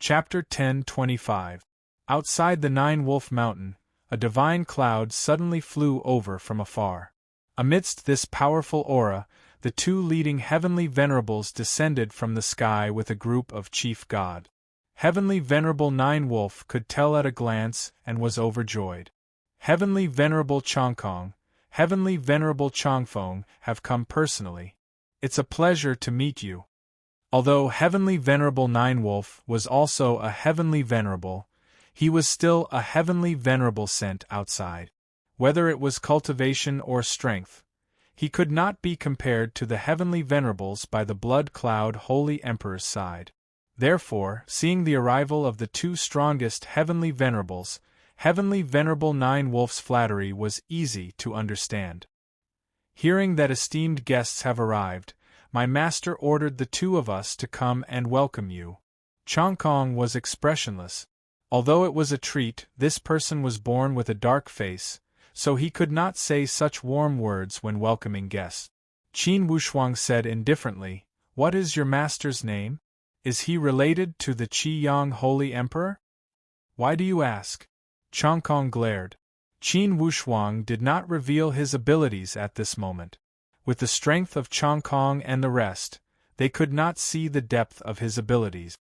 Chapter 10:25. Outside the Nine-Wolf Mountain, a divine cloud suddenly flew over from afar. Amidst this powerful aura, the two leading heavenly venerables descended from the sky with a group of chief god. Heavenly Venerable Nine-Wolf could tell at a glance and was overjoyed. Heavenly Venerable Chongkong, Heavenly Venerable Chongfeng have come personally. It's a pleasure to meet you. Although Heavenly Venerable Nine-Wolf was also a Heavenly Venerable, he was still a Heavenly Venerable sent outside. Whether it was cultivation or strength, he could not be compared to the Heavenly Venerables by the Blood Cloud Holy Emperor's side. Therefore, seeing the arrival of the two strongest Heavenly Venerables, Heavenly Venerable Nine-Wolf's flattery was easy to understand. Hearing that esteemed guests have arrived, my master ordered the two of us to come and welcome you. Chongkong was expressionless. Although it was a treat, this person was born with a dark face, so he could not say such warm words when welcoming guests. Qin Wushuang said indifferently, "What is your master's name? Is he related to the Qi Yang Holy Emperor?" "Why do you ask?" Chongkong glared. Qin Wushuang did not reveal his abilities at this moment. With the strength of Chongkong and the rest, they could not see the depth of his abilities.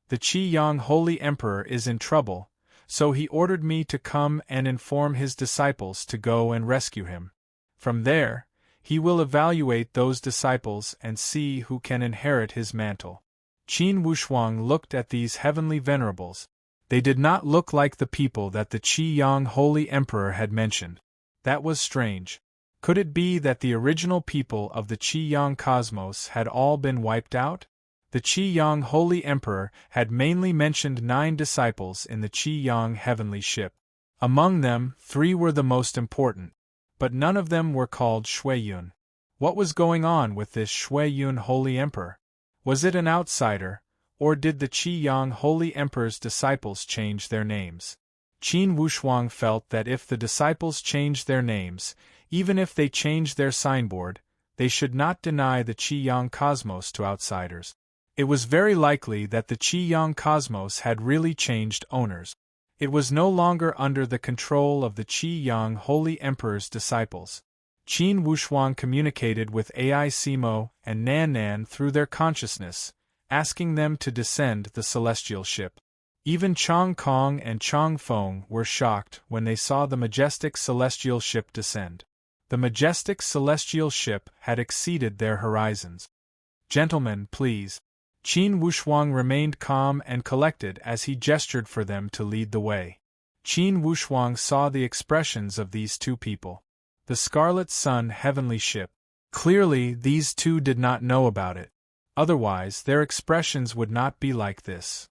"The Qi Yang Holy Emperor is in trouble, so he ordered me to come and inform his disciples to go and rescue him. From there, he will evaluate those disciples and see who can inherit his mantle." Qin Wushuang looked at these heavenly venerables. They did not look like the people that the Qi Yang Holy Emperor had mentioned. That was strange. Could it be that the original people of the Qi Yang cosmos had all been wiped out? The Qi Yang Holy Emperor had mainly mentioned 9 disciples in the Qi Yang heavenly ship. Among them, 3 were the most important, but none of them were called Shuiyun. What was going on with this Shuiyun Holy Emperor? Was it an outsider, or did the Qi Yang Holy Emperor's disciples change their names? Qin Wushuang felt that if the disciples changed their names, even if they changed their signboard, they should not deny the Qi Yang cosmos to outsiders. It was very likely that the Qi Yang cosmos had really changed owners. It was no longer under the control of the Qi Yang Holy Emperor's disciples. Qin Wushuang communicated with Ai Simo and Nan Nan through their consciousness, asking them to descend the celestial ship. Even Chong Kong and Chong Feng were shocked when they saw the majestic celestial ship descend. The majestic celestial ship had exceeded their horizons. "Gentlemen, please." Qin Wushuang remained calm and collected as he gestured for them to lead the way. Qin Wushuang saw the expressions of these two people. The Scarlet Sun heavenly ship. Clearly, these two did not know about it. Otherwise, their expressions would not be like this.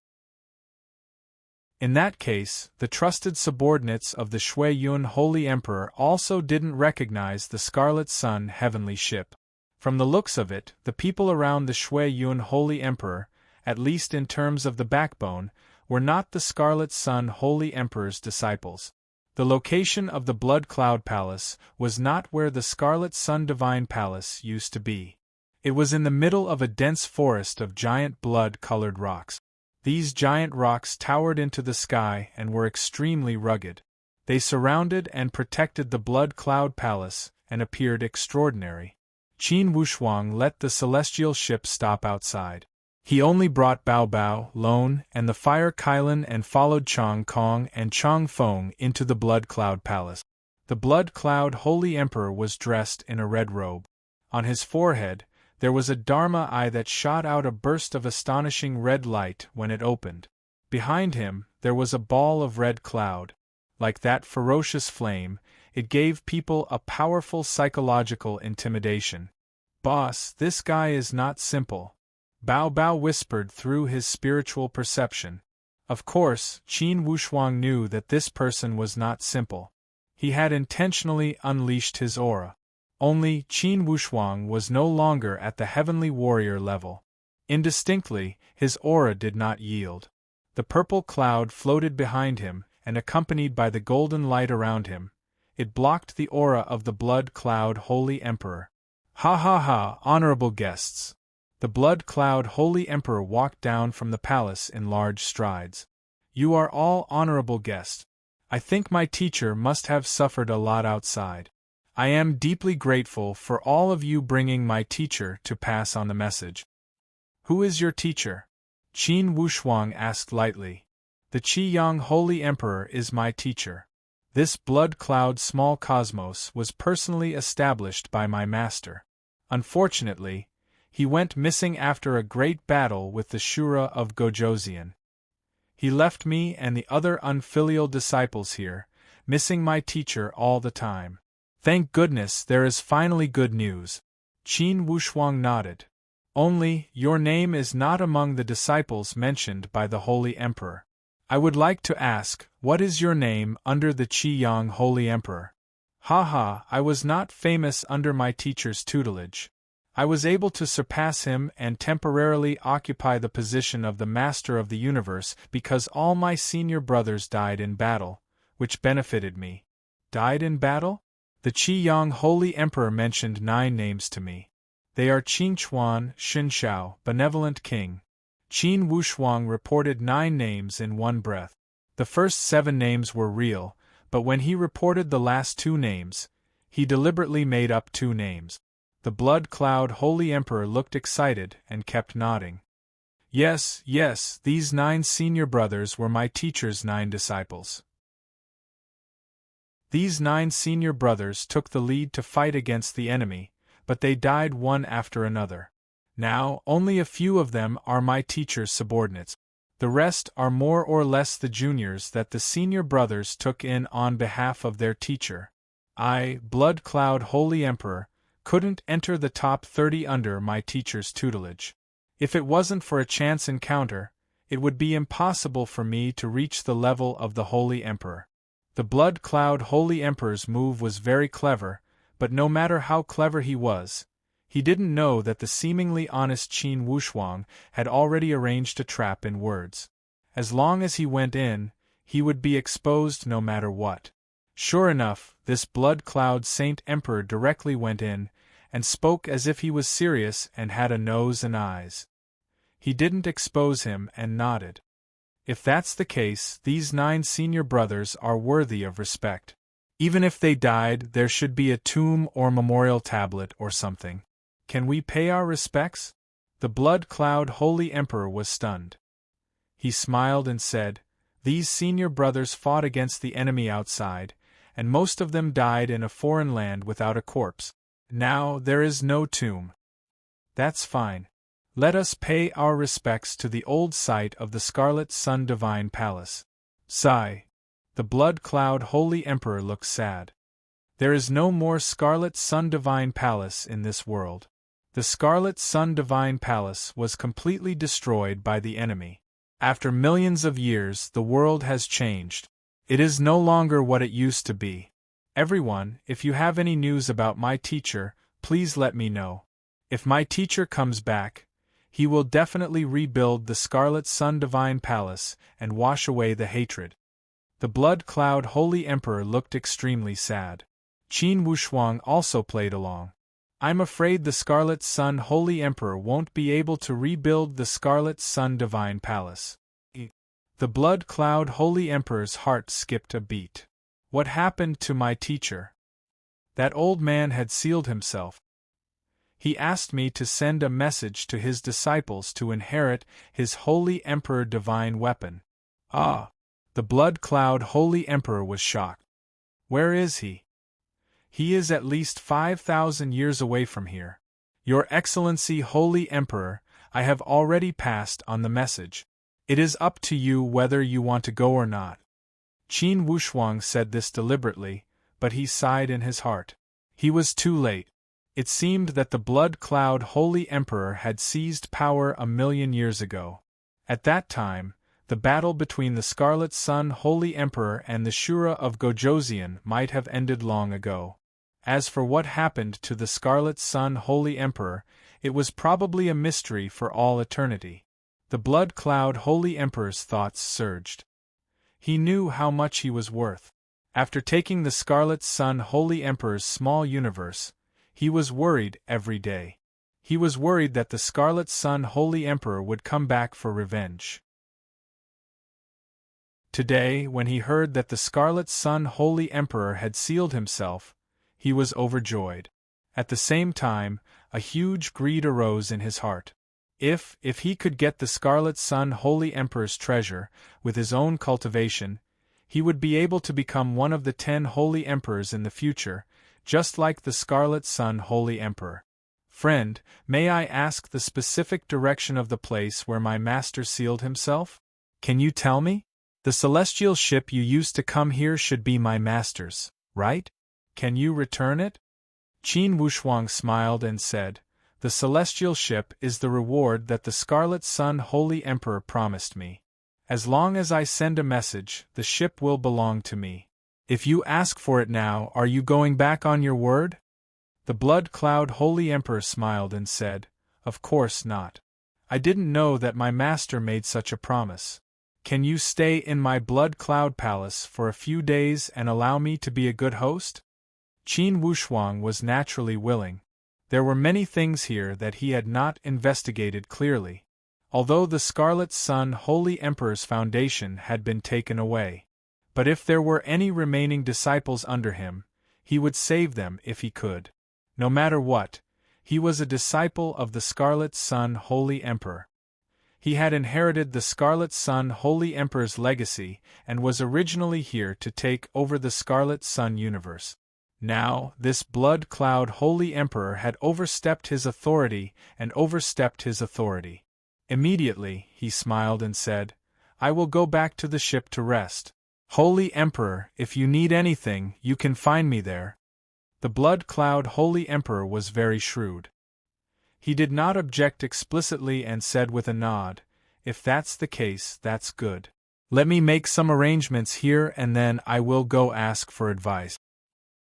In that case, the trusted subordinates of the Shuiyun Holy Emperor also didn't recognize the Scarlet Sun heavenly ship. From the looks of it, the people around the Shuiyun Holy Emperor, at least in terms of the backbone, were not the Scarlet Sun Holy Emperor's disciples. The location of the Blood Cloud Palace was not where the Scarlet Sun Divine Palace used to be. It was in the middle of a dense forest of giant blood-colored rocks. These giant rocks towered into the sky and were extremely rugged. They surrounded and protected the Blood Cloud Palace and appeared extraordinary. Qin Wushuang let the celestial ship stop outside. He only brought Bao Bao, Lone, and the Fire Kylan and followed Chong Kong and Chong Feng into the Blood Cloud Palace. The Blood Cloud Holy Emperor was dressed in a red robe. On his forehead, there was a Dharma eye that shot out a burst of astonishing red light when it opened. Behind him, there was a ball of red cloud. Like that ferocious flame, it gave people a powerful psychological intimidation. "Boss, this guy is not simple," Bao Bao whispered through his spiritual perception. Of course, Qin Wushuang knew that this person was not simple. He had intentionally unleashed his aura. Only, Qin Wushuang was no longer at the heavenly warrior level. Indistinctly, his aura did not yield. The purple cloud floated behind him, and accompanied by the golden light around him, it blocked the aura of the Blood Cloud Holy Emperor. "Ha ha ha, honorable guests! The blood cloud Holy Emperor walked down from the palace in large strides. You are all honorable guests. I think my teacher must have suffered a lot outside. I am deeply grateful for all of you bringing my teacher to pass on the message. Who is your teacher? Qin Wushuang asked lightly. The Qiyang Holy Emperor is my teacher. This blood cloud small cosmos was personally established by my master. Unfortunately, he went missing after a great battle with the Shura of Gojoseon. He left me and the other unfilial disciples here, missing my teacher all the time. Thank goodness there is finally good news. Qin Wushuang nodded. Only, your name is not among the disciples mentioned by the Holy Emperor. I would like to ask, what is your name under the Qiyang Holy Emperor? Haha, I was not famous under my teacher's tutelage. I was able to surpass him and temporarily occupy the position of the Master of the Universe because all my senior brothers died in battle, which benefited me. Died in battle? The Qiyang Holy Emperor mentioned 9 names to me. They are Qingquan, Xinshao, Benevolent King. Qin Wushuang reported 9 names in one breath. The first 7 names were real, but when he reported the last 2 names, he deliberately made up 2 names. The blood cloud Holy Emperor looked excited and kept nodding. Yes, yes, these 9 senior brothers were my teacher's 9 disciples. These 9 senior brothers took the lead to fight against the enemy, but they died one after another. Now, only a few of them are my teacher's subordinates. The rest are more or less the juniors that the senior brothers took in on behalf of their teacher. I, Blood Cloud Holy Emperor, couldn't enter the top 30 under my teacher's tutelage. If it wasn't for a chance encounter, it would be impossible for me to reach the level of the Holy Emperor. The Blood Cloud Holy Emperor's move was very clever, but no matter how clever he didn't know that the seemingly honest Qin Wushuang had already arranged a trap in words. As long as he went in, he would be exposed no matter what. Sure enough, this Blood Cloud Saint Emperor directly went in, and spoke as if he was serious and had a nose and eyes. He didn't expose him and nodded. If that's the case, these 9 senior brothers are worthy of respect. Even if they died, there should be a tomb or memorial tablet or something. Can we pay our respects? The Blood Cloud Holy Emperor was stunned. He smiled and said, These senior brothers fought against the enemy outside, and most of them died in a foreign land without a corpse. Now there is no tomb. That's fine. Let us pay our respects to the old site of the Scarlet Sun Divine Palace. Sigh. The Blood Cloud Holy Emperor looked sad. There is no more Scarlet Sun Divine Palace in this world. The Scarlet Sun Divine Palace was completely destroyed by the enemy. After millions of years, the world has changed. It is no longer what it used to be. Everyone, if you have any news about my teacher, please let me know. If my teacher comes back, he will definitely rebuild the Scarlet Sun Divine Palace and wash away the hatred. The Blood Cloud Holy Emperor looked extremely sad. Qin Wushuang also played along. I'm afraid the Scarlet Sun Holy Emperor won't be able to rebuild the Scarlet Sun Divine Palace. The Blood Cloud Holy Emperor's heart skipped a beat. What happened to my teacher? That old man had sealed himself. He asked me to send a message to his disciples to inherit his Holy Emperor divine weapon. Ah! The Blood Cloud Holy Emperor was shocked. Where is he? He is at least 5,000 years away from here. Your Excellency Holy Emperor, I have already passed on the message. It is up to you whether you want to go or not. Qin Wushuang said this deliberately, but he sighed in his heart. He was too late. It seemed that the Blood Cloud Holy Emperor had seized power 1,000,000 years ago. At that time, the battle between the Scarlet Sun Holy Emperor and the Shura of Gojoseon might have ended long ago. As for what happened to the Scarlet Sun Holy Emperor, it was probably a mystery for all eternity. The Blood Cloud Holy Emperor's thoughts surged. He knew how much he was worth. After taking the Scarlet Sun Holy Emperor's small universe, he was worried every day. He was worried that the Scarlet Sun Holy Emperor would come back for revenge. Today, when he heard that the Scarlet Sun Holy Emperor had sealed himself, he was overjoyed. At the same time, a huge greed arose in his heart. If he could get the Scarlet Sun Holy Emperor's treasure, with his own cultivation, he would be able to become one of the 10 Holy Emperors in the future, just like the Scarlet Sun Holy Emperor. Friend, may I ask the specific direction of the place where my master sealed himself? Can you tell me? The celestial ship you used to come here should be my master's, right? Can you return it? Qin Wushuang smiled and said, "The celestial ship is the reward that the Scarlet Sun Holy Emperor promised me. As long as I send a message, the ship will belong to me. If you ask for it now, are you going back on your word?" The Blood Cloud Holy Emperor smiled and said, "Of course not. I didn't know that my master made such a promise. Can you stay in my Blood Cloud Palace for a few days and allow me to be a good host?" Qin Wushuang was naturally willing. There were many things here that he had not investigated clearly. Although the Scarlet Sun Holy Emperor's foundation had been taken away. But if there were any remaining disciples under him, he would save them if he could. No matter what, he was a disciple of the Scarlet Sun Holy Emperor. He had inherited the Scarlet Sun Holy Emperor's legacy and was originally here to take over the Scarlet Sun universe. Now, this Blood Cloud Holy Emperor had overstepped his authority. Immediately, he smiled and said, "I will go back to the ship to rest. Holy Emperor, if you need anything, you can find me there." The Blood Cloud Holy Emperor was very shrewd. He did not object explicitly and said with a nod, "If that's the case, that's good. Let me make some arrangements here and then I will go ask for advice."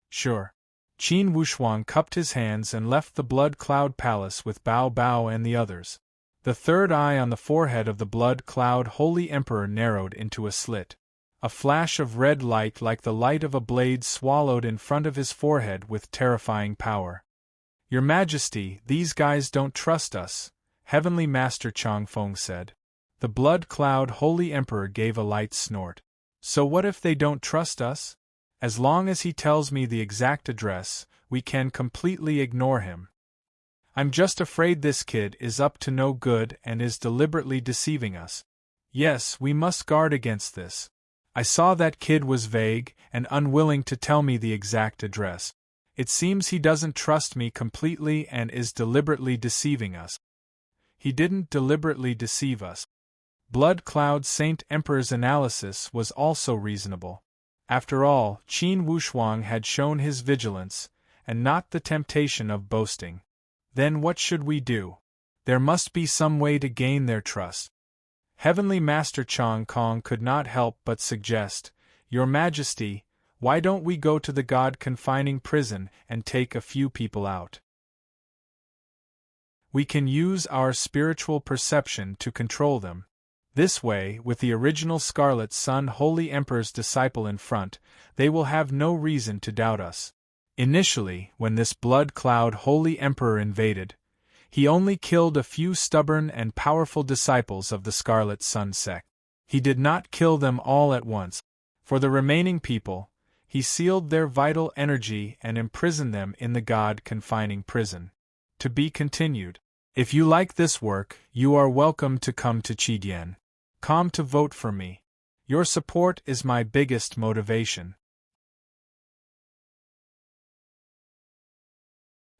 "Sure." Qin Wushuang cupped his hands and left the Blood Cloud Palace with Bao Bao and the others. The third eye on the forehead of the Blood Cloud Holy Emperor narrowed into a slit. A flash of red light like the light of a blade swallowed in front of his forehead with terrifying power. "Your Majesty, these guys don't trust us," Heavenly Master Chang Feng said. The Blood Cloud Holy Emperor gave a light snort. "So what if they don't trust us? As long as he tells me the exact address, we can completely ignore him. I'm just afraid this kid is up to no good and is deliberately deceiving us. Yes, we must guard against this. I saw that kid was vague and unwilling to tell me the exact address. It seems he doesn't trust me completely and is deliberately deceiving us." He didn't deliberately deceive us. Blood Cloud Saint Emperor's analysis was also reasonable. After all, Qin Wushuang had shown his vigilance, and not the temptation of boasting. Then what should we do? There must be some way to gain their trust. Heavenly Master Chang Kong could not help but suggest, "Your Majesty, why don't we go to the God-confining prison and take a few people out? We can use our spiritual perception to control them. This way, with the original Scarlet Sun Holy Emperor's disciple in front, they will have no reason to doubt us." Initially, when this Blood Cloud Holy Emperor invaded, he only killed a few stubborn and powerful disciples of the Scarlet Sun sect. He did not kill them all at once. For the remaining people, he sealed their vital energy and imprisoned them in the God-confining prison. To be continued. If you like this work, you are welcome to come to Qidian. Come to vote for me. Your support is my biggest motivation.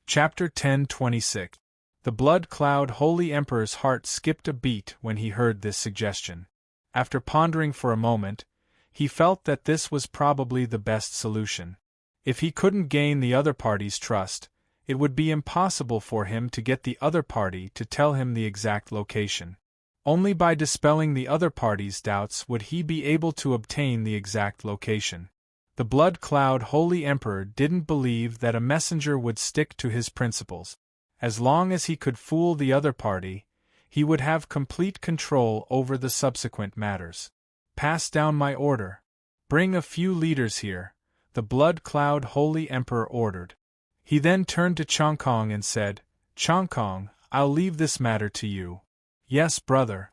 Chapter 10:26. The Blood Cloud Holy Emperor's heart skipped a beat when he heard this suggestion. After pondering for a moment, he felt that this was probably the best solution. If he couldn't gain the other party's trust, it would be impossible for him to get the other party to tell him the exact location. Only by dispelling the other party's doubts would he be able to obtain the exact location. The Blood Cloud Holy Emperor didn't believe that a messenger would stick to his principles. As long as he could fool the other party, he would have complete control over the subsequent matters. "Pass down my order. Bring a few leaders here," the Blood Cloud Holy Emperor ordered. He then turned to Chang Kong and said, Chongkong, I'll leave this matter to you. Yes, brother.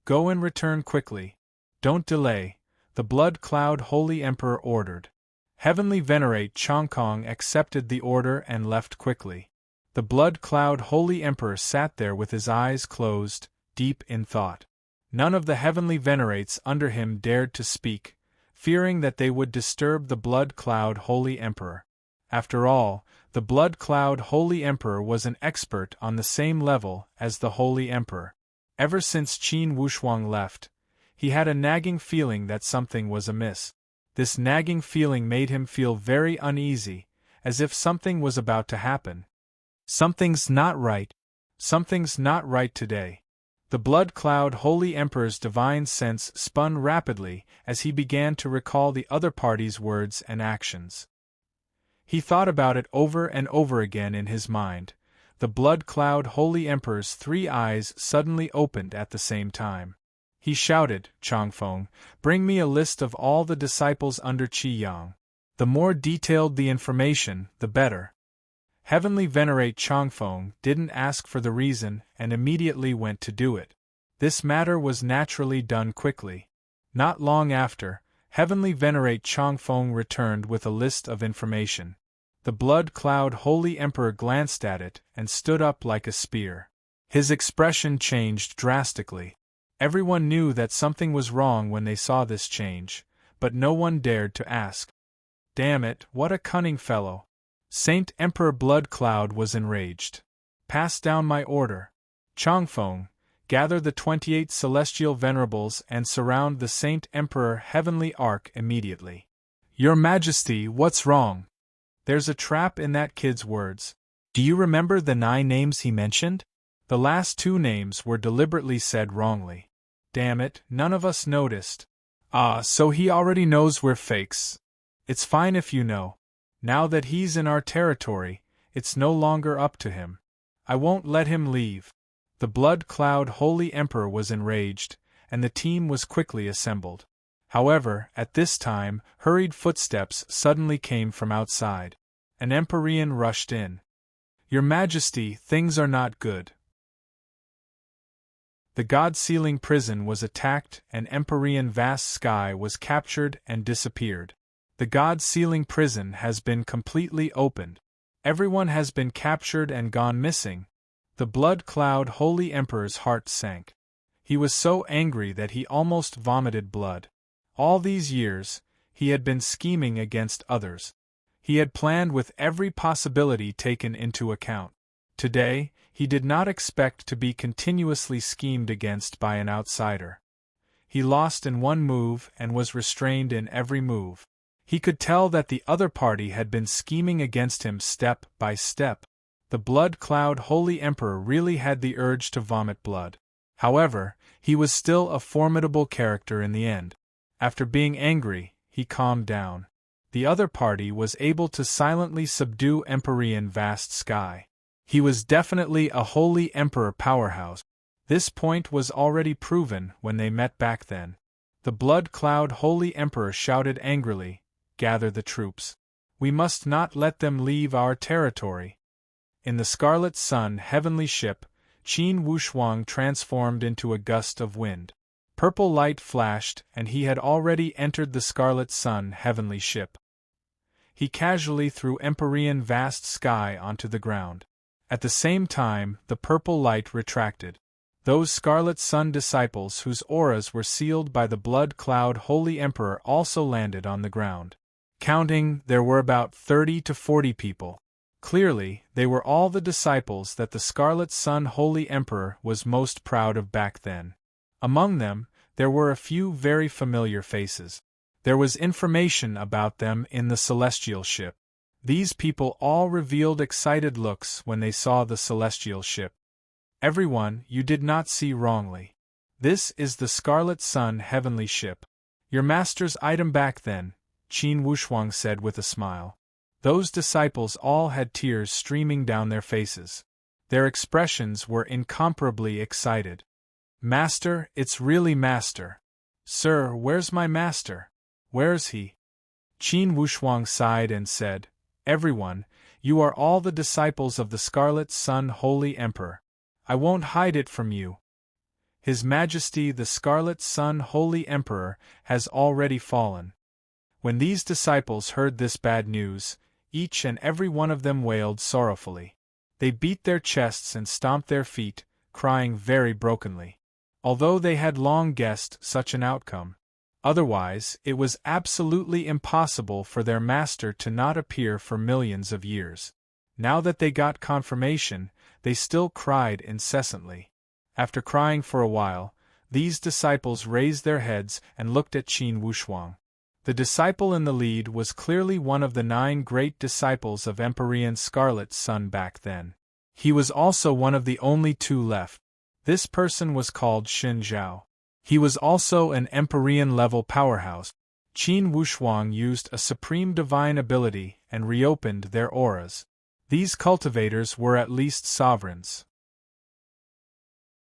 Go and return quickly. Don't delay, the Blood Cloud Holy Emperor ordered. Heavenly Venerate Chongkong accepted the order and left quickly. The Blood Cloud Holy Emperor sat there with his eyes closed, deep in thought. None of the Heavenly Venerates under him dared to speak, fearing that they would disturb the Blood Cloud Holy Emperor. After all, the Blood Cloud Holy Emperor was an expert on the same level as the Holy Emperor. Ever since Qin Wushuang left, he had a nagging feeling that something was amiss. This nagging feeling made him feel very uneasy, as if something was about to happen. Something's not right. Something's not right today. The Blood Cloud Holy Emperor's divine sense spun rapidly as he began to recall the other party's words and actions. He thought about it over and over again in his mind. The Blood Cloud Holy Emperor's 3 eyes suddenly opened at the same time. He shouted, Chongfeng, bring me a list of all the disciples under Qi Yang. The more detailed the information, the better. Heavenly Venerate Chongfeng didn't ask for the reason and immediately went to do it. This matter was naturally done quickly. Not long after, Heavenly Venerate Chongfeng returned with a list of information. The Blood Cloud Holy Emperor glanced at it and stood up like a spear. His expression changed drastically. Everyone knew that something was wrong when they saw this change, but no one dared to ask. Damn it, what a cunning fellow! Saint Emperor Blood Cloud was enraged. Pass down my order. Chongfeng, gather the 28 celestial venerables and surround the Saint Emperor Heavenly Ark immediately. Your Majesty, what's wrong? There's a trap in that kid's words. Do you remember the 9 names he mentioned? The last 2 names were deliberately said wrongly. Damn it, none of us noticed. Ah, so he already knows we're fakes. It's fine if you know. Now that he's in our territory, it's no longer up to him. I won't let him leave. The Blood Cloud Holy Emperor was enraged, and the team was quickly assembled. However, at this time, hurried footsteps suddenly came from outside. An Empyrean rushed in. Your Majesty, things are not good. The God-sealing prison was attacked and Empyrean vast sky was captured and disappeared. The God-sealing prison has been completely opened. Everyone has been captured and gone missing. The Blood Cloud Holy Emperor's heart sank. He was so angry that he almost vomited blood. All these years, he had been scheming against others. He had planned with every possibility taken into account. Today, he did not expect to be continuously schemed against by an outsider. He lost in one move and was restrained in every move. He could tell that the other party had been scheming against him step by step. The Blood Cloud Holy Emperor really had the urge to vomit blood. However, he was still a formidable character in the end. After being angry, he calmed down. The other party was able to silently subdue Empyrean vast sky. He was definitely a Holy Emperor powerhouse. This point was already proven when they met back then. The Blood Cloud Holy Emperor shouted angrily, gather the troops. We must not let them leave our territory. In the Scarlet Sun heavenly ship, Qin Wushuang transformed into a gust of wind. Purple light flashed and he had already entered the Scarlet Sun heavenly ship. He casually threw Empyrean vast sky onto the ground. At the same time, the purple light retracted. Those Scarlet Sun disciples whose auras were sealed by the Blood Cloud Holy Emperor also landed on the ground. Counting, there were about 30 to 40 people. Clearly, they were all the disciples that the Scarlet Sun Holy Emperor was most proud of back then. Among them, there were a few very familiar faces. There was information about them in the celestial ship. These people all revealed excited looks when they saw the celestial ship. Everyone, you did not see wrongly. This is the Scarlet Sun heavenly ship. Your master's item back then, Qin Wushuang said with a smile. Those disciples all had tears streaming down their faces. Their expressions were incomparably excited. Master, it's really Master. Sir, where's my master? Where's he? Qin Wushuang sighed and said, Everyone, You are all the disciples of the Scarlet Sun Holy Emperor. I won't hide it from you. His Majesty the Scarlet Sun Holy Emperor has already fallen." When these disciples heard this bad news, each and every one of them wailed sorrowfully. They beat their chests and stomped their feet, crying very brokenly. Although they had long guessed such an outcome. Otherwise, it was absolutely impossible for their master to not appear for millions of years. Now that they got confirmation, they still cried incessantly. After crying for a while, these disciples raised their heads and looked at Qin Wushuang. The disciple in the lead was clearly one of the 9 great disciples of Empyrean Scarlet Sun back then. He was also one of the only 2 left. This person was called Xin Zhao. He was also an Empyrean-level powerhouse. Qin Wushuang used a supreme divine ability and reopened their auras. These cultivators were at least sovereigns.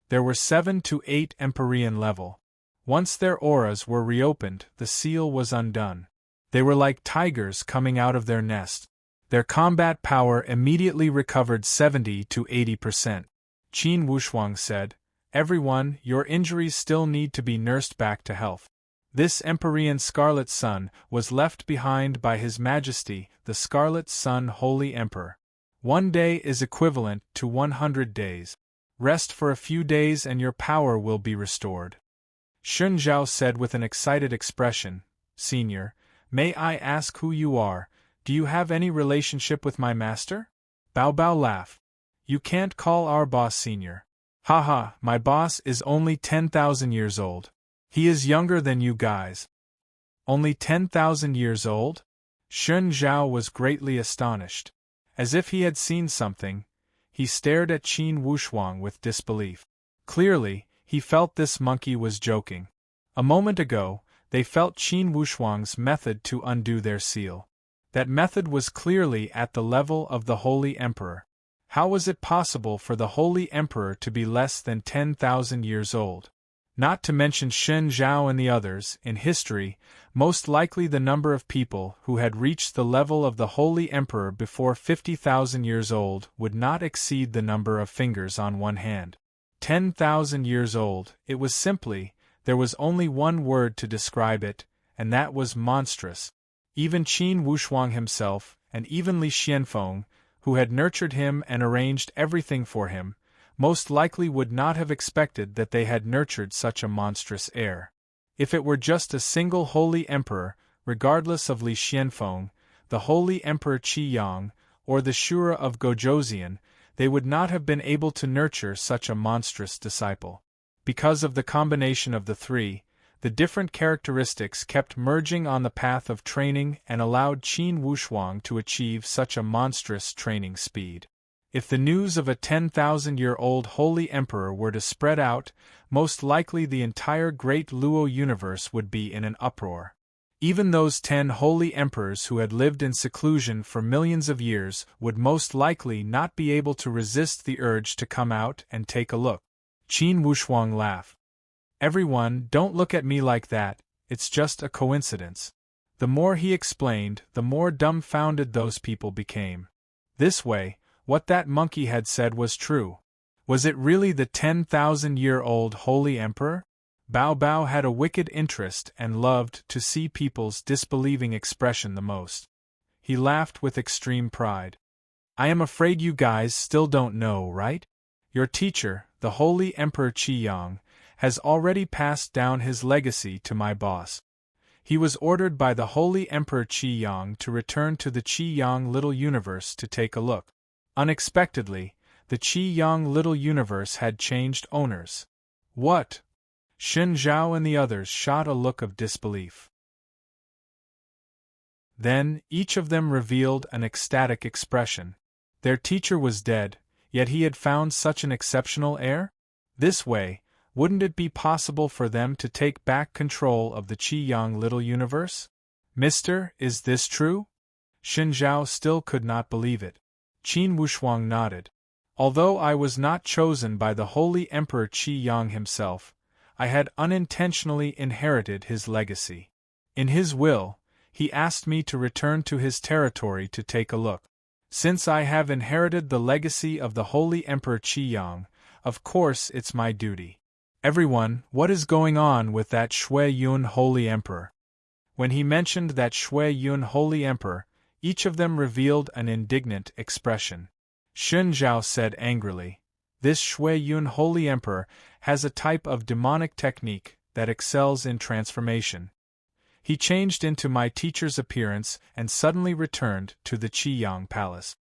There were 7 to 8 Empyrean level. Once their auras were reopened, the seal was undone. They were like tigers coming out of their nest. Their combat power immediately recovered 70 to 80%. Qin Wushuang said, "Everyone, your injuries still need to be nursed back to health." This Empyrean Scarlet Sun was left behind by His Majesty, the Scarlet Sun Holy Emperor. 1 day is equivalent to 100 days. Rest for a few days and your power will be restored. Xun Zhao said with an excited expression, "Senior, may I ask who you are? Do you have any relationship with my master?" Bao Bao laughed. "You can't call our boss senior. Haha, my boss is only 10,000 years old. He is younger than you guys." "Only 10,000 years old?" Xun Zhao was greatly astonished. As if he had seen something, he stared at Qin Wushuang with disbelief. Clearly, he felt this monkey was joking. A moment ago, they felt Qin Wushuang's method to undo their seal. That method was clearly at the level of the Holy Emperor. How was it possible for the Holy Emperor to be less than 10,000 years old? Not to mention Xun Zhao and the others, in history, most likely the number of people who had reached the level of the Holy Emperor before 50,000 years old would not exceed the number of fingers on one hand. 10,000 years old, it was simply, there was only one word to describe it, and that was monstrous. Even Qin Wushuang himself, and even Li Xianfeng, who had nurtured him and arranged everything for him, most likely would not have expected that they had nurtured such a monstrous heir. If it were just a single holy emperor, regardless of Li Xianfeng, the holy emperor Qi Yang, or the Shura of Gojoseon, they would not have been able to nurture such a monstrous disciple. Because of the combination of the 3, the different characteristics kept merging on the path of training and allowed Qin Wushuang to achieve such a monstrous training speed. If the news of a 10,000-year-old holy emperor were to spread out, most likely the entire great Luo universe would be in an uproar. Even those 10 holy emperors who had lived in seclusion for millions of years would most likely not be able to resist the urge to come out and take a look. Qin Wushuang laughed. "Everyone, don't look at me like that, it's just a coincidence." The more he explained, the more dumbfounded those people became. This way, what that monkey had said was true. Was it really the 10,000-year-old holy emperor? Bao Bao had a wicked interest and loved to see people's disbelieving expression the most. He laughed with extreme pride. "I am afraid you guys still don't know, right? Your teacher, the holy Emperor Qi Yang, has already passed down his legacy to my boss. He was ordered by the holy Emperor Qi Yang to return to the Qi Yang Little Universe to take a look. Unexpectedly, the Qi Yang Little Universe had changed owners." "What?" Xun Zhao and the others shot a look of disbelief. Then, each of them revealed an ecstatic expression. Their teacher was dead, yet he had found such an exceptional heir? This way, wouldn't it be possible for them to take back control of the Qi Yang Little Universe? "Mister, is this true?" Xun Zhao still could not believe it. Qin Wushuang nodded. "Although I was not chosen by the holy Emperor Qi Yang himself, I had unintentionally inherited his legacy. In his will, he asked me to return to his territory to take a look. Since I have inherited the legacy of the Holy Emperor Qiyang, of course it's my duty. Everyone, what is going on with that Shui Yun Holy Emperor? When he mentioned that Shui Yun Holy Emperor, each of them revealed an indignant expression. Xun Zhao said angrily, "This Shui Yun Holy Emperor has a type of demonic technique that excels in transformation. He changed into my teacher's appearance and suddenly returned to the Qiyang Palace.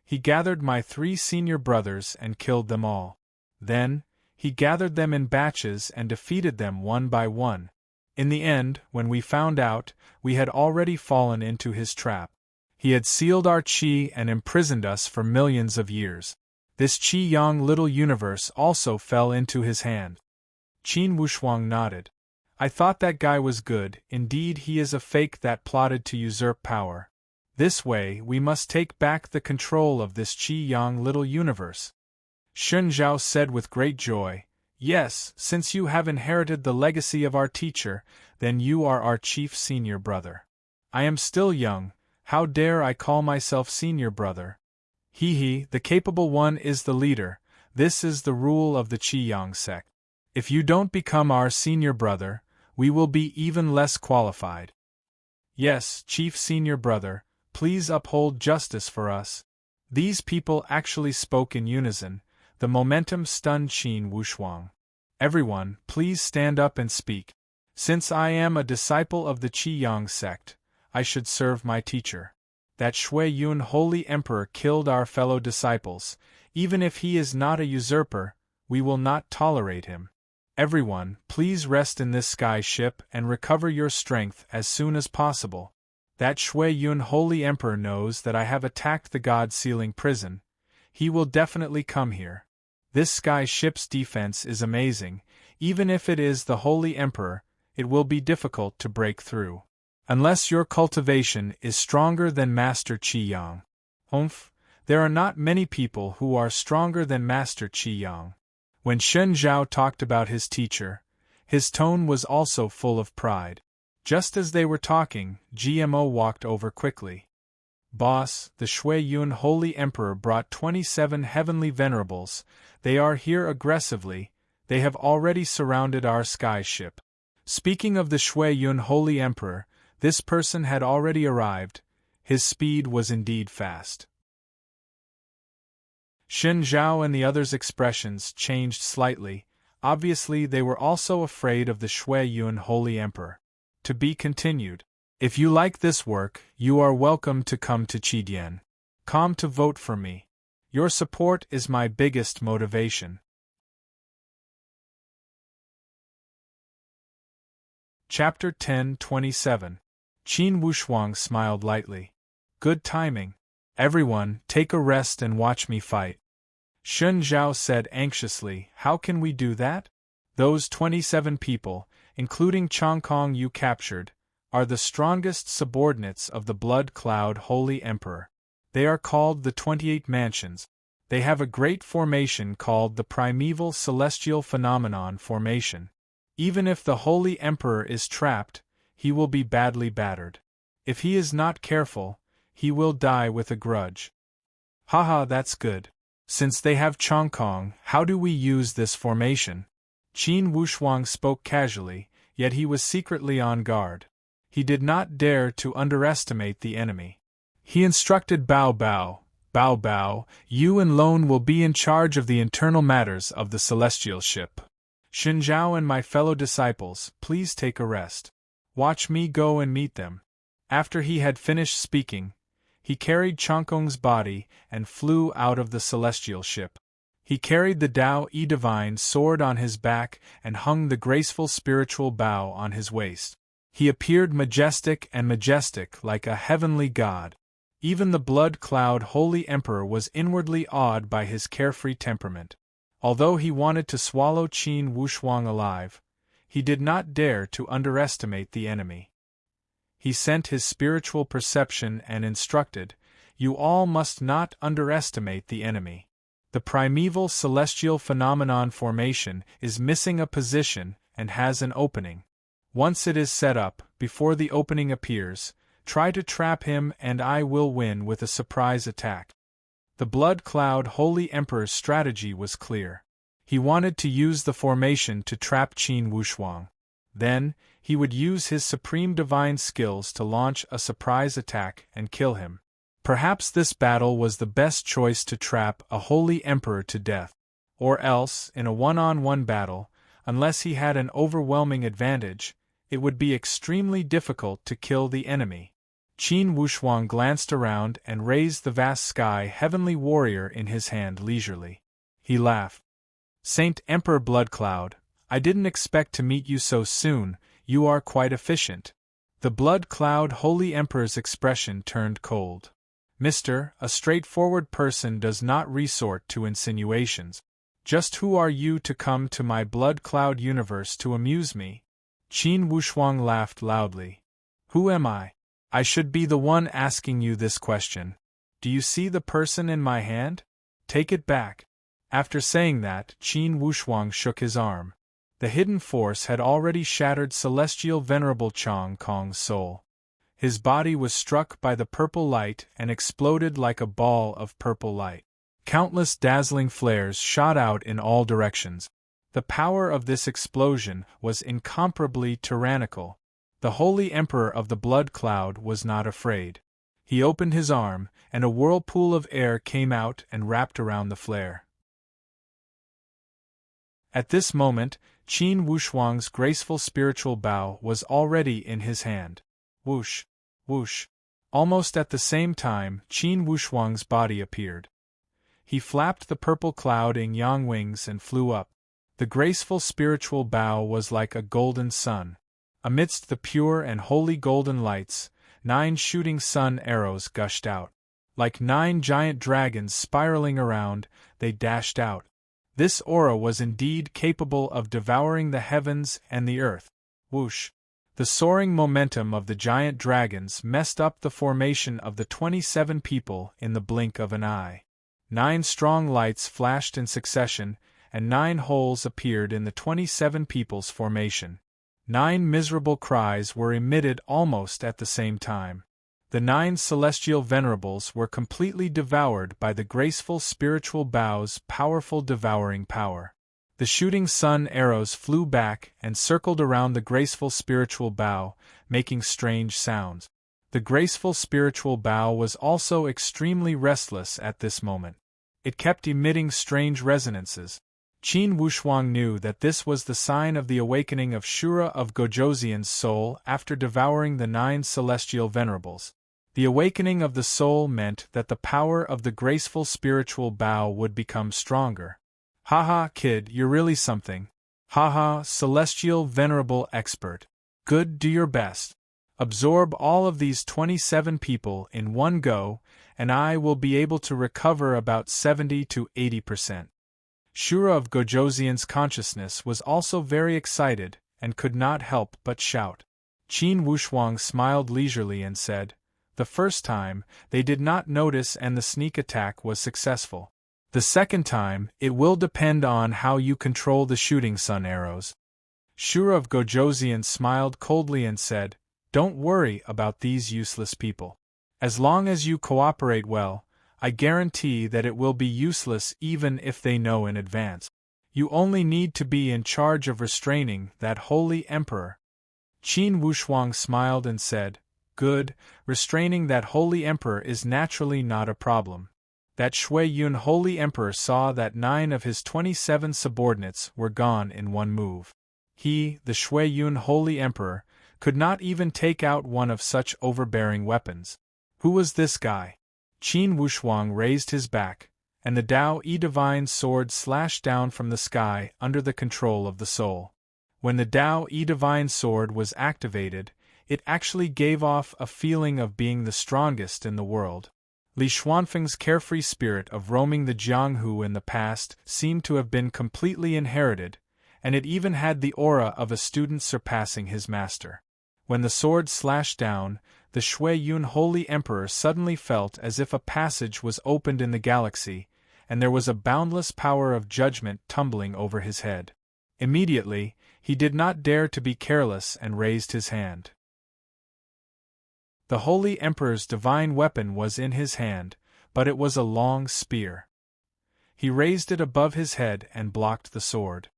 He gathered my 3 senior brothers and killed them all. Then, he gathered them in batches and defeated them one by one. In the end, when we found out, we had already fallen into his trap. He had sealed our qi and imprisoned us for millions of years. This Qiyang little universe also fell into his hand." Qin Wushuang nodded. "I thought that guy was good. Indeed, he is a fake that plotted to usurp power. This way, we must take back the control of this Qiyang little universe." Xun Zhao said with great joy, "Yes, since you have inherited the legacy of our teacher, then you are our chief senior brother. I am still young, how dare I call myself senior brother? He, the capable one is the leader, this is the rule of the Qiyang sect. If you don't become our senior brother, we will be even less qualified. Yes, chief senior brother, please uphold justice for us." These people actually spoke in unison. The momentum stunned Qin Wushuang. "Everyone, please stand up and speak. Since I am a disciple of the Qiyang sect, I should serve my teacher. That Shui Yun Holy Emperor killed our fellow disciples. Even if he is not a usurper, we will not tolerate him. Everyone, please rest in this sky ship and recover your strength as soon as possible. That Shui Yun Holy Emperor knows that I have attacked the God-sealing prison. He will definitely come here. This sky ship's defense is amazing. Even if it is the Holy Emperor, it will be difficult to break through. Unless your cultivation is stronger than Master Qiyang. There are not many people who are stronger than Master Qiyang." When Xun Zhao talked about his teacher, his tone was also full of pride. Just as they were talking, GMO walked over quickly. "Boss, the Shui Yun Holy Emperor brought 27 heavenly venerables. They are here aggressively. They have already surrounded our sky ship." Speaking of the Shui Yun Holy Emperor, this person had already arrived. His speed was indeed fast. Xun Zhao and the others' expressions changed slightly. Obviously, they were also afraid of the Shui Yun Holy Emperor. To be continued. If you like this work, you are welcome to come to Qidian. Come to vote for me. Your support is my biggest motivation. Chapter 10:27. Qin Wushuang smiled lightly. "Good timing. Everyone, take a rest and watch me fight." Xun Zhao said anxiously, "How can we do that?" "Those 27 people, including Chongkong you captured, are the strongest subordinates of the Blood Cloud Holy Emperor. They are called the 28 Mansions. They have a great formation called the Primeval Celestial Phenomenon Formation. Even if the Holy Emperor is trapped, he will be badly battered. If he is not careful, he will die with a grudge." "Haha, that's good. Since they have Chongkong, how do we use this formation?" Qin Wushuang spoke casually, yet he was secretly on guard. He did not dare to underestimate the enemy. He instructed Bao Bao, "You and Lone will be in charge of the internal matters of the celestial ship. Xun Zhao and my fellow disciples, please take a rest. Watch me go and meet them." After he had finished speaking, he carried Chongkong's body and flew out of the celestial ship. He carried the Tao-E divine sword on his back and hung the graceful spiritual bow on his waist. He appeared majestic like a heavenly god. Even the Blood Cloud Holy Emperor was inwardly awed by his carefree temperament. Although he wanted to swallow Qin Wushuang alive, he did not dare to underestimate the enemy. He sent his spiritual perception and instructed, "You all must not underestimate the enemy. The Primeval Celestial Phenomenon Formation is missing a position and has an opening. Once it is set up, before the opening appears, try to trap him and I will win with a surprise attack. The Blood Cloud Holy Emperor's strategy was clear. He wanted to use the formation to trap Qin Wushuang. Then, he would use his supreme divine skills to launch a surprise attack and kill him. Perhaps this battle was the best choice to trap a holy emperor to death. Or else, in a one-on-one battle, unless he had an overwhelming advantage, it would be extremely difficult to kill the enemy. Qin Wushuang glanced around and raised the vast sky heavenly warrior in his hand leisurely. He laughed. Saint Emperor Bloodcloud, I didn't expect to meet you so soon, you are quite efficient. The Blood Cloud Holy Emperor's expression turned cold. Mister, a straightforward person does not resort to insinuations. Just who are you to come to my Blood Cloud universe to amuse me? Qin Wushuang laughed loudly. Who am I? I should be the one asking you this question. Do you see the person in my hand? Take it back. After saying that, Qin Wushuang shook his arm. The hidden force had already shattered Celestial Venerable Chong Kong's soul. His body was struck by the purple light and exploded like a ball of purple light. Countless dazzling flares shot out in all directions. The power of this explosion was incomparably tyrannical. The Holy Emperor of the Blood Cloud was not afraid. He opened his arm, and a whirlpool of air came out and wrapped around the flare. At this moment, Qin Wushuang's graceful spiritual bow was already in his hand. Whoosh! Whoosh! Almost at the same time, Qin Wushuang's body appeared. He flapped the purple cloud in yang wings and flew up. The graceful spiritual bow was like a golden sun. Amidst the pure and holy golden lights, 9 shooting sun arrows gushed out. Like 9 giant dragons spiraling around, they dashed out. This aura was indeed capable of devouring the heavens and the earth. Whoosh! The soaring momentum of the giant dragons messed up the formation of the 27 people in the blink of an eye. 9 strong lights flashed in succession, and 9 holes appeared in the 27 people's formation. 9 miserable cries were emitted almost at the same time. The 9 celestial venerables were completely devoured by the graceful spiritual bow's powerful devouring power. The shooting sun arrows flew back and circled around the graceful spiritual bow, making strange sounds. The graceful spiritual bow was also extremely restless at this moment. It kept emitting strange resonances. Qin Wushuang knew that this was the sign of the awakening of Shura of Gojoseon's soul after devouring the 9 celestial venerables. The awakening of the soul meant that the power of the graceful spiritual bow would become stronger. Haha, kid, you're really something. Haha, celestial venerable expert. Good, do your best. Absorb all of these 27 people in one go, and I will be able to recover about 70 to 80%. Shura of Gojoseon's consciousness was also very excited and could not help but shout. Qin Wushuang smiled leisurely and said, "The first time, they did not notice and the sneak attack was successful. The second time, it will depend on how you control the shooting sun arrows." Shura of Gojoseon smiled coldly and said, "Don't worry about these useless people. As long as you cooperate well, I guarantee that it will be useless even if they know in advance. You only need to be in charge of restraining that holy emperor." Qin Wushuang smiled and said, "Good, restraining that holy emperor is naturally not a problem." That Shui Yun holy emperor saw that 9 of his 27 subordinates were gone in one move. He, the Shui Yun holy emperor, could not even take out one of such overbearing weapons. Who was this guy? Qin Wushuang raised his back, and the Dao-E divine sword slashed down from the sky under the control of the soul. When the Dao-E divine sword was activated, it actually gave off a feeling of being the strongest in the world. Li Xuanfeng's carefree spirit of roaming the Jianghu in the past seemed to have been completely inherited, and it even had the aura of a student surpassing his master. When the sword slashed down, the Shui Yun holy emperor suddenly felt as if a passage was opened in the galaxy, and there was a boundless power of judgment tumbling over his head. Immediately, he did not dare to be careless and raised his hand. The holy emperor's divine weapon was in his hand, but it was a long spear. He raised it above his head and blocked the sword.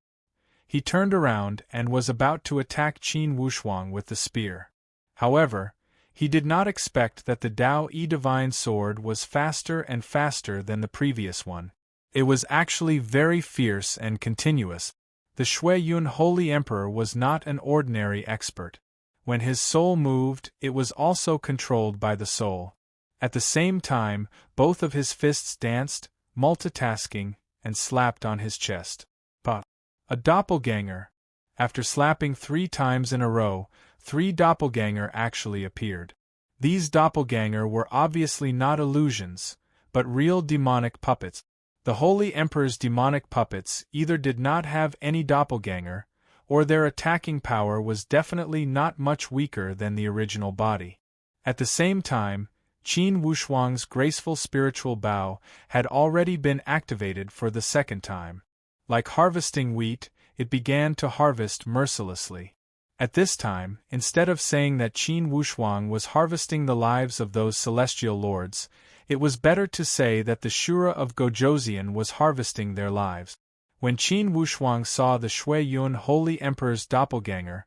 He turned around and was about to attack Qin Wushuang with the spear. However, he did not expect that the Dao-E divine sword was faster and faster than the previous one. It was actually very fierce and continuous. The Shui-Yun Holy Emperor was not an ordinary expert. When his soul moved, it was also controlled by the soul. At the same time, both of his fists danced, multitasking, and slapped on his chest. A doppelganger. After slapping 3 times in a row, 3 doppelganger actually appeared. These doppelganger were obviously not illusions, but real demonic puppets. The Holy Emperor's demonic puppets either did not have any doppelganger, or their attacking power was definitely not much weaker than the original body. At the same time, Qin Wushuang's graceful spiritual bow had already been activated for the second time. Like harvesting wheat, it began to harvest mercilessly. At this time, instead of saying that Qin Wushuang was harvesting the lives of those celestial lords, it was better to say that the Shura of Gojoseon was harvesting their lives. When Qin Wushuang saw the Shui-Yun Holy Emperor's doppelganger,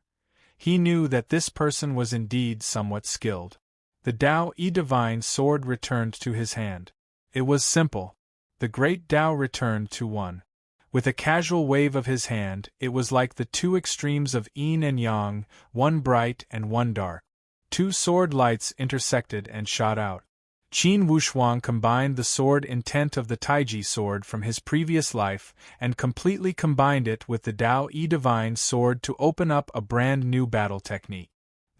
he knew that this person was indeed somewhat skilled. The Dao-E divine sword returned to his hand. It was simple. The great Dao returned to one. With a casual wave of his hand, it was like the 2 extremes of yin and yang, one bright and one dark. 2 sword lights intersected and shot out. Qin Wushuang combined the sword intent of the Taiji sword from his previous life and completely combined it with the Dao-E divine sword to open up a brand new battle technique.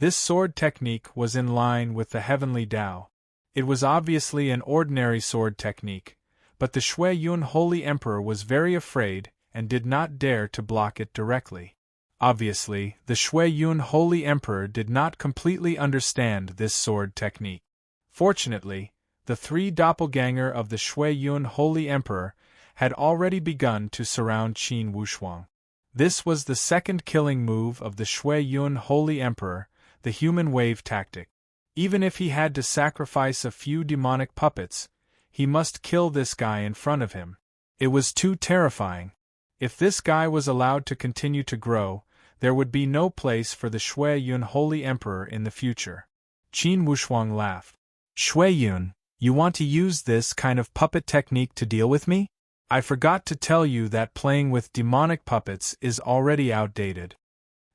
This sword technique was in line with the heavenly Dao. It was obviously an ordinary sword technique, but the Shui-Yun Holy Emperor was very afraid and did not dare to block it directly. Obviously, the Shui-Yun Holy Emperor did not completely understand this sword technique. Fortunately, the 3 doppelganger of the Shui-Yun Holy Emperor had already begun to surround Qin Wushuang. This was the second killing move of the Shui-Yun Holy Emperor, the human wave tactic. Even if he had to sacrifice a few demonic puppets, he must kill this guy in front of him. It was too terrifying. If this guy was allowed to continue to grow, there would be no place for the Shui-Yun Holy Emperor in the future. Qin Wushuang laughed. Shui-Yun, you want to use this kind of puppet technique to deal with me? I forgot to tell you that playing with demonic puppets is already outdated.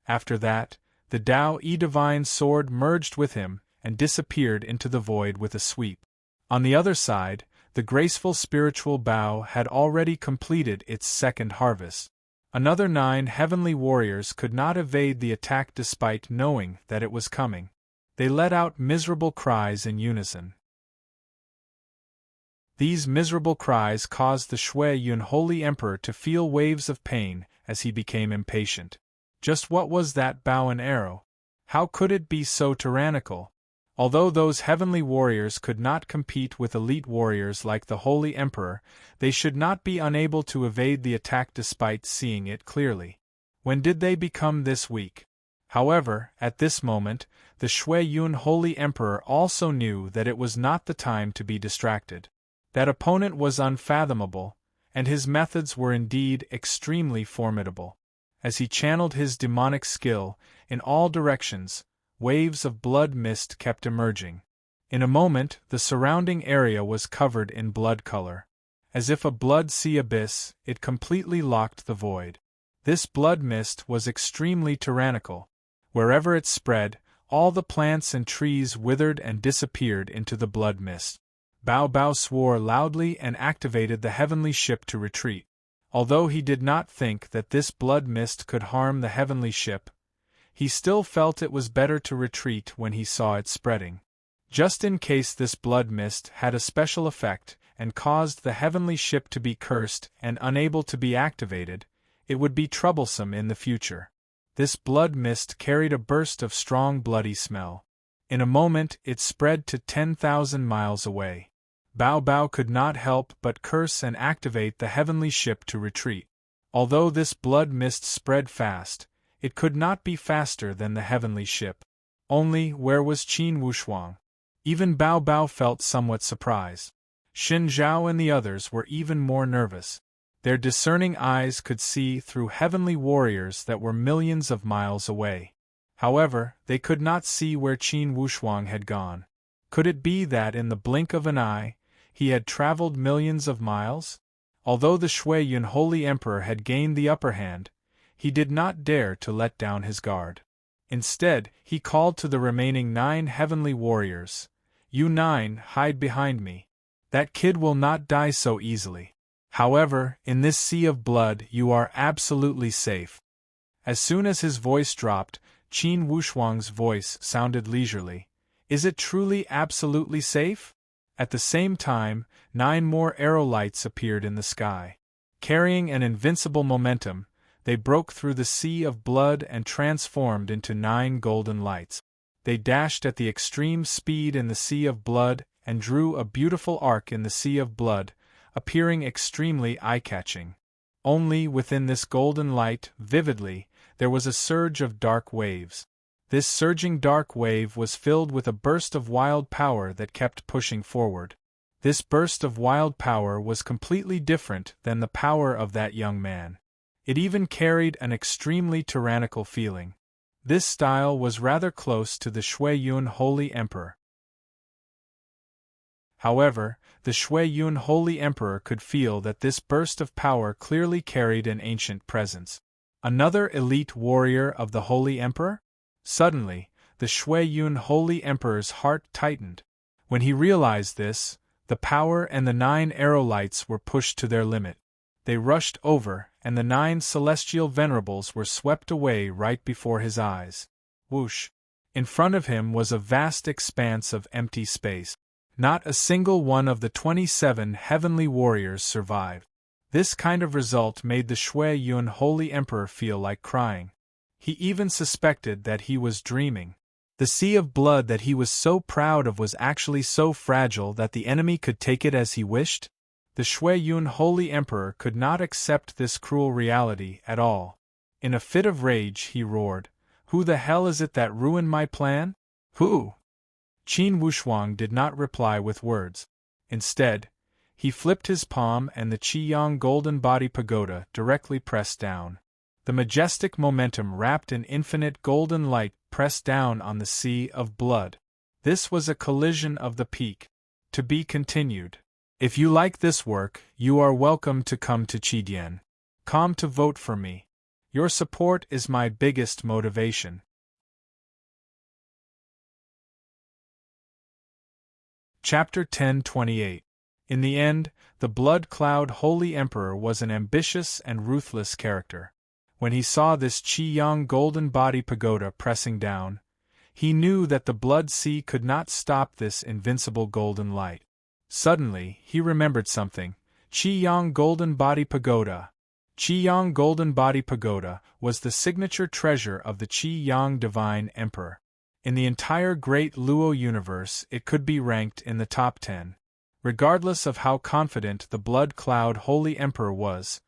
After that, the Dao-E divine sword merged with him and disappeared into the void with a sweep. On the other side, the graceful spiritual bow had already completed its second harvest. Another 9 heavenly warriors could not evade the attack despite knowing that it was coming. They let out miserable cries in unison. These miserable cries caused the Shui-Yun Holy Emperor to feel waves of pain as he became impatient. Just what was that bow and arrow? How could it be so tyrannical? Although those heavenly warriors could not compete with elite warriors like the Holy Emperor, they should not be unable to evade the attack despite seeing it clearly. When did they become this weak? However, at this moment, the Shui-Yun Holy Emperor also knew that it was not the time to be distracted. That opponent was unfathomable, and his methods were indeed extremely formidable. As he channeled his demonic skill, in all directions, waves of blood mist kept emerging. In a moment, the surrounding area was covered in blood color. As if a blood sea abyss, it completely locked the void. This blood mist was extremely tyrannical. Wherever it spread, all the plants and trees withered and disappeared into the blood mist. Bao Bao swore loudly and activated the heavenly ship to retreat. Although he did not think that this blood mist could harm the heavenly ship, he still felt it was better to retreat when he saw it spreading. Just in case this blood mist had a special effect and caused the heavenly ship to be cursed and unable to be activated, it would be troublesome in the future. This blood mist carried a burst of strong bloody smell. In a moment it spread to 10,000 miles away. Bao Bao could not help but curse and activate the heavenly ship to retreat. Although this blood mist spread fast, it could not be faster than the heavenly ship. Only, where was Qin Wushuang? Even Bao Bao felt somewhat surprised. Xin Zhao and the others were even more nervous. Their discerning eyes could see through heavenly warriors that were millions of miles away. However, they could not see where Qin Wushuang had gone. Could it be that in the blink of an eye, he had traveled millions of miles? Although the Shui Yun Holy Emperor had gained the upper hand, he did not dare to let down his guard. Instead, he called to the remaining 9 heavenly warriors, "You 9, hide behind me. That kid will not die so easily. However, in this sea of blood you are absolutely safe." As soon as his voice dropped, Qin Wushuang's voice sounded leisurely. "Is it truly absolutely safe?" At the same time, 9 more arrow lights appeared in the sky. Carrying an invincible momentum, they broke through the sea of blood and transformed into 9 golden lights. They dashed at the extreme speed in the sea of blood and drew a beautiful arc in the sea of blood, appearing extremely eye-catching. Only within this golden light, vividly, there was a surge of dark waves. This surging dark wave was filled with a burst of wild power that kept pushing forward. This burst of wild power was completely different than the power of that young man. It even carried an extremely tyrannical feeling. This style was rather close to the Shui Yun Holy Emperor. However, the Shui Yun Holy Emperor could feel that this burst of power clearly carried an ancient presence. Another elite warrior of the Holy Emperor? Suddenly, the Shui Yun Holy Emperor's heart tightened. When he realized this, the power and the 9 arrow lights were pushed to their limit. They rushed over, and the 9 celestial venerables were swept away right before his eyes. Whoosh! In front of him was a vast expanse of empty space. Not a single one of the 27 heavenly warriors survived. This kind of result made the Shui Yun Holy Emperor feel like crying. He even suspected that he was dreaming. The sea of blood that he was so proud of was actually so fragile that the enemy could take it as he wished? The Shui Yun Holy Emperor could not accept this cruel reality at all. In a fit of rage he roared, "Who the hell is it that ruined my plan? Who?" Qin Wushuang did not reply with words. Instead, he flipped his palm and the Qiyang Golden Body Pagoda directly pressed down. The majestic momentum wrapped in infinite golden light pressed down on the sea of blood. This was a collision of the peak. To be continued. If you like this work, you are welcome to come to Qidian. Come to vote for me. Your support is my biggest motivation. Chapter 10:28. In the end, the Blood Cloud Holy Emperor was an ambitious and ruthless character. When he saw this Qiyang Golden Body Pagoda pressing down, he knew that the Blood Sea could not stop this invincible golden light. Suddenly, he remembered something. Qiyang Golden Body Pagoda. Qiyang Golden Body Pagoda was the signature treasure of the Qiyang Divine Emperor. In the entire Great Luo universe, it could be ranked in the top 10. Regardless of how confident the Blood Cloud Holy Emperor was,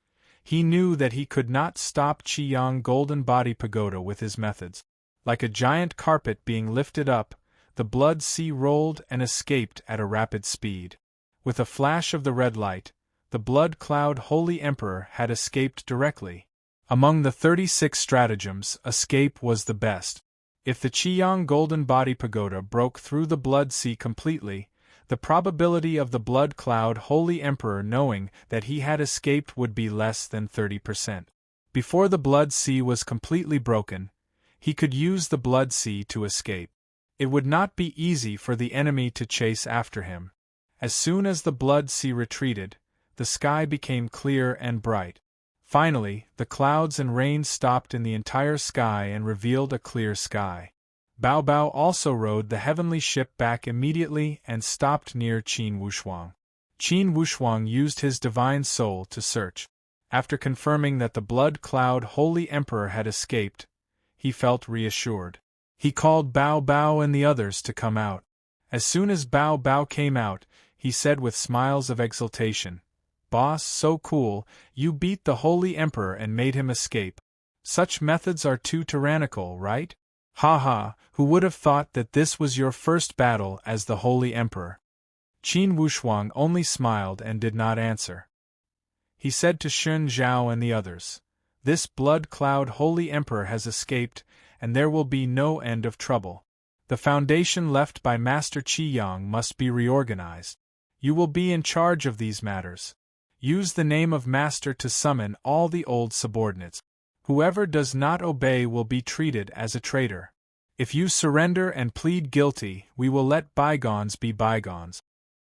he knew that he could not stop Qiyang Golden Body Pagoda with his methods. Like a giant carpet being lifted up, the blood sea rolled and escaped at a rapid speed. With a flash of the red light, the Blood Cloud Holy Emperor had escaped directly. Among the 36 stratagems, escape was the best. If the Qiyang Golden Body Pagoda broke through the blood sea completely, the probability of the Blood Cloud Holy Emperor knowing that he had escaped would be less than 30%. Before the blood sea was completely broken, he could use the blood sea to escape. It would not be easy for the enemy to chase after him. As soon as the blood sea retreated, the sky became clear and bright. Finally, the clouds and rain stopped in the entire sky and revealed a clear sky. Bao Bao also rode the heavenly ship back immediately and stopped near Qin Wushuang. Qin Wushuang used his divine soul to search. After confirming that the Blood Cloud Holy Emperor had escaped, he felt reassured. He called Bao Bao and the others to come out. As soon as Bao Bao came out, he said with smiles of exultation, "Boss, so cool, you beat the Holy Emperor and made him escape. Such methods are too tyrannical, right? Ha ha, who would have thought that this was your first battle as the Holy Emperor?" Qin Wushuang only smiled and did not answer. He said to Shun Zhao and the others, "This blood cloud holy emperor has escaped, and there will be no end of trouble. The foundation left by Master Qi Yang must be reorganized. You will be in charge of these matters. Use the name of Master to summon all the old subordinates. Whoever does not obey will be treated as a traitor. If you surrender and plead guilty, we will let bygones be bygones."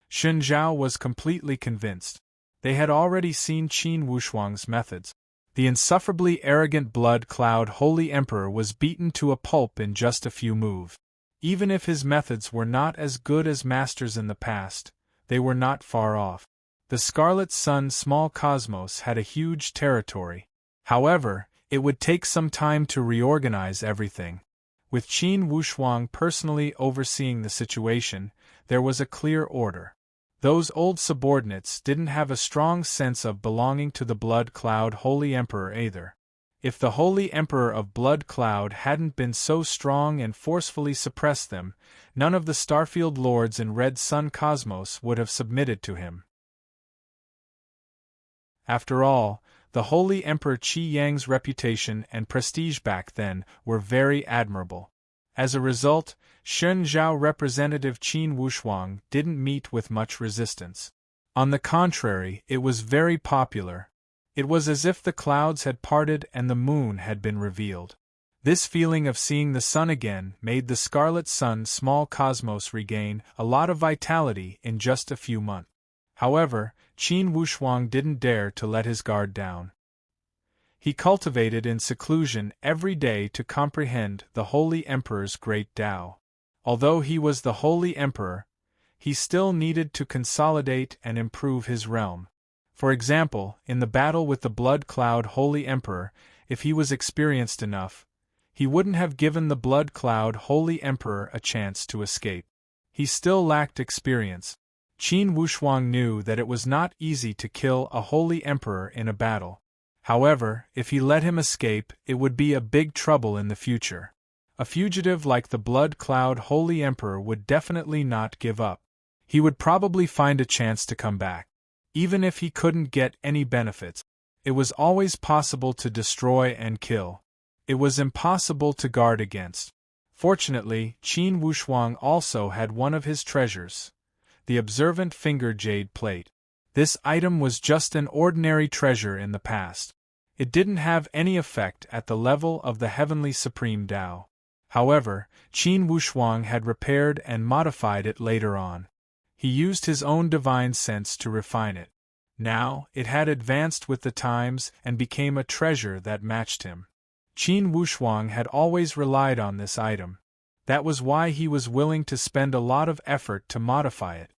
Shun Zhao was completely convinced. They had already seen Qin Wushuang's methods. The insufferably arrogant blood cloud holy emperor was beaten to a pulp in just a few moves. Even if his methods were not as good as Master's in the past, they were not far off. The Scarlet Sun small cosmos had a huge territory. However, it would take some time to reorganize everything. With Qin Wushuang personally overseeing the situation, there was a clear order. Those old subordinates didn't have a strong sense of belonging to the Blood Cloud Holy Emperor either. If the Holy Emperor of Blood Cloud hadn't been so strong and forcefully suppressed them, none of the Starfield Lords in Red Sun Cosmos would have submitted to him. After all, the Holy Emperor Qi Yang's reputation and prestige back then were very admirable. As a result, Shun Zhao representative Qin Wushuang didn't meet with much resistance. On the contrary, it was very popular. It was as if the clouds had parted and the moon had been revealed. This feeling of seeing the sun again made the Scarlet Sun small cosmos regain a lot of vitality in just a few months. However, Qin Wushuang didn't dare to let his guard down. He cultivated in seclusion every day to comprehend the Holy Emperor's great Tao. Although he was the Holy Emperor, he still needed to consolidate and improve his realm. For example, in the battle with the Blood Cloud Holy Emperor, if he was experienced enough, he wouldn't have given the Blood Cloud Holy Emperor a chance to escape. He still lacked experience. Qin Wushuang knew that it was not easy to kill a Holy Emperor in a battle. However, if he let him escape, it would be a big trouble in the future. A fugitive like the Blood Cloud Holy Emperor would definitely not give up. He would probably find a chance to come back. Even if he couldn't get any benefits, it was always possible to destroy and kill. It was impossible to guard against. Fortunately, Qin Wushuang also had one of his treasures, the observant finger jade plate. This item was just an ordinary treasure in the past. It didn't have any effect at the level of the Heavenly Supreme Tao. However, Qin Wushuang had repaired and modified it later on. He used his own divine sense to refine it. Now, it had advanced with the times and became a treasure that matched him. Qin Wushuang had always relied on this item. That was why he was willing to spend a lot of effort to modify it.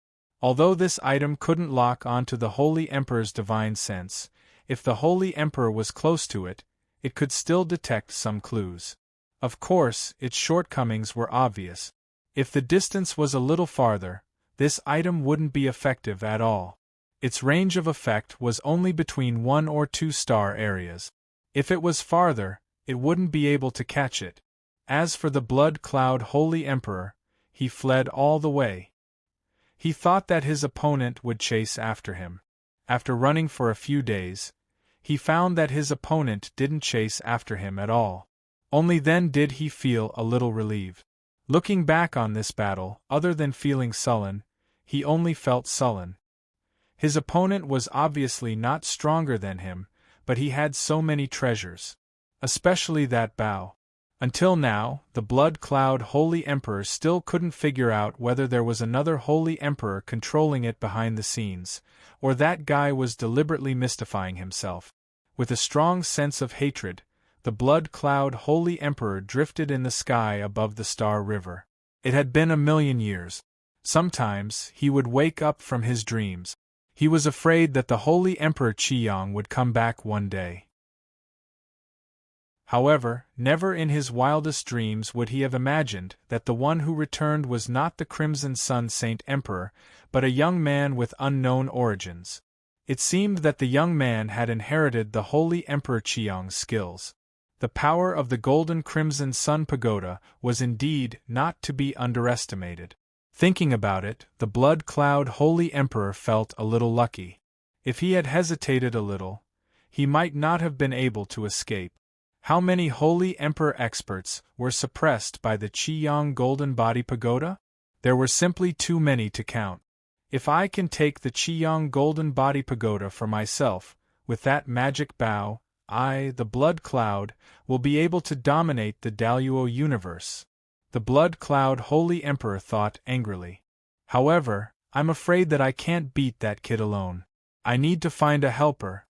Although this item couldn't lock onto the Holy Emperor's divine sense, if the Holy Emperor was close to it, it could still detect some clues. Of course, its shortcomings were obvious. If the distance was a little farther, this item wouldn't be effective at all. Its range of effect was only between 1 or 2 star areas. If it was farther, it wouldn't be able to catch it. As for the Blood Cloud Holy Emperor, he fled all the way. He thought that his opponent would chase after him. After running for a few days, he found that his opponent didn't chase after him at all. Only then did he feel a little relieved. Looking back on this battle, other than feeling sullen, he only felt sullen. His opponent was obviously not stronger than him, but he had so many treasures. Especially that bow. Until now, the Blood Cloud Holy Emperor still couldn't figure out whether there was another Holy Emperor controlling it behind the scenes, or that guy was deliberately mystifying himself. With a strong sense of hatred, the Blood Cloud Holy Emperor drifted in the sky above the Star River. It had been 1,000,000 years. Sometimes, he would wake up from his dreams. He was afraid that the Holy Emperor Qi Yang would come back one day. However, never in his wildest dreams would he have imagined that the one who returned was not the Crimson Sun Saint Emperor, but a young man with unknown origins. It seemed that the young man had inherited the Holy Emperor Qiang's skills. The power of the Golden Crimson Sun Pagoda was indeed not to be underestimated. Thinking about it, the Blood Cloud Holy Emperor felt a little lucky. If he had hesitated a little, he might not have been able to escape. How many Holy Emperor experts were suppressed by the Qiyang Golden Body Pagoda? There were simply too many to count. If I can take the Qiyang Golden Body Pagoda for myself, with that magic bow, I, the Blood Cloud, will be able to dominate the Daluo universe. The Blood Cloud Holy Emperor thought angrily. However, I'm afraid that I can't beat that kid alone. I need to find a helper.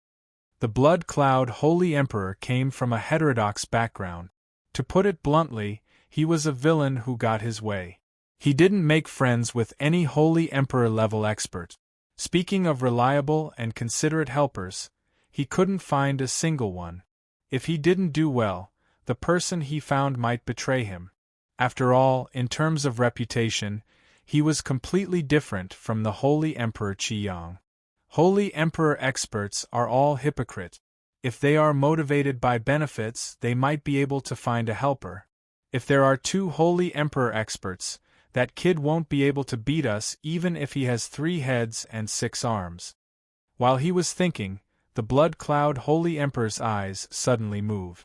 The Blood Cloud Holy Emperor came from a heterodox background. To put it bluntly, he was a villain who got his way. He didn't make friends with any Holy Emperor-level expert. Speaking of reliable and considerate helpers, he couldn't find a single one. If he didn't do well, the person he found might betray him. After all, in terms of reputation, he was completely different from the Holy Emperor Qiyang. Holy Emperor experts are all hypocrites. If they are motivated by benefits, they might be able to find a helper. If there are 2 Holy Emperor experts, that kid won't be able to beat us even if he has 3 heads and 6 arms. While he was thinking, the Blood Cloud Holy Emperor's eyes suddenly moved.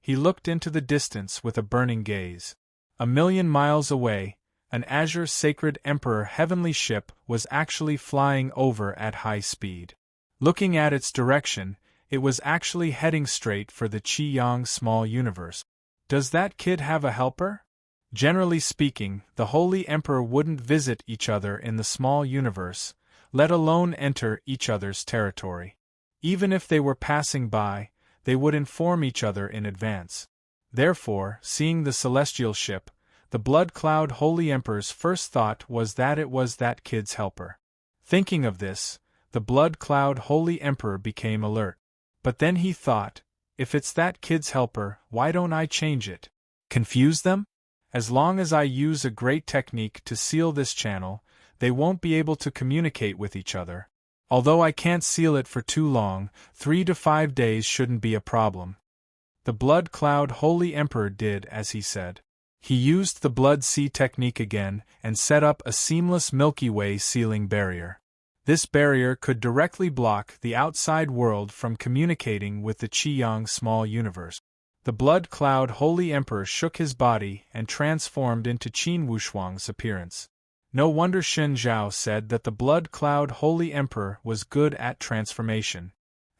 He looked into the distance with a burning gaze. 1,000,000 miles away, an azure sacred Emperor heavenly ship was actually flying over at high speed. Looking at its direction, it was actually heading straight for the Qiyang small universe. Does that kid have a helper? Generally speaking, the Holy Emperor wouldn't visit each other in the small universe, let alone enter each other's territory. Even if they were passing by, they would inform each other in advance. Therefore, seeing the celestial ship, the Blood Cloud Holy Emperor's first thought was that it was that kid's helper. Thinking of this, the Blood Cloud Holy Emperor became alert. But then he thought, if it's that kid's helper, why don't I change it? Confuse them? As long as I use a great technique to seal this channel, they won't be able to communicate with each other. Although I can't seal it for too long, 3 to 5 days shouldn't be a problem. The Blood Cloud Holy Emperor did as he said. He used the Blood Sea technique again and set up a seamless Milky Way sealing barrier. This barrier could directly block the outside world from communicating with the Qiyang small universe. The Blood Cloud Holy Emperor shook his body and transformed into Qin Wushuang's appearance. No wonder Shen Zhao said that the Blood Cloud Holy Emperor was good at transformation.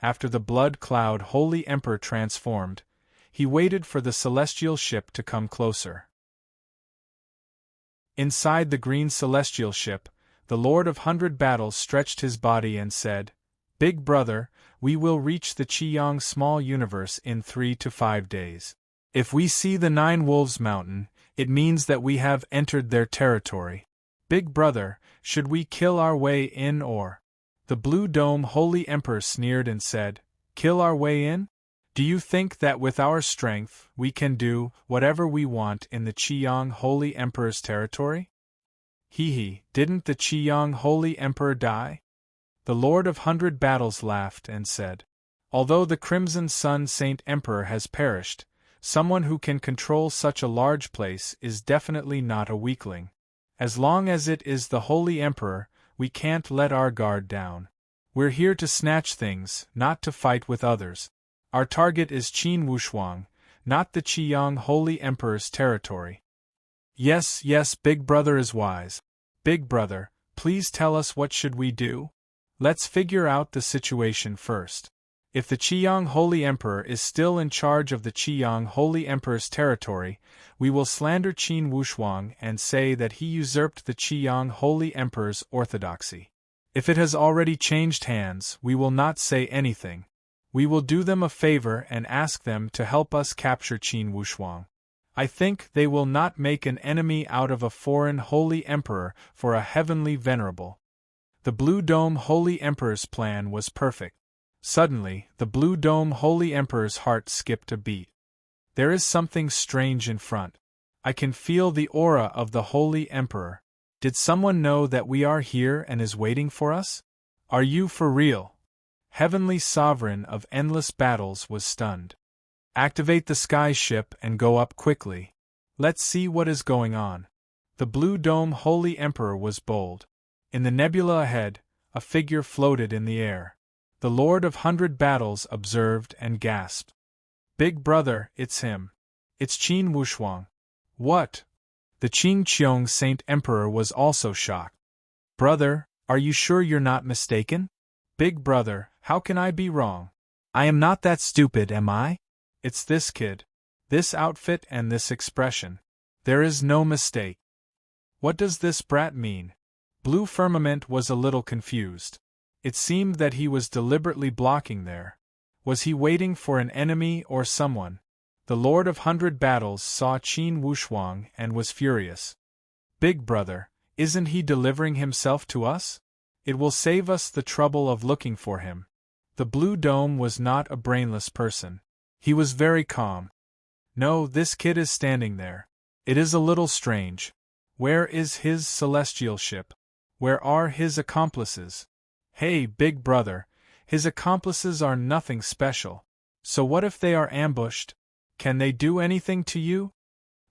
After the Blood Cloud Holy Emperor transformed, he waited for the celestial ship to come closer. Inside the green celestial ship, the Lord of 100 Battles stretched his body and said, "Big brother, we will reach the Qiyang small universe in 3 to 5 days. If we see the 9 Wolves Mountain, it means that we have entered their territory. Big brother, should we kill our way in or?" The Blue Dome Holy Emperor sneered and said, "Kill our way in? Do you think that with our strength, we can do whatever we want in the Qiyang Holy Emperor's territory? Didn't the Qiyang Holy Emperor die?" The Lord of 100 Battles laughed and said, "Although the Crimson Sun Saint Emperor has perished, someone who can control such a large place is definitely not a weakling. As long as it is the Holy Emperor, we can't let our guard down. We're here to snatch things, not to fight with others. Our target is Qin Wushuang, not the Qiyang Holy Emperor's territory." Yes, Big Brother is wise. Big Brother, please tell us what should we do? Let's figure out the situation first. If the Qiyang Holy Emperor is still in charge of the Qiyang Holy Emperor's territory, we will slander Qin Wushuang and say that he usurped the Qiyang Holy Emperor's orthodoxy. If it has already changed hands, we will not say anything. We will do them a favor and ask them to help us capture Qin Wushuang. I think they will not make an enemy out of a foreign Holy Emperor for a heavenly venerable. The Blue Dome Holy Emperor's plan was perfect. Suddenly, the Blue Dome Holy Emperor's heart skipped a beat. There is something strange in front. I can feel the aura of the Holy Emperor. Did someone know that we are here and is waiting for us? Are you for real? Heavenly Sovereign of Endless Battles was stunned. Activate the sky ship and go up quickly. Let's see what is going on. The Blue Dome Holy Emperor was bold. In the nebula ahead, a figure floated in the air. The Lord of 100 Battles observed and gasped. "Big brother, it's him. It's Qin Wushuang." "What?" The Qing Qiong Saint Emperor was also shocked. "Brother, are you sure you're not mistaken?" "Big brother, how can I be wrong? I am not that stupid, am I? It's this kid. This outfit and this expression. There is no mistake." "What does this brat mean?" Blue Firmament was a little confused. It seemed that he was deliberately blocking there. Was he waiting for an enemy or someone? The Lord of 100 Battles saw Qin Wushuang and was furious. "Big brother, isn't he delivering himself to us? It will save us the trouble of looking for him." The Blue Dome was not a brainless person. He was very calm. "No, this kid is standing there. It is a little strange. Where is his celestial ship? Where are his accomplices?" "Hey, big brother, his accomplices are nothing special. So what if they are ambushed? Can they do anything to you?"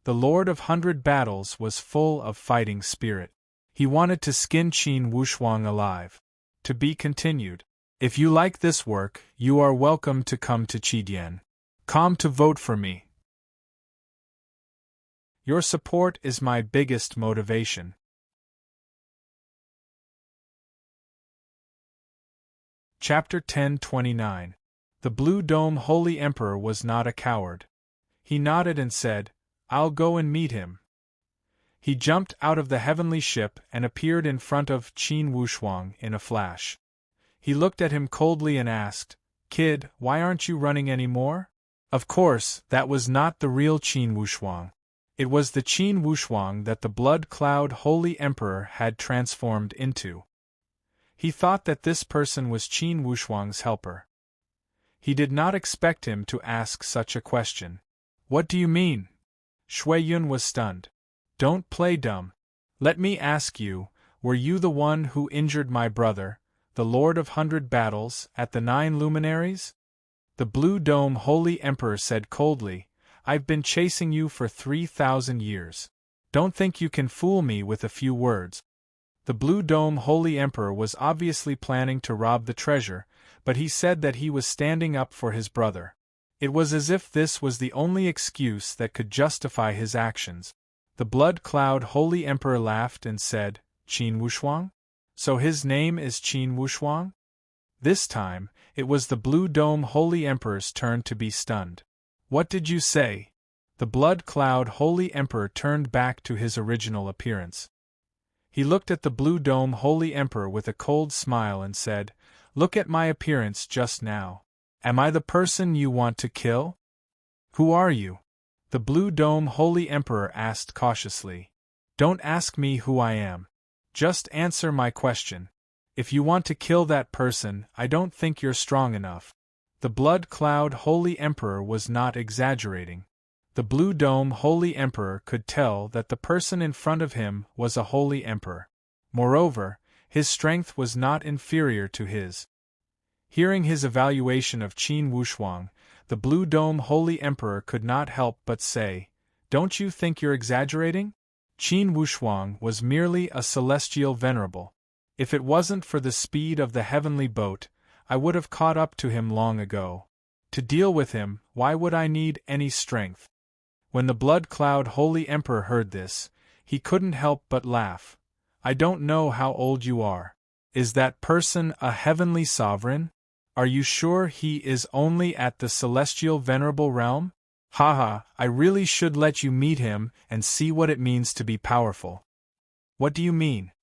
The Lord of 100 Battles was full of fighting spirit. He wanted to skin Qin Wushuang alive. To be continued. If you like this work, you are welcome to come to Qidien.com to vote for me. Your support is my biggest motivation. Chapter 1029. The Blue Dome Holy Emperor was not a coward. He nodded and said, "I'll go and meet him." He jumped out of the heavenly ship and appeared in front of Qin Wushuang in a flash. He looked at him coldly and asked, "Kid, why aren't you running any more?" Of course, that was not the real Qin Wushuang. It was the Qin Wushuang that the Blood Cloud Holy Emperor had transformed into. He thought that this person was Qin Wushuang's helper. He did not expect him to ask such a question. "What do you mean?" Shui Yun was stunned. "Don't play dumb. Let me ask you, were you the one who injured my brother, the Lord of 100 Battles, at the 9 Luminaries?" The Blue Dome Holy Emperor said coldly, "I've been chasing you for 3,000 years. Don't think you can fool me with a few words." The Blue Dome Holy Emperor was obviously planning to rob the treasure, but he said that he was standing up for his brother. It was as if this was the only excuse that could justify his actions. The Blood Cloud Holy Emperor laughed and said, "Qin Wushuang? So his name is Qin Wushuang?" This time, it was the Blue Dome Holy Emperor's turn to be stunned. "What did you say?" The Blood Cloud Holy Emperor turned back to his original appearance. He looked at the Blue Dome Holy Emperor with a cold smile and said, "Look at my appearance just now. Am I the person you want to kill?" "Who are you?" the Blue Dome Holy Emperor asked cautiously. "Don't ask me who I am. Just answer my question. If you want to kill that person, I don't think you're strong enough." The Blood Cloud Holy Emperor was not exaggerating. The Blue Dome Holy Emperor could tell that the person in front of him was a holy emperor. Moreover, his strength was not inferior to his. Hearing his evaluation of Qin Wushuang, the Blue Dome Holy Emperor could not help but say, "Don't you think you're exaggerating? Qin Wushuang was merely a celestial venerable. If it wasn't for the speed of the heavenly boat, I would have caught up to him long ago. To deal with him, why would I need any strength?" When the Blood Cloud Holy Emperor heard this, he couldn't help but laugh. "I don't know how old you are. Is that person a heavenly sovereign? Are you sure he is only at the celestial venerable realm? Haha, I really should let you meet him and see what it means to be powerful." "What do you mean?"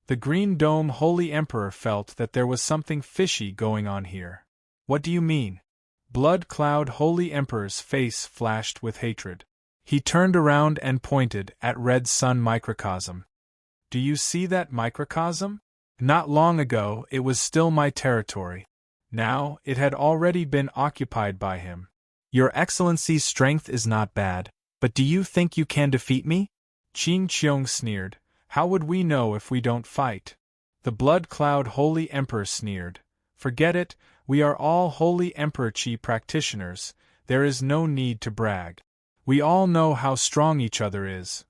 The Green Dome Holy Emperor felt that there was something fishy going on here. "What do you mean?" Blood Cloud Holy Emperor's face flashed with hatred. He turned around and pointed at Red Sun Microcosm. "Do you see that microcosm? Not long ago it was still my territory. Now it had already been occupied by him. Your Excellency's strength is not bad, but do you think you can defeat me?" Qin Qiong sneered. "How would we know if we don't fight?" The Blood Cloud Holy Emperor sneered. "Forget it, we are all Holy Emperor Qi practitioners, there is no need to brag. We all know how strong each other is."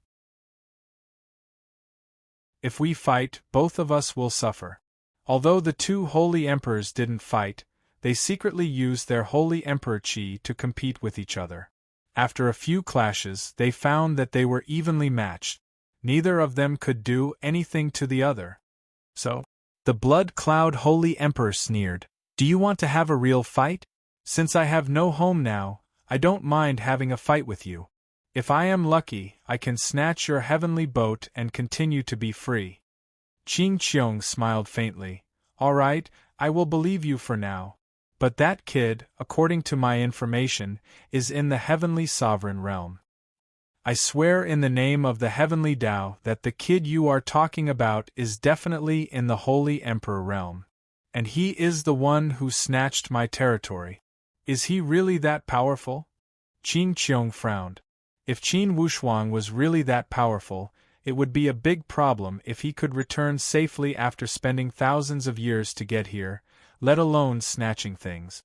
If we fight, both of us will suffer. Although the two holy emperors didn't fight, they secretly used their holy emperor chi to compete with each other. After a few clashes, they found that they were evenly matched. Neither of them could do anything to the other. So, the Blood Cloud Holy Emperor sneered, "Do you want to have a real fight? Since I have no home now, I don't mind having a fight with you. If I am lucky, I can snatch your heavenly boat and continue to be free." Qing Qiong smiled faintly. "All right, I will believe you for now. But that kid, according to my information, is in the heavenly sovereign realm. I swear in the name of the heavenly Tao that the kid you are talking about is definitely in the holy emperor realm. And he is the one who snatched my territory. Is he really that powerful?" Qing Qiong frowned. If Qin Wushuang was really that powerful, it would be a big problem if he could return safely after spending thousands of years to get here, let alone snatching things.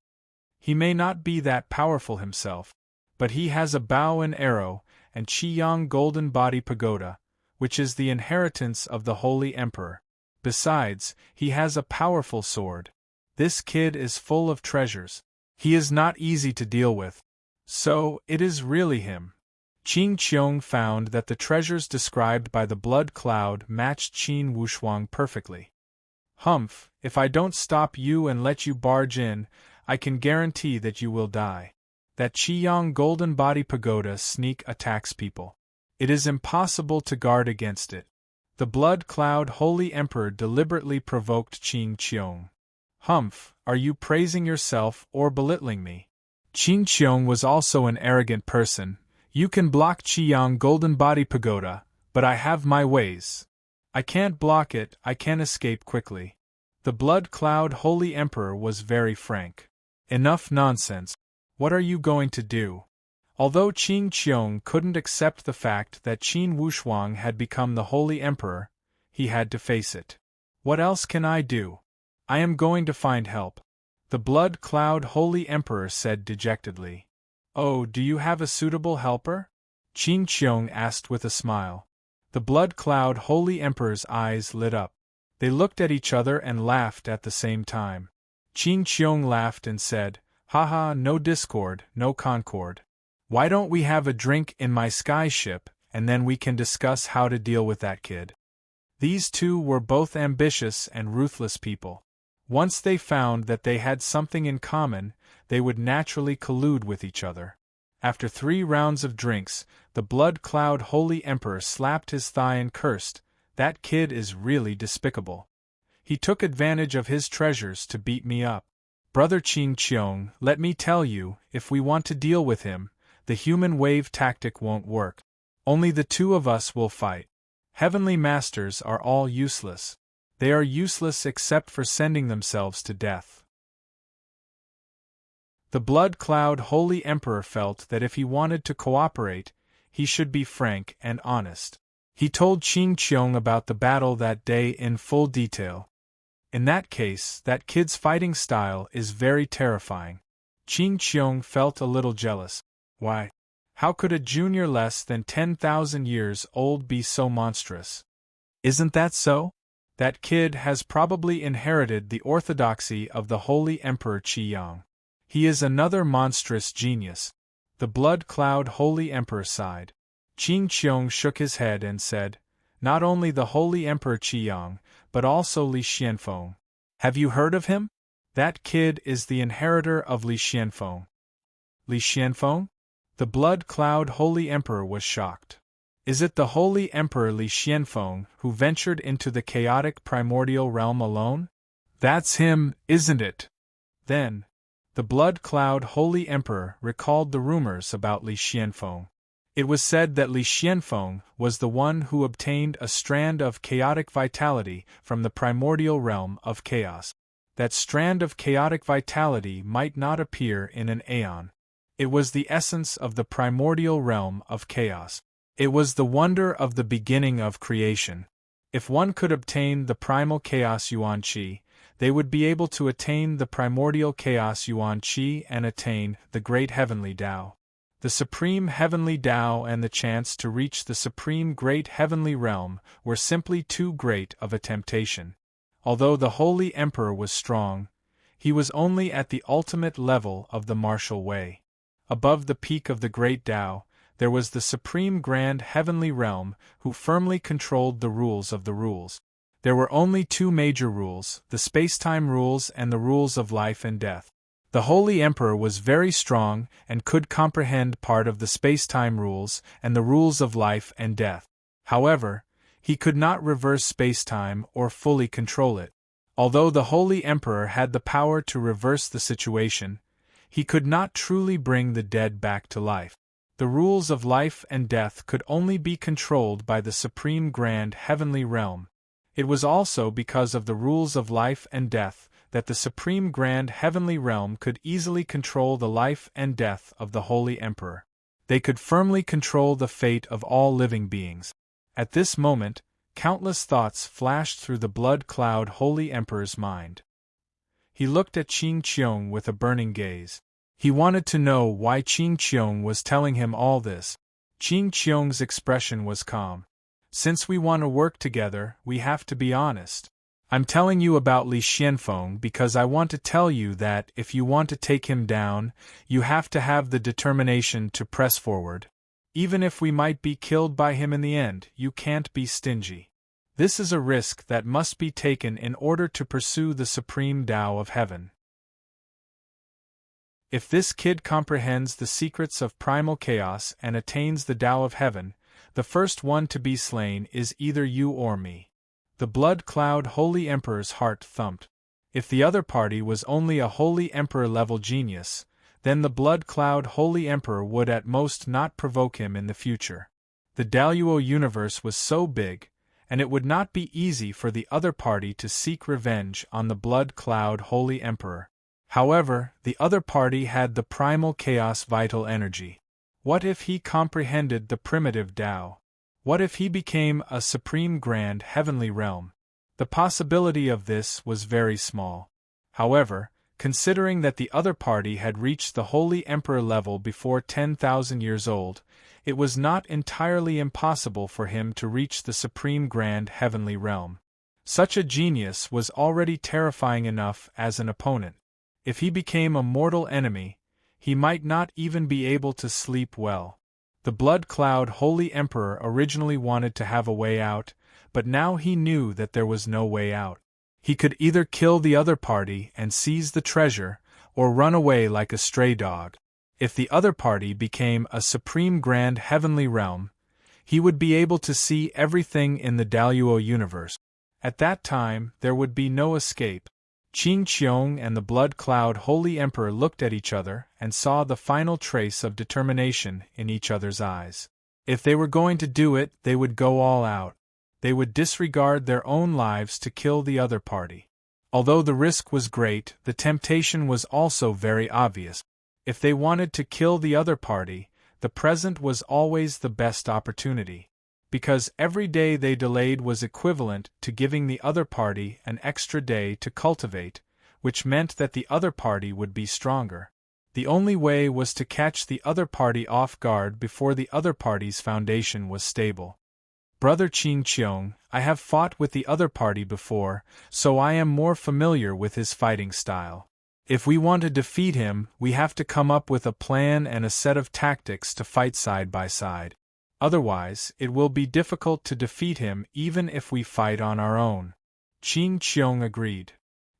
He may not be that powerful himself, but he has a bow and arrow, and Qiyang Golden Body Pagoda, which is the inheritance of the Holy Emperor. Besides, he has a powerful sword. This kid is full of treasures. He is not easy to deal with. So, it is really him. Qing Qiong found that the treasures described by the blood cloud matched Qin Wushuang perfectly. "Humph, if I don't stop you and let you barge in, I can guarantee that you will die. That Qiyang Golden Body Pagoda sneak attacks people. It is impossible to guard against it." The Blood Cloud Holy Emperor deliberately provoked Qing Qiong. "Humph, are you praising yourself or belittling me?" Qing Qiong was also an arrogant person. "You can block Qiyang Golden Body Pagoda, but I have my ways. I can't block it, I can escape quickly." The Blood Cloud Holy Emperor was very frank. "Enough nonsense. What are you going to do?" Although Qing Qiong couldn't accept the fact that Qin Wushuang had become the Holy Emperor, he had to face it. "What else can I do? I am going to find help," the Blood Cloud Holy Emperor said dejectedly. "Oh, do you have a suitable helper?" Qing Qiong asked with a smile. The Blood Cloud Holy Emperor's eyes lit up. They looked at each other and laughed at the same time. Qing Qiong laughed and said, "Haha, no discord, no concord. Why don't we have a drink in my sky ship, and then we can discuss how to deal with that kid." These two were both ambitious and ruthless people. Once they found that they had something in common, they would naturally collude with each other. After 3 rounds of drinks, the Blood Cloud Holy Emperor slapped his thigh and cursed, "That kid is really despicable. He took advantage of his treasures to beat me up. Brother Qing Qiong, let me tell you, if we want to deal with him, the human wave tactic won't work. Only the two of us will fight. Heavenly Masters are all useless. They are useless except for sending themselves to death." The Blood Cloud Holy Emperor felt that if he wanted to cooperate, he should be frank and honest. He told Qing Qiong about the battle that day in full detail. "In that case, that kid's fighting style is very terrifying." Qing Qiong felt a little jealous. Why? How could a junior less than 10,000 years old be so monstrous? Isn't that so? That kid has probably inherited the orthodoxy of the Holy Emperor Qiyang. He is another monstrous genius. The Blood Cloud Holy Emperor sighed. Qing Qiong shook his head and said, "Not only the Holy Emperor Qiyang, but also Li Xianfeng. Have you heard of him? That kid is the inheritor of Li Xianfeng." "Li Xianfeng?" The Blood Cloud Holy Emperor was shocked. "Is it the Holy Emperor Li Xianfeng who ventured into the chaotic primordial realm alone? That's him, isn't it?" Then, the Blood Cloud Holy Emperor recalled the rumors about Li Xianfeng. It was said that Li Xianfeng was the one who obtained a strand of chaotic vitality from the primordial realm of chaos. That strand of chaotic vitality might not appear in an aeon. It was the essence of the primordial realm of chaos. It was the wonder of the beginning of creation. If one could obtain the primal chaos Yuan Qi, they would be able to attain the primordial chaos Yuan Qi and attain the great heavenly Tao. The supreme heavenly Tao and the chance to reach the supreme great heavenly realm were simply too great of a temptation. Although the Holy Emperor was strong, he was only at the ultimate level of the martial way. Above the peak of the great Tao, there was the supreme grand heavenly realm who firmly controlled the rules of the rules. There were only two major rules, the space-time rules and the rules of life and death. The Holy Emperor was very strong and could comprehend part of the space-time rules and the rules of life and death. However, he could not reverse space-time or fully control it. Although the Holy Emperor had the power to reverse the situation, he could not truly bring the dead back to life. The rules of life and death could only be controlled by the supreme grand heavenly realm. It was also because of the rules of life and death that the supreme grand heavenly realm could easily control the life and death of the Holy Emperor. They could firmly control the fate of all living beings. At this moment, countless thoughts flashed through the blood cloud Holy Emperor's mind. He looked at Qing Qiong with a burning gaze. He wanted to know why Qing Qiong was telling him all this. Qing Qiong's expression was calm. Since we want to work together, we have to be honest. I'm telling you about Li Xianfeng because I want to tell you that if you want to take him down, you have to have the determination to press forward. Even if we might be killed by him in the end, you can't be stingy. This is a risk that must be taken in order to pursue the supreme Tao of heaven. If this kid comprehends the secrets of primal chaos and attains the Tao of heaven, the first one to be slain is either you or me. The blood cloud Holy Emperor's heart thumped. If the other party was only a Holy Emperor-level genius, then the blood cloud Holy Emperor would at most not provoke him in the future. The Daluo universe was so big, and it would not be easy for the other party to seek revenge on the blood cloud Holy Emperor. However, the other party had the primal chaos vital energy. What if he comprehended the primitive Tao? What if he became a supreme grand heavenly realm? The possibility of this was very small. However, considering that the other party had reached the Holy Emperor level before 10,000 years old, it was not entirely impossible for him to reach the supreme grand heavenly realm. Such a genius was already terrifying enough as an opponent. If he became a mortal enemy, he might not even be able to sleep well. The blood cloud Holy Emperor originally wanted to have a way out, but now he knew that there was no way out. He could either kill the other party and seize the treasure, or run away like a stray dog. If the other party became a supreme grand heavenly realm, he would be able to see everything in the Daluo universe. At that time, there would be no escape. Qing Qiong and the blood cloud Holy Emperor looked at each other and saw the final trace of determination in each other's eyes. If they were going to do it, they would go all out. They would disregard their own lives to kill the other party. Although the risk was great, the temptation was also very obvious. If they wanted to kill the other party, the present was always the best opportunity. Because every day they delayed was equivalent to giving the other party an extra day to cultivate, which meant that the other party would be stronger. The only way was to catch the other party off guard before the other party's foundation was stable. Brother Qing Qiong, I have fought with the other party before, so I am more familiar with his fighting style. If we want to defeat him, we have to come up with a plan and a set of tactics to fight side by side. Otherwise, it will be difficult to defeat him even if we fight on our own. Qing Qiong agreed.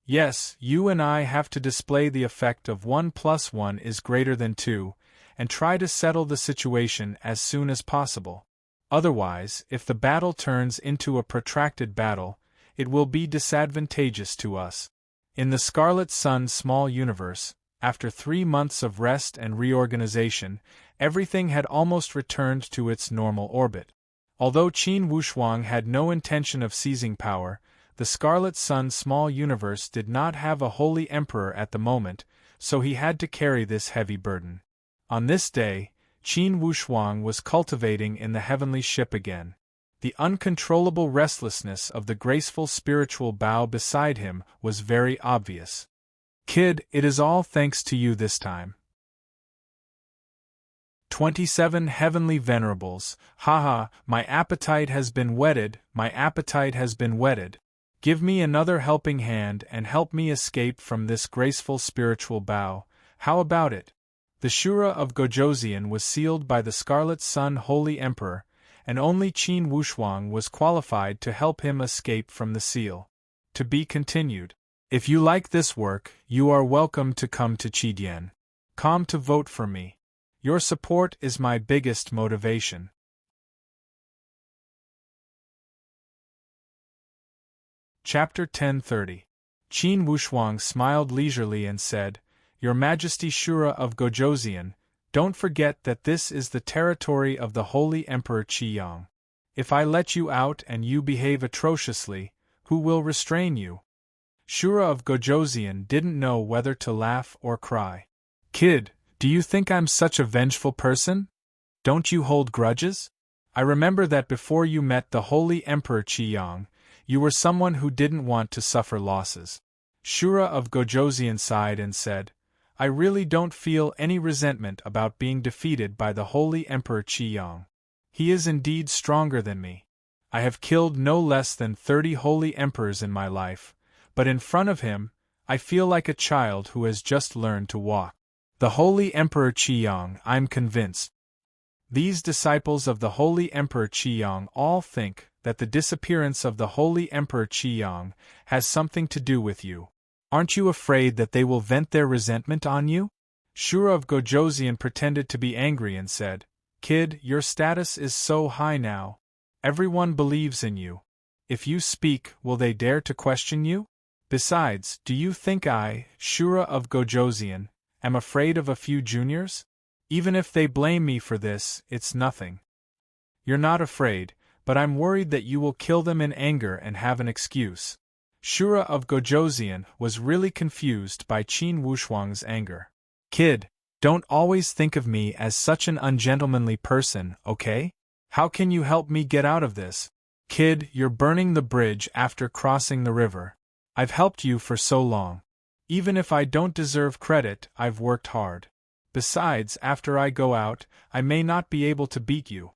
Yes, you and I have to display the effect of 1 + 1 is greater than 2, and try to settle the situation as soon as possible. Otherwise, if the battle turns into a protracted battle, it will be disadvantageous to us. In the Scarlet Sun small universe, after 3 months of rest and reorganization, everything had almost returned to its normal orbit. Although Qin Wushuang had no intention of seizing power, the Scarlet Sun small universe did not have a Holy Emperor at the moment, so he had to carry this heavy burden. On this day, Qin Wushuang was cultivating in the heavenly ship again. The uncontrollable restlessness of the graceful spiritual bow beside him was very obvious. Kid, it is all thanks to you this time. 27 Heavenly Venerables, haha, my appetite has been whetted, my appetite has been whetted. Give me another helping hand and help me escape from this graceful spiritual bow. How about it? The Shura of Gojosian was sealed by the Scarlet Sun Holy Emperor, and only Qin Wushuang was qualified to help him escape from the seal. To be continued. If you like this work, you are welcome to come to Qidian. Come to vote for me. Your support is my biggest motivation. Chapter 1030. Qin Wushuang smiled leisurely and said, Your Majesty Shura of Gojosian, don't forget that this is the territory of the Holy Emperor Qiyang. If I let you out and you behave atrociously, who will restrain you? Shura of Gojosian didn't know whether to laugh or cry. Kid, do you think I'm such a vengeful person? Don't you hold grudges? I remember that before you met the Holy Emperor Qiyang, you were someone who didn't want to suffer losses. Shura of Gojosian sighed and said, I really don't feel any resentment about being defeated by the Holy Emperor Qiyang. He is indeed stronger than me. I have killed no less than 30 holy emperors in my life, but in front of him, I feel like a child who has just learned to walk. The Holy Emperor Qiyang, I'm convinced. These disciples of the Holy Emperor Qiyang all think that the disappearance of the Holy Emperor Qiyang has something to do with you. Aren't you afraid that they will vent their resentment on you? Shura of Gojosian pretended to be angry and said, Kid, your status is so high now. Everyone believes in you. If you speak, will they dare to question you? Besides, do you think I, Shura of Gojosian, am afraid of a few juniors? Even if they blame me for this, it's nothing. You're not afraid, but I'm worried that you will kill them in anger and have an excuse. Shura of Gojosian was really confused by Qin Wushuang's anger. Kid, don't always think of me as such an ungentlemanly person, okay? How can you help me get out of this? Kid, you're burning the bridge after crossing the river. I've helped you for so long. Even if I don't deserve credit, I've worked hard. Besides, after I go out, I may not be able to beat you.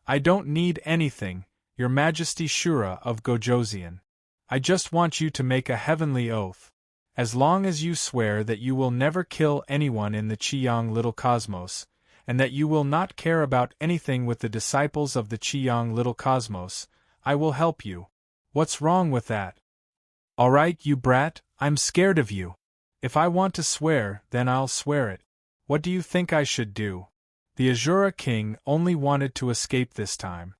I don't need anything, Your Majesty Shura of Gojosian. I just want you to make a heavenly oath. As long as you swear that you will never kill anyone in the Qiyang Little Cosmos, and that you will not care about anything with the disciples of the Qiyang Little Cosmos, I will help you. What's wrong with that? All right, you brat, I'm scared of you. If I want to swear, then I'll swear it. What do you think I should do? The Azura King only wanted to escape this time.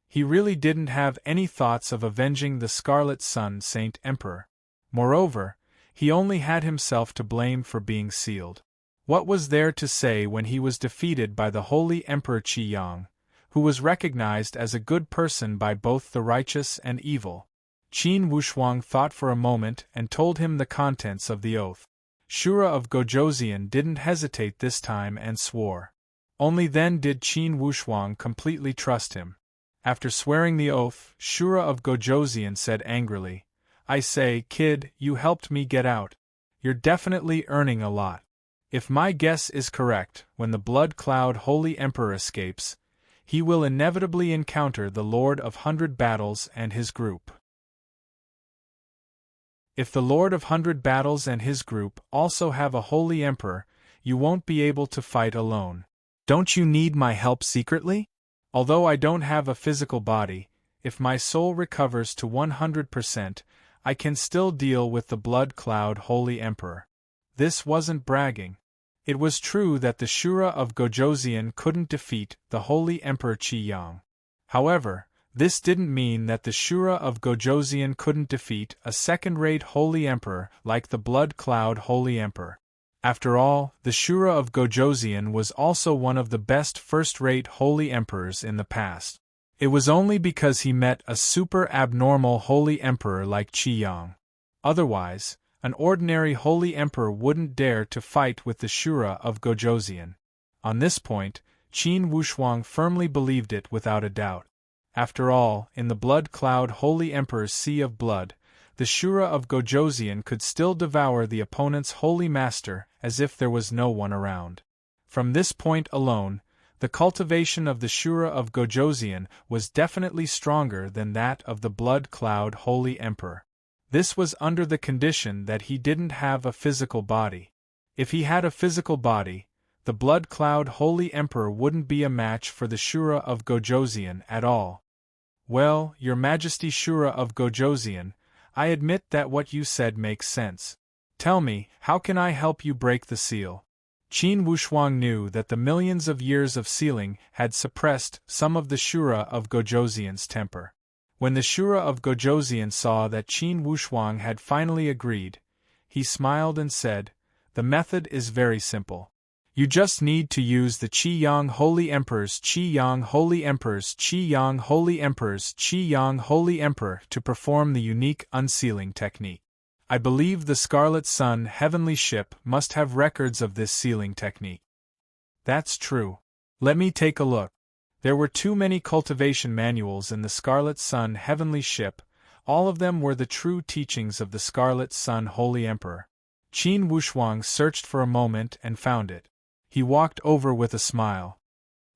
He really didn't have any thoughts of avenging the Scarlet Sun Saint Emperor. Moreover, he only had himself to blame for being sealed. What was there to say when he was defeated by the Holy Emperor Qiyang, who was recognized as a good person by both the righteous and evil? Qin Wushuang thought for a moment and told him the contents of the oath. Shura of Gojosian didn't hesitate this time and swore. Only then did Qin Wushuang completely trust him. After swearing the oath, Shura of Gojosian said angrily, I say, kid, you helped me get out. You're definitely earning a lot. If my guess is correct, when the Blood Cloud Holy Emperor escapes, he will inevitably encounter the Lord of 100 Battles and his group. If the Lord of 100 Battles and his group also have a Holy Emperor, you won't be able to fight alone. Don't you need my help secretly? Although I don't have a physical body, if my soul recovers to 100%, I can still deal with the Blood Cloud Holy Emperor. This wasn't bragging. It was true that the Shura of Gojosian couldn't defeat the Holy Emperor Qiyang. However, this didn't mean that the Shura of Gojosian couldn't defeat a second-rate Holy Emperor like the Blood Cloud Holy Emperor. After all, the Shura of Gojosian was also one of the best first-rate Holy Emperors in the past. It was only because he met a super-abnormal Holy Emperor like Qiyang. Otherwise, an ordinary Holy Emperor wouldn't dare to fight with the Shura of Gojosian. On this point, Qin Wushuang firmly believed it without a doubt. After all, in the Blood Cloud Holy Emperor's Sea of Blood, the Shura of Gojosian could still devour the opponent's Holy Master as if there was no one around. From this point alone, The cultivation of the Shura of Gojosian was definitely stronger than that of the Blood Cloud Holy Emperor. This was under the condition that he didn't have a physical body. If he had a physical body, the Blood Cloud Holy Emperor wouldn't be a match for the Shura of Gojosian at all. Well, Your Majesty Shura of Gojosian, I admit that what you said makes sense. Tell me, how can I help you break the seal? Qin Wushuang knew that the millions of years of sealing had suppressed some of the Shura of Gojosian's temper. When the Shura of Gojosian saw that Qin Wushuang had finally agreed, he smiled and said, "The method is very simple. You just need to use the Qi Yang Holy Emperor's Qi Yang Holy Emperor's Qi Yang Holy Emperor's Qi Yang Holy Emperor to perform the unique unsealing technique. I believe the Scarlet Sun heavenly ship must have records of this sealing technique." That's true. Let me take a look. There were too many cultivation manuals in the Scarlet Sun heavenly ship, all of them were the true teachings of the Scarlet Sun Holy Emperor. Qin Wushuang searched for a moment and found it. He walked over with a smile.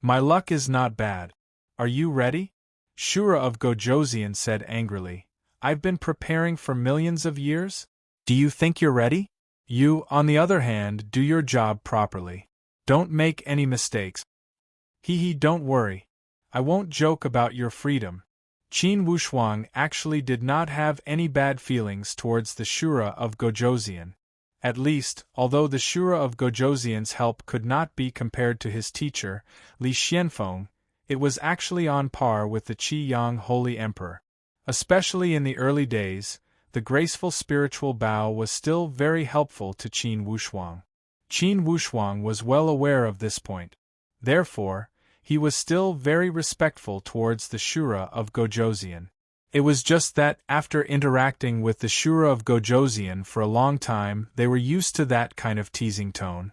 "My luck is not bad. Are you ready?" Shura of Gojosian said angrily. "I've been preparing for millions of years? Do you think you're ready? You, on the other hand, do your job properly. Don't make any mistakes." Don't worry. I won't joke about your freedom." Qin Wushuang actually did not have any bad feelings towards the Shura of Gojosian. At least, although the Shura of Gojosian's help could not be compared to his teacher, Li Xianfeng, it was actually on par with the Qi Yang Holy Emperor. Especially in the early days, the graceful spiritual bow was still very helpful to Qin Wushuang. Qin Wushuang was well aware of this point. Therefore, he was still very respectful towards the Shura of Gojosian. It was just that, after interacting with the Shura of Gojosian for a long time, they were used to that kind of teasing tone.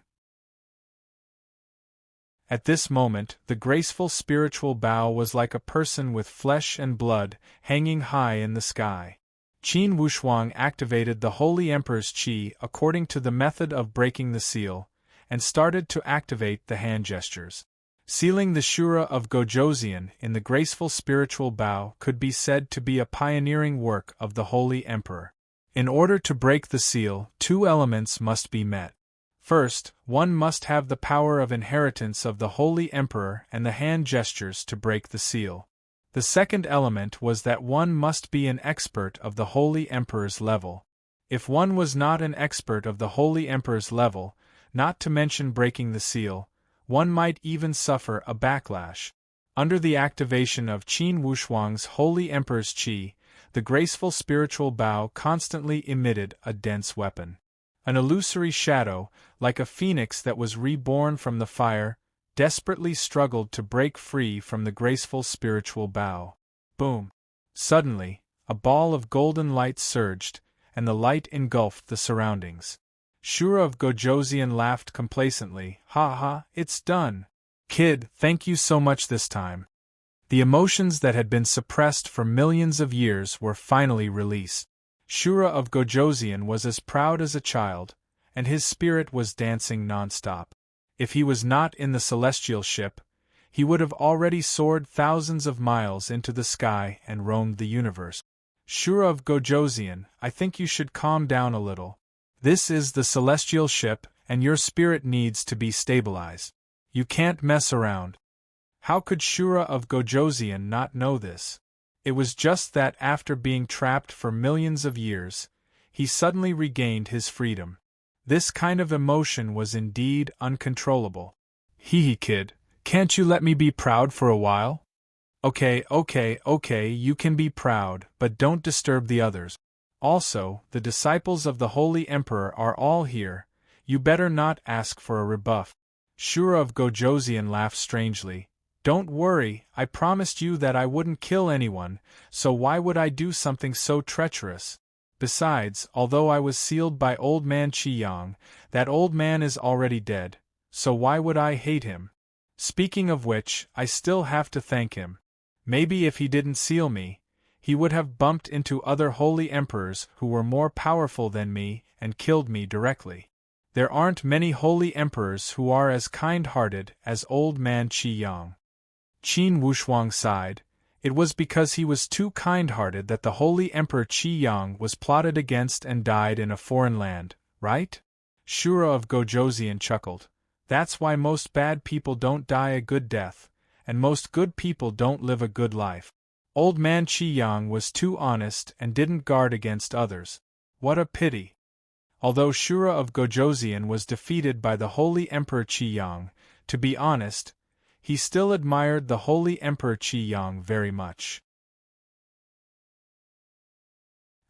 At this moment, the graceful spiritual bow was like a person with flesh and blood, hanging high in the sky. Qin Wushuang activated the Holy Emperor's Qi according to the method of breaking the seal, and started to activate the hand gestures. Sealing the Shura of Gojosian in the graceful spiritual bow could be said to be a pioneering work of the Holy Emperor. In order to break the seal, two elements must be met. First, one must have the power of inheritance of the Holy Emperor and the hand gestures to break the seal. The second element was that one must be an expert of the Holy Emperor's level. If one was not an expert of the Holy Emperor's level, not to mention breaking the seal, one might even suffer a backlash. Under the activation of Qin Wushuang's Holy Emperor's Qi, the graceful spiritual bow constantly emitted a dense weapon. An illusory shadow, like a phoenix that was reborn from the fire, desperately struggled to break free from the graceful spiritual bow. Boom! Suddenly, a ball of golden light surged, and the light engulfed the surroundings. Shura of Gojosian laughed complacently. "Ha ha, it's done. Kid, thank you so much this time." The emotions that had been suppressed for millions of years were finally released. Shura of Gojosian was as proud as a child, and his spirit was dancing non-stop. If he was not in the celestial ship, he would have already soared thousands of miles into the sky and roamed the universe. "Shura of Gojosian, I think you should calm down a little. This is the celestial ship, and your spirit needs to be stabilized. You can't mess around." How could Shura of Gojosian not know this? It was just that after being trapped for millions of years, he suddenly regained his freedom. This kind of emotion was indeed uncontrollable. Kid, can't you let me be proud for a while?" Okay, you can be proud, but don't disturb the others. Also, the disciples of the Holy Emperor are all here, you better not ask for a rebuff. Shura of Gojosian laughed strangely. "Don't worry, I promised you that I wouldn't kill anyone, so why would I do something so treacherous? Besides, although I was sealed by old man Qi Yang, that old man is already dead, so why would I hate him? Speaking of which, I still have to thank him. Maybe if he didn't seal me, he would have bumped into other holy emperors who were more powerful than me and killed me directly. There aren't many holy emperors who are as kind-hearted as old man Qi Yang. Qin Wushuang sighed. It was because he was too kind-hearted that the holy emperor Qi Yang was plotted against and died in a foreign land, right? Shura of Gojoseon chuckled. That's why most bad people don't die a good death, and most good people don't live a good life. Old man Qi Yang was too honest and didn't guard against others. What a pity. Although Shura of Gojoseon was defeated by the holy emperor Qi Yang, to be honest, he still admired the holy emperor Qi Yang very much.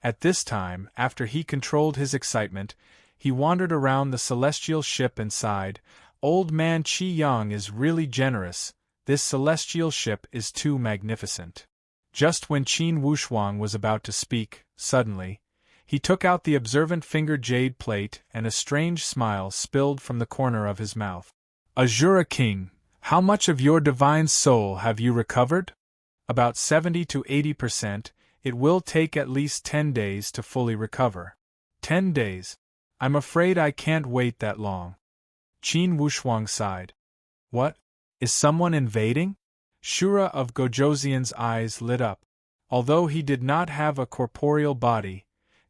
At this time, after he controlled his excitement, he wandered around the celestial ship and sighed, "Old man Qi Yang is really generous, this celestial ship is too magnificent." Just when Qin Wushuang was about to speak, suddenly, he took out the observant finger jade plate and a strange smile spilled from the corner of his mouth. "Azura King, how much of your divine soul have you recovered?" "About 70 to 80%, it will take at least 10 days to fully recover." 10 days? I'm afraid I can't wait that long. Qin Wushuang sighed. What? Is someone invading? Shura of Gojoseon's eyes lit up. Although he did not have a corporeal body,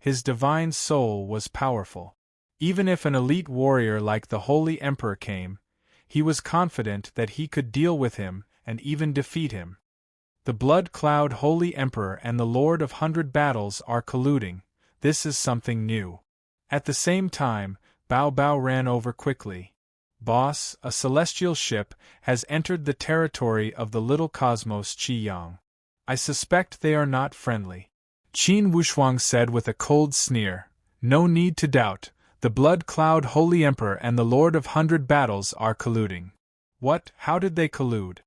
his divine soul was powerful. Even if an elite warrior like the Holy Emperor came, he was confident that he could deal with him and even defeat him. The Blood Cloud Holy Emperor and the Lord of 100 Battles are colluding. This is something new. At the same time, Bao Bao ran over quickly. "Boss, a celestial ship has entered the territory of the little cosmos Qi Yang. I suspect they are not friendly." Qin Wushuang said with a cold sneer, "No need to doubt, the Blood Cloud Holy Emperor and the Lord of 100 Battles are colluding." "What? How did they collude?"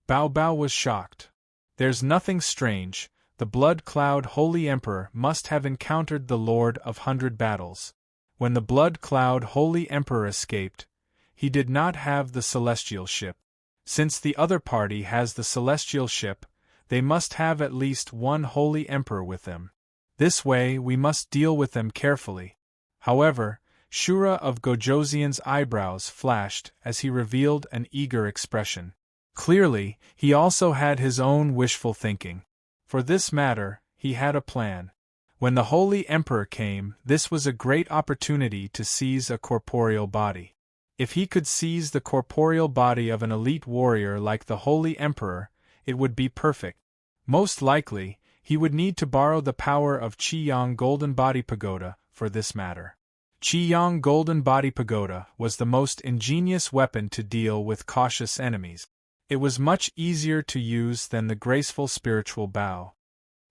Bao Bao was shocked. "There's nothing strange, the Blood Cloud Holy Emperor must have encountered the Lord of 100 Battles. When the Blood Cloud Holy Emperor escaped, he did not have the celestial ship. Since the other party has the celestial ship, they must have at least one Holy Emperor with them. This way we must deal with them carefully." However, Shura of Gojoseon's eyebrows flashed as he revealed an eager expression. Clearly, he also had his own wishful thinking. For this matter, he had a plan. When the Holy Emperor came, this was a great opportunity to seize a corporeal body. If he could seize the corporeal body of an elite warrior like the Holy Emperor, it would be perfect. Most likely, he would need to borrow the power of Qi Yang Golden Body Pagoda for this matter. Qi Yang Golden Body Pagoda was the most ingenious weapon to deal with cautious enemies. It was much easier to use than the graceful spiritual bow.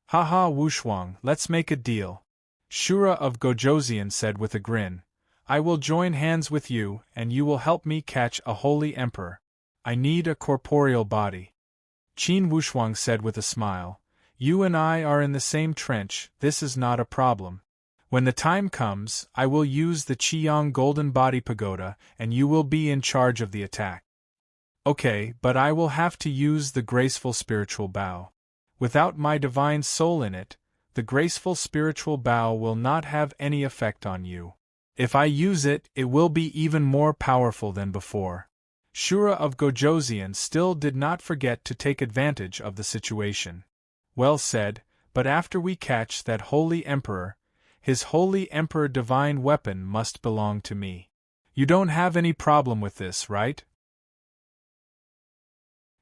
"Haha, Wushuang, let's make a deal," Shura of Gojoseon said with a grin. "I will join hands with you and you will help me catch a holy emperor. I need a corporeal body." Qin Wushuang said with a smile, "You and I are in the same trench, this is not a problem. When the time comes, I will use the Qi Yang Golden Body Pagoda and you will be in charge of the attack." "Okay, but I will have to use the graceful spiritual bow. Without my divine soul in it, the graceful spiritual bow will not have any effect on you. If I use it, it will be even more powerful than before." Shura of Gojoseon still did not forget to take advantage of the situation. "Well said, but after we catch that Holy Emperor, his Holy Emperor divine weapon must belong to me. You don't have any problem with this, right?"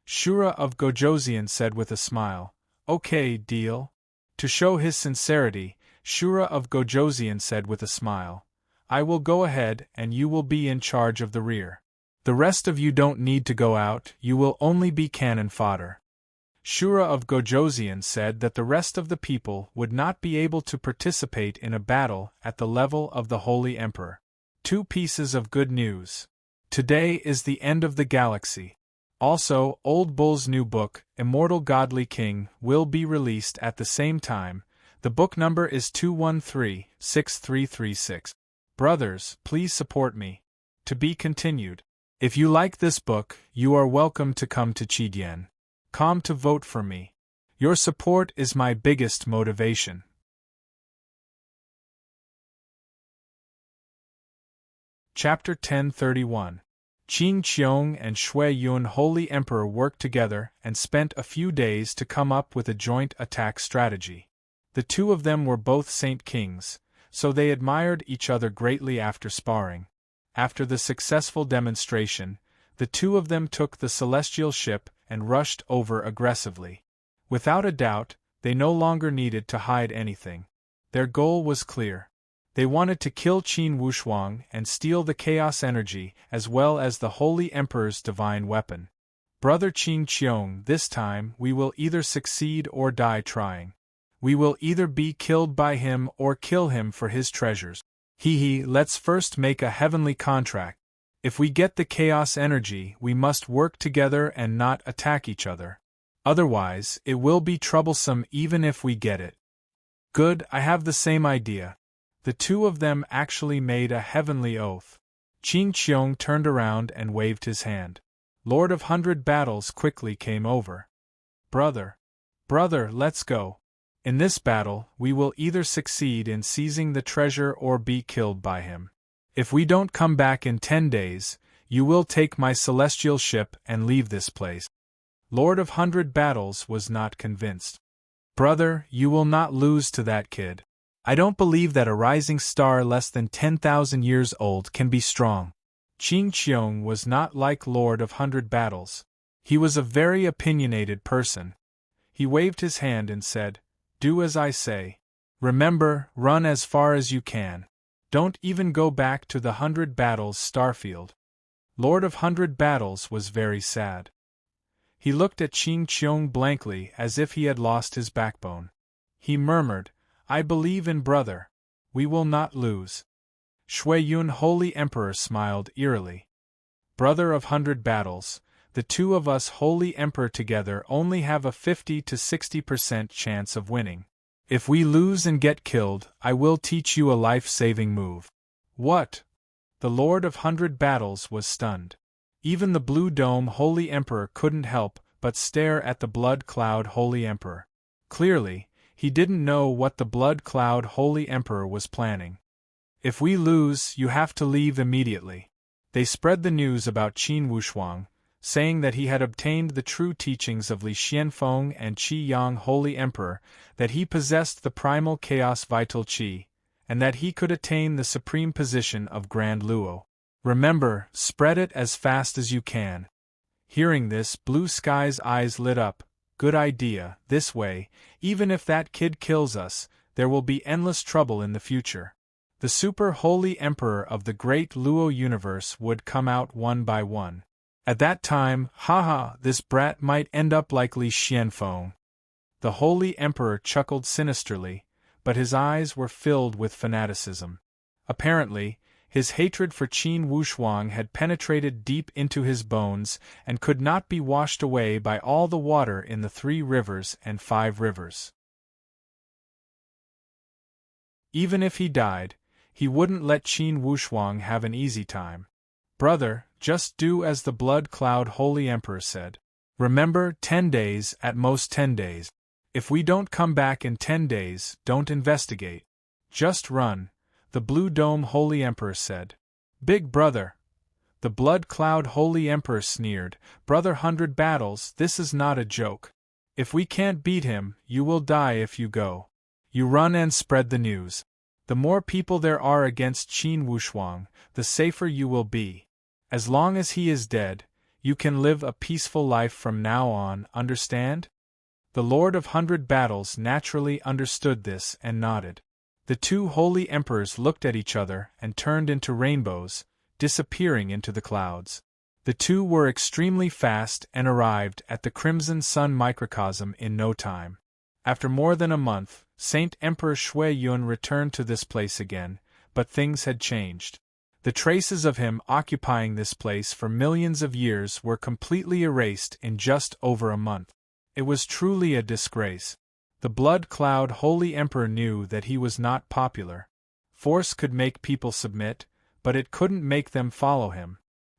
Shura of Gojoseon said with a smile, "Okay, deal." To show his sincerity, Shura of Gojoseon said with a smile, "I will go ahead and you will be in charge of the rear. The rest of you don't need to go out, you will only be cannon fodder." Shura of Gojoseon said that the rest of the people would not be able to participate in a battle at the level of the Holy Emperor. 2 pieces of good news. Today is the end of the galaxy. Also, Old Bull's new book, Immortal Godly King, will be released at the same time. The book number is 213-6336. Brothers, please support me. To be continued. If you like this book, you are welcome to come to Chidien.com to vote for me. Your support is my biggest motivation. Chapter 1031. Qin Qiong and Shui Yun Holy Emperor worked together and spent a few days to come up with a joint attack strategy. The two of them were both Saint Kings, so they admired each other greatly after sparring. After the successful demonstration, the two of them took the celestial ship and rushed over aggressively. Without a doubt, they no longer needed to hide anything. Their goal was clear. They wanted to kill Qin Wushuang and steal the chaos energy as well as the Holy Emperor's divine weapon. Brother Qin Qiong, this time we will either succeed or die trying. We will either be killed by him or kill him for his treasures. Let's first make a heavenly contract. If we get the chaos energy, we must work together and not attack each other. Otherwise, it will be troublesome even if we get it. Good, I have the same idea. The two of them actually made a heavenly oath. Qin Qiong turned around and waved his hand. Lord of 100 Battles quickly came over. Brother, let's go. In this battle, we will either succeed in seizing the treasure or be killed by him. If we don't come back in 10 days, you will take my celestial ship and leave this place. Lord of 100 Battles was not convinced. Brother, you will not lose to that kid. I don't believe that a rising star less than 10,000 years old can be strong. Qin Qiong was not like Lord of 100 Battles. He was a very opinionated person. He waved his hand and said, "Do as I say. Remember, run as far as you can. Don't even go back to the 100 Battles starfield." Lord of 100 Battles was very sad. He looked at Qin Qiong blankly as if he had lost his backbone. He murmured, "I believe in brother. We will not lose." Shui Yun Holy Emperor smiled eerily. Brother of 100 Battles, the two of us Holy Emperor together only have a 50 to 60% chance of winning. If we lose and get killed, I will teach you a life-saving move. What? The Lord of 100 Battles was stunned. Even the Blue Dome Holy Emperor couldn't help but stare at the Blood Cloud Holy Emperor. Clearly, he didn't know what the Blood Cloud Holy Emperor was planning. If we lose, you have to leave immediately. They spread the news about Qin Wushuang, saying that he had obtained the true teachings of Li Xianfeng and Qi Yang Holy Emperor, that he possessed the primal chaos vital qi, and that he could attain the supreme position of Grand Luo. Remember, spread it as fast as you can. Hearing this, Blue Sky's eyes lit up. Good idea, this way, even if that kid kills us, there will be endless trouble in the future. The super holy emperor of the great Luo universe would come out one by one. At that time, this brat might end up like Li Xianfeng. The holy emperor chuckled sinisterly, but his eyes were filled with fanaticism. Apparently, his hatred for Qin Wushuang had penetrated deep into his bones and could not be washed away by all the water in the 3 rivers and 5 rivers. Even if he died, he wouldn't let Qin Wushuang have an easy time. Brother, just do as the Blood Cloud Holy Emperor said. Remember, 10 days, at most 10 days. If we don't come back in 10 days, don't investigate. Just run. The Blue Dome Holy Emperor said. Big brother. The Blood Cloud Holy Emperor sneered, Brother 100 Battles, this is not a joke. If we can't beat him, you will die if you go. You run and spread the news. The more people there are against Qin Wushuang, the safer you will be. As long as he is dead, you can live a peaceful life from now on, understand? The Lord of 100 Battles naturally understood this and nodded. The two holy emperors looked at each other and turned into rainbows, disappearing into the clouds. The two were extremely fast and arrived at the Crimson Sun microcosm in no time. After more than a month, Saint Emperor Shui Yun returned to this place again, but things had changed. The traces of him occupying this place for millions of years were completely erased in just over a month. It was truly a disgrace. The Blood Cloud Holy Emperor knew that he was not popular. Force could make people submit, but it couldn't make them follow him.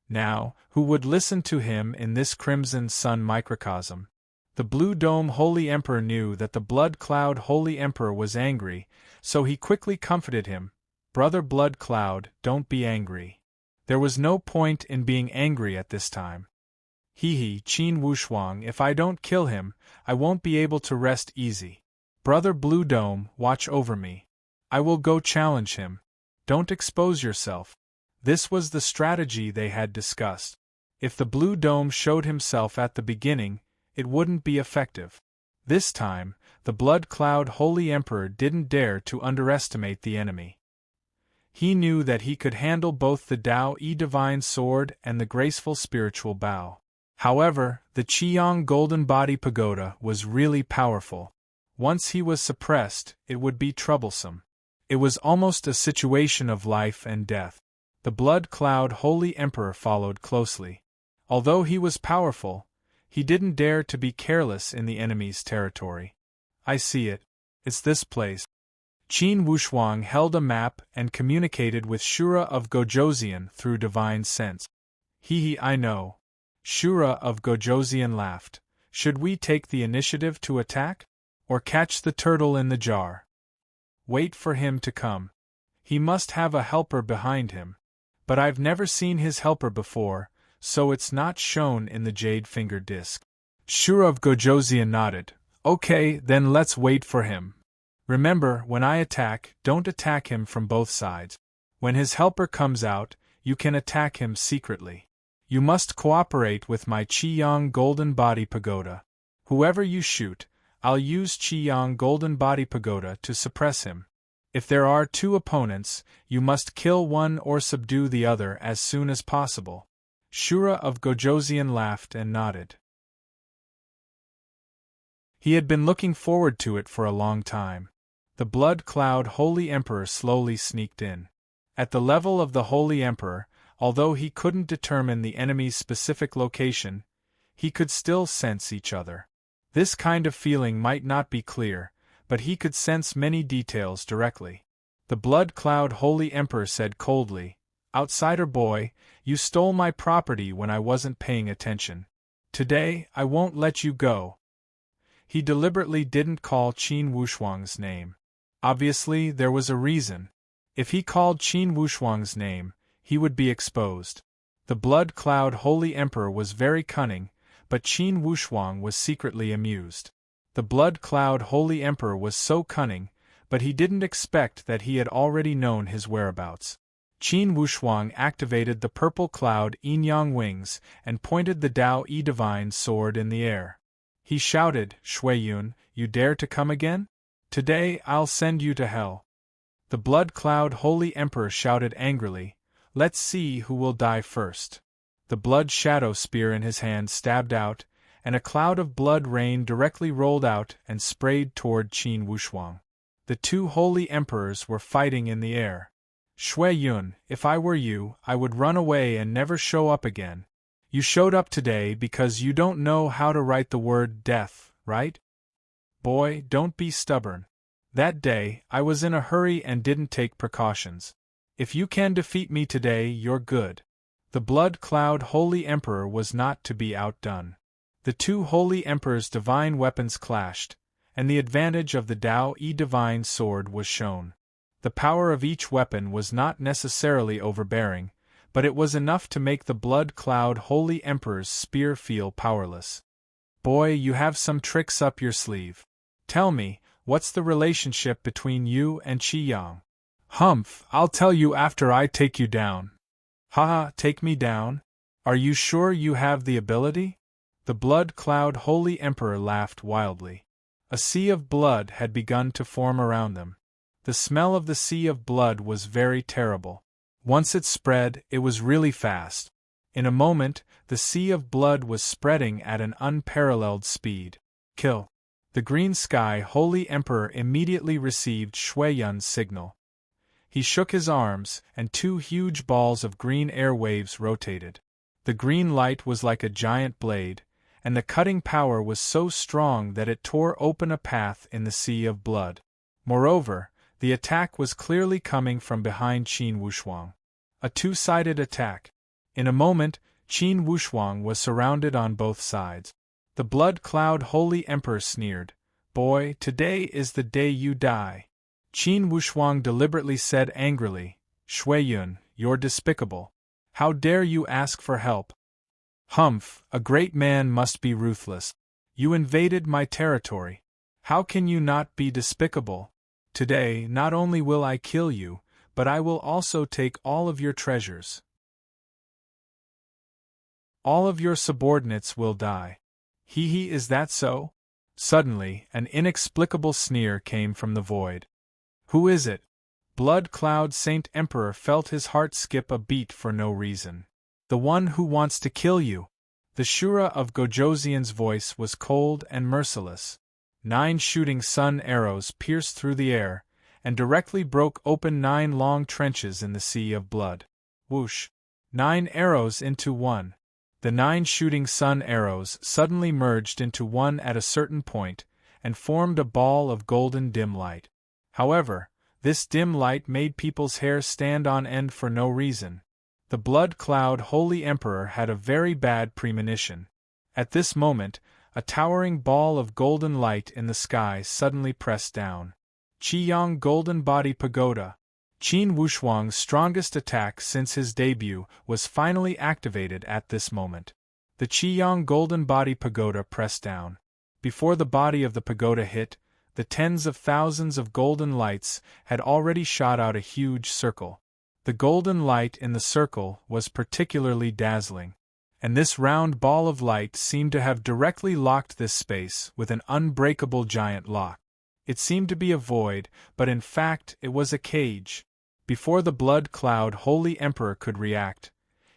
Now, who would listen to him in this Crimson Sun microcosm? The Blue Dome Holy Emperor knew that the Blood Cloud Holy Emperor was angry, so he quickly comforted him. Brother Blood Cloud, don't be angry. There was no point in being angry at this time. Hee Qin Wushuang, if I don't kill him, I won't be able to rest easy. Brother Blue Dome, watch over me. I will go challenge him. Don't expose yourself. This was the strategy they had discussed. If the Blue Dome showed himself at the beginning, it wouldn't be effective. This time, the Blood Cloud Holy Emperor didn't dare to underestimate the enemy. He knew that he could handle both the Tao-E Divine Sword and the graceful spiritual bow. However, the Qiyang Golden Body Pagoda was really powerful. Once he was suppressed, it would be troublesome. It was almost a situation of life and death. The Blood Cloud Holy Emperor followed closely. Although he was powerful, he didn't dare to be careless in the enemy's territory. I see it. It's this place. Qin Wushuang held a map and communicated with Shura of Gojoseon through divine sense. I know. Shura of Gojoseon laughed. Should we take the initiative to attack? Or catch the turtle in the jar? Wait for him to come. He must have a helper behind him. But I've never seen his helper before, so it's not shown in the Jade Finger Disc. Shura of Gojoseon nodded. Okay, then let's wait for him. Remember, when I attack, don't attack him from both sides. When his helper comes out, you can attack him secretly. You must cooperate with my Qiyang Golden Body Pagoda. Whoever you shoot, I'll use Qiyang Golden Body Pagoda to suppress him. If there are two opponents, you must kill one or subdue the other as soon as possible. Shura of Gojoseon laughed and nodded. He had been looking forward to it for a long time. The Blood Cloud Holy Emperor slowly sneaked in. At the level of the Holy Emperor, although he couldn't determine the enemy's specific location, he could still sense each other. This kind of feeling might not be clear, but he could sense many details directly. The Blood Cloud Holy Emperor said coldly, "Outsider boy, you stole my property when I wasn't paying attention. Today, I won't let you go." He deliberately didn't call Qin Wushuang's name. Obviously, there was a reason. If he called Qin Wushuang's name, he would be exposed. The Blood Cloud Holy Emperor was very cunning, but Qin Wushuang was secretly amused. The Blood Cloud Holy Emperor was so cunning, but he didn't expect that he had already known his whereabouts. Qin Wushuang activated the Purple Cloud Yin-Yang wings and pointed the Tao-E Divine Sword in the air. He shouted, "Shuiyun, you dare to come again? Today I'll send you to hell." The Blood Cloud Holy Emperor shouted angrily, "Let's see who will die first." The blood shadow spear in his hand stabbed out, and a cloud of blood rain directly rolled out and sprayed toward Qin Wushuang. The two holy emperors were fighting in the air. "Shuiyun, if I were you, I would run away and never show up again. You showed up today because you don't know how to write the word death, right? Boy, don't be stubborn. That day, I was in a hurry and didn't take precautions. If you can defeat me today, you're good." The Blood Cloud Holy Emperor was not to be outdone. The two holy emperors' divine weapons clashed, and the advantage of the Tao-E Divine Sword was shown. The power of each weapon was not necessarily overbearing, but it was enough to make the Blood Cloud Holy Emperor's spear feel powerless. "Boy, you have some tricks up your sleeve. Tell me, what's the relationship between you and Qiyang?" "Humph, I'll tell you after I take you down." "Haha, take me down? Are you sure you have the ability?" The Blood Cloud Holy Emperor laughed wildly. A sea of blood had begun to form around them. The smell of the sea of blood was very terrible. Once it spread, it was really fast. In a moment, the sea of blood was spreading at an unparalleled speed. "Kill." The Green Sky Holy Emperor immediately received Shuiyun's signal. He shook his arms, and two huge balls of green air waves rotated. The green light was like a giant blade, and the cutting power was so strong that it tore open a path in the sea of blood. Moreover, the attack was clearly coming from behind Qin Wushuang. A two-sided attack. In a moment, Qin Wushuang was surrounded on both sides. The Blood Cloud Holy Emperor sneered, "Boy, today is the day you die." Qin Wushuang deliberately said angrily, "Shuiyun, you're despicable. How dare you ask for help? Humph, a great man must be ruthless. You invaded my territory. How can you not be despicable? Today, not only will I kill you, but I will also take all of your treasures. All of your subordinates will die. Hee, is that so? Suddenly, an inexplicable sneer came from the void. Who is it? Blood Cloud Saint Emperor felt his heart skip a beat for no reason. The one who wants to kill you. The Shura of Gojosian's voice was cold and merciless. 9 shooting sun arrows pierced through the air, and directly broke open 9 long trenches in the sea of blood. Whoosh! 9 arrows into one. The 9 shooting sun arrows suddenly merged into one at a certain point, and formed a ball of golden dim light. However, this dim light made people's hair stand on end for no reason. The Blood Cloud Holy Emperor had a very bad premonition. At this moment, a towering ball of golden light in the sky suddenly pressed down. Qiyang Golden Body Pagoda. Qin Wushuang's strongest attack since his debut was finally activated at this moment. The Qiyang Golden Body Pagoda pressed down. Before the body of the pagoda hit, the tens of thousands of golden lights had already shot out a huge circle. The golden light in the circle was particularly dazzling, and this round ball of light seemed to have directly locked this space with an unbreakable giant lock. It seemed to be a void, but in fact it was a cage. Before the Blood Cloud Holy Emperor could react,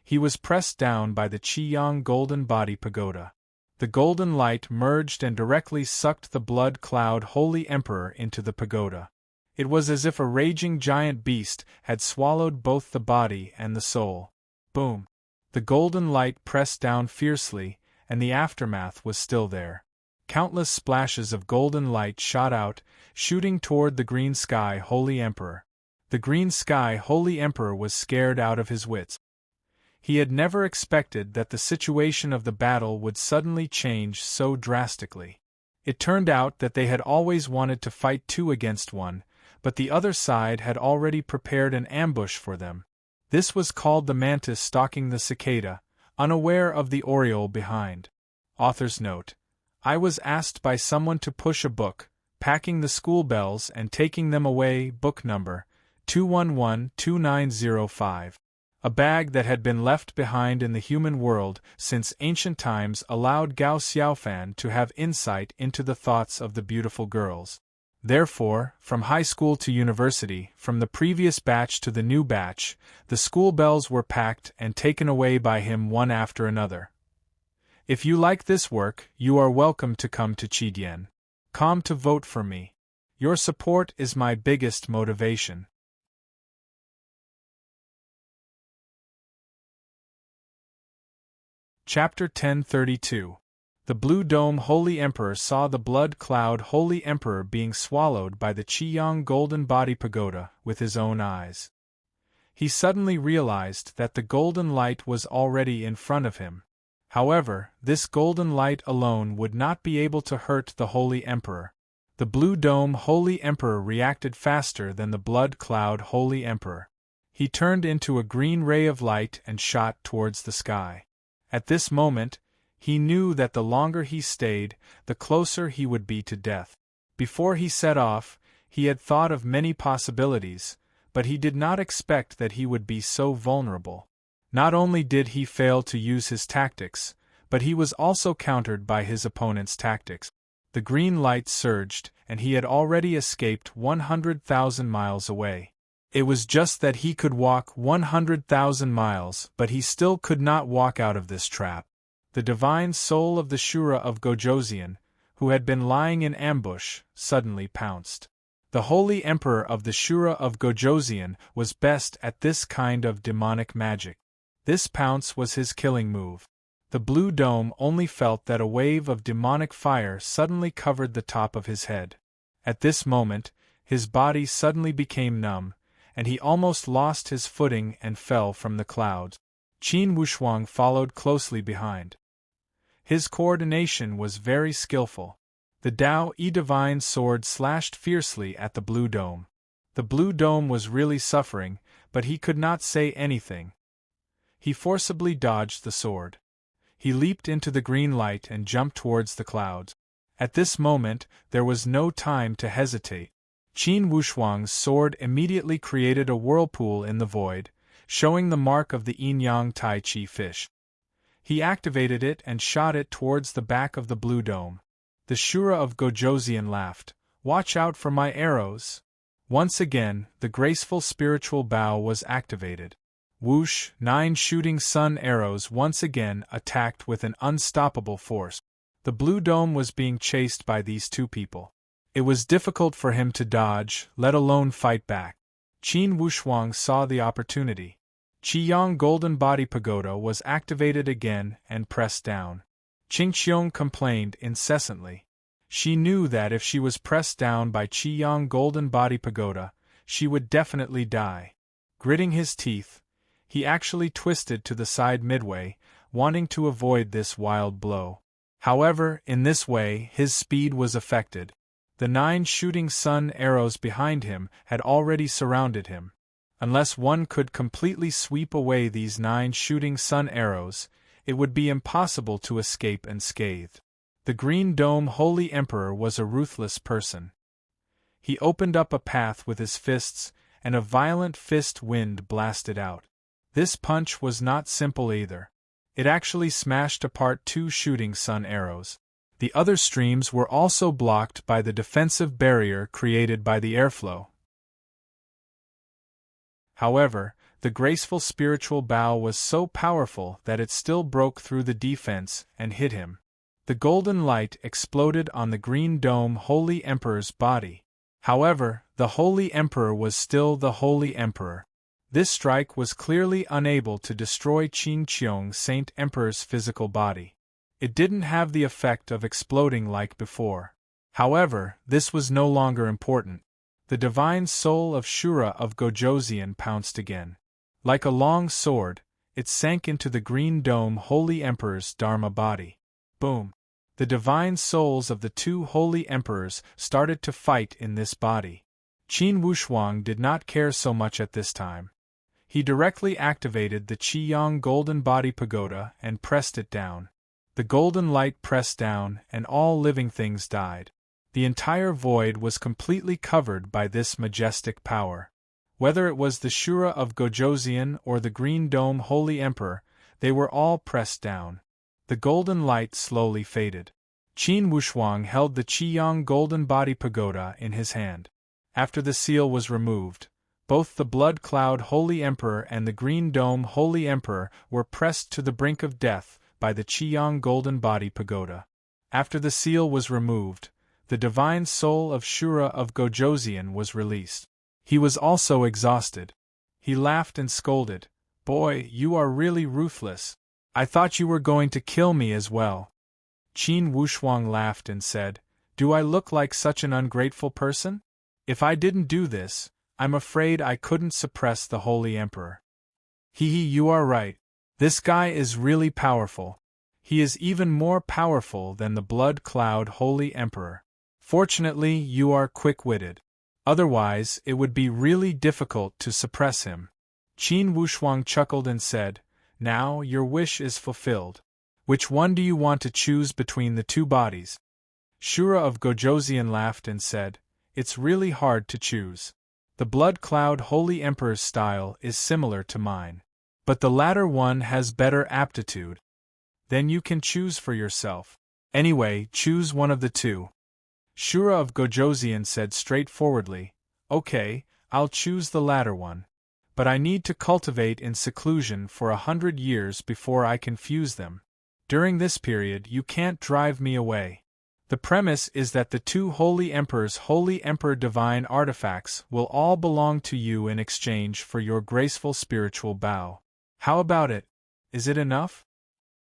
he was pressed down by the Qiyang Golden Body Pagoda. The golden light merged and directly sucked the Blood Cloud Holy Emperor into the pagoda. It was as if a raging giant beast had swallowed both the body and the soul. Boom! The golden light pressed down fiercely, and the aftermath was still there. Countless splashes of golden light shot out, shooting toward the Green Sky Holy Emperor. The Green Sky Holy Emperor was scared out of his wits. He had never expected that the situation of the battle would suddenly change so drastically. It turned out that they had always wanted to fight 2 against 1, but the other side had already prepared an ambush for them. This was called the mantis stalking the cicada, unaware of the oriole behind. Author's note: I was asked by someone to push a book, packing the school bells and taking them away, book number 2112905. A bag that had been left behind in the human world since ancient times allowed Gao Xiaofan to have insight into the thoughts of the beautiful girls. Therefore, from high school to university, from the previous batch to the new batch, the school bells were packed and taken away by him one after another. If you like this work, you are welcome to come to Qidian. Come to vote for me. Your support is my biggest motivation. Chapter 1032. The Blue Dome Holy Emperor saw the Blood Cloud Holy Emperor being swallowed by the Qiyang Golden Body Pagoda with his own eyes. He suddenly realized that the golden light was already in front of him. However, this golden light alone would not be able to hurt the Holy Emperor. The Blue Dome Holy Emperor reacted faster than the Blood Cloud Holy Emperor. He turned into a green ray of light and shot towards the sky. At this moment, he knew that the longer he stayed, the closer he would be to death. Before he set off, he had thought of many possibilities, but he did not expect that he would be so vulnerable. Not only did he fail to use his tactics, but he was also countered by his opponent's tactics. The green light surged, and he had already escaped 100,000 miles away. It was just that he could walk 100,000 miles, but he still could not walk out of this trap. The divine soul of the Shura of Gojosian, who had been lying in ambush, suddenly pounced. The Holy Emperor of the Shura of Gojosian was best at this kind of demonic magic. This pounce was his killing move. The Blue Dome only felt that a wave of demonic fire suddenly covered the top of his head. At this moment, his body suddenly became numb, and he almost lost his footing and fell from the clouds. Qin Wushuang followed closely behind. His coordination was very skillful. The Dao-E Divine Sword slashed fiercely at the Blue Dome. The Blue Dome was really suffering, but he could not say anything. He forcibly dodged the sword. He leaped into the green light and jumped towards the clouds. At this moment, there was no time to hesitate. Qin Wushuang's sword immediately created a whirlpool in the void, showing the mark of the yin-yang tai chi fish. He activated it and shot it towards the back of the blue dome. The Shura of Gojoseon laughed. "Watch out for my arrows!" Once again, the graceful spiritual bow was activated. Whoosh! 9 shooting sun arrows once again attacked with an unstoppable force. The blue dome was being chased by these two people. It was difficult for him to dodge, let alone fight back. Qin Wushuang saw the opportunity. Qiyang Golden Body Pagoda was activated again and pressed down. Qingqiong complained incessantly. She knew that if she was pressed down by Qiyang Golden Body Pagoda, she would definitely die. Gritting his teeth, he actually twisted to the side midway, wanting to avoid this wild blow. However, in this way, his speed was affected. The 9 shooting sun arrows behind him had already surrounded him. Unless one could completely sweep away these 9 shooting sun arrows, it would be impossible to escape unscathed. The Green Dome Holy Emperor was a ruthless person. He opened up a path with his fists, and a violent fist wind blasted out. This punch was not simple either. It actually smashed apart 2 shooting sun arrows. The other streams were also blocked by the defensive barrier created by the airflow. However, the graceful spiritual bow was so powerful that it still broke through the defense and hit him. The golden light exploded on the Green Dome Holy Emperor's body. However, the Holy Emperor was still the Holy Emperor. This strike was clearly unable to destroy Qingqiong Saint Emperor's physical body. It didn't have the effect of exploding like before. However, this was no longer important. The divine soul of Shura of Gojoseon pounced again. Like a long sword, it sank into the Green Dome Holy Emperor's Dharma body. Boom! The divine souls of the 2 holy emperors started to fight in this body. Qin Wushuang did not care so much at this time. He directly activated the Qiyang Golden Body Pagoda and pressed it down. The golden light pressed down, and all living things died. The entire void was completely covered by this majestic power. Whether it was the Shura of Gojoseon or the Green Dome Holy Emperor, they were all pressed down. The golden light slowly faded. Qin Wushuang held the Qiyang Golden Body Pagoda in his hand. After the seal was removed, both the Blood Cloud Holy Emperor and the Green Dome Holy Emperor were pressed to the brink of death by the Qiyang Golden Body Pagoda. After the seal was removed, the divine soul of Shura of Gojoseon was released. He was also exhausted. He laughed and scolded, "Boy, you are really ruthless. I thought you were going to kill me as well." Qin Wushuang laughed and said, "Do I look like such an ungrateful person? If I didn't do this, I'm afraid I couldn't suppress the Holy Emperor." "Hee, you are right. This guy is really powerful. He is even more powerful than the Blood Cloud Holy Emperor. Fortunately, you are quick-witted. Otherwise, it would be really difficult to suppress him." Qin Wushuang chuckled and said, "Now, your wish is fulfilled. Which one do you want to choose between the 2 bodies?" Shura of Gojoseon laughed and said, "It's really hard to choose. The Blood Cloud Holy Emperor's style is similar to mine. But the latter one has better aptitude. Then you can choose for yourself. Anyway, choose one of the 2. Shura of Gojoseon said straightforwardly, "Okay, I'll choose the latter one. But I need to cultivate in seclusion for 100 years before I can fuse them. During this period you can't drive me away. The premise is that the 2 Holy Emperors' Holy Emperor divine artifacts will all belong to you in exchange for your graceful spiritual bow. How about it? Is it enough?"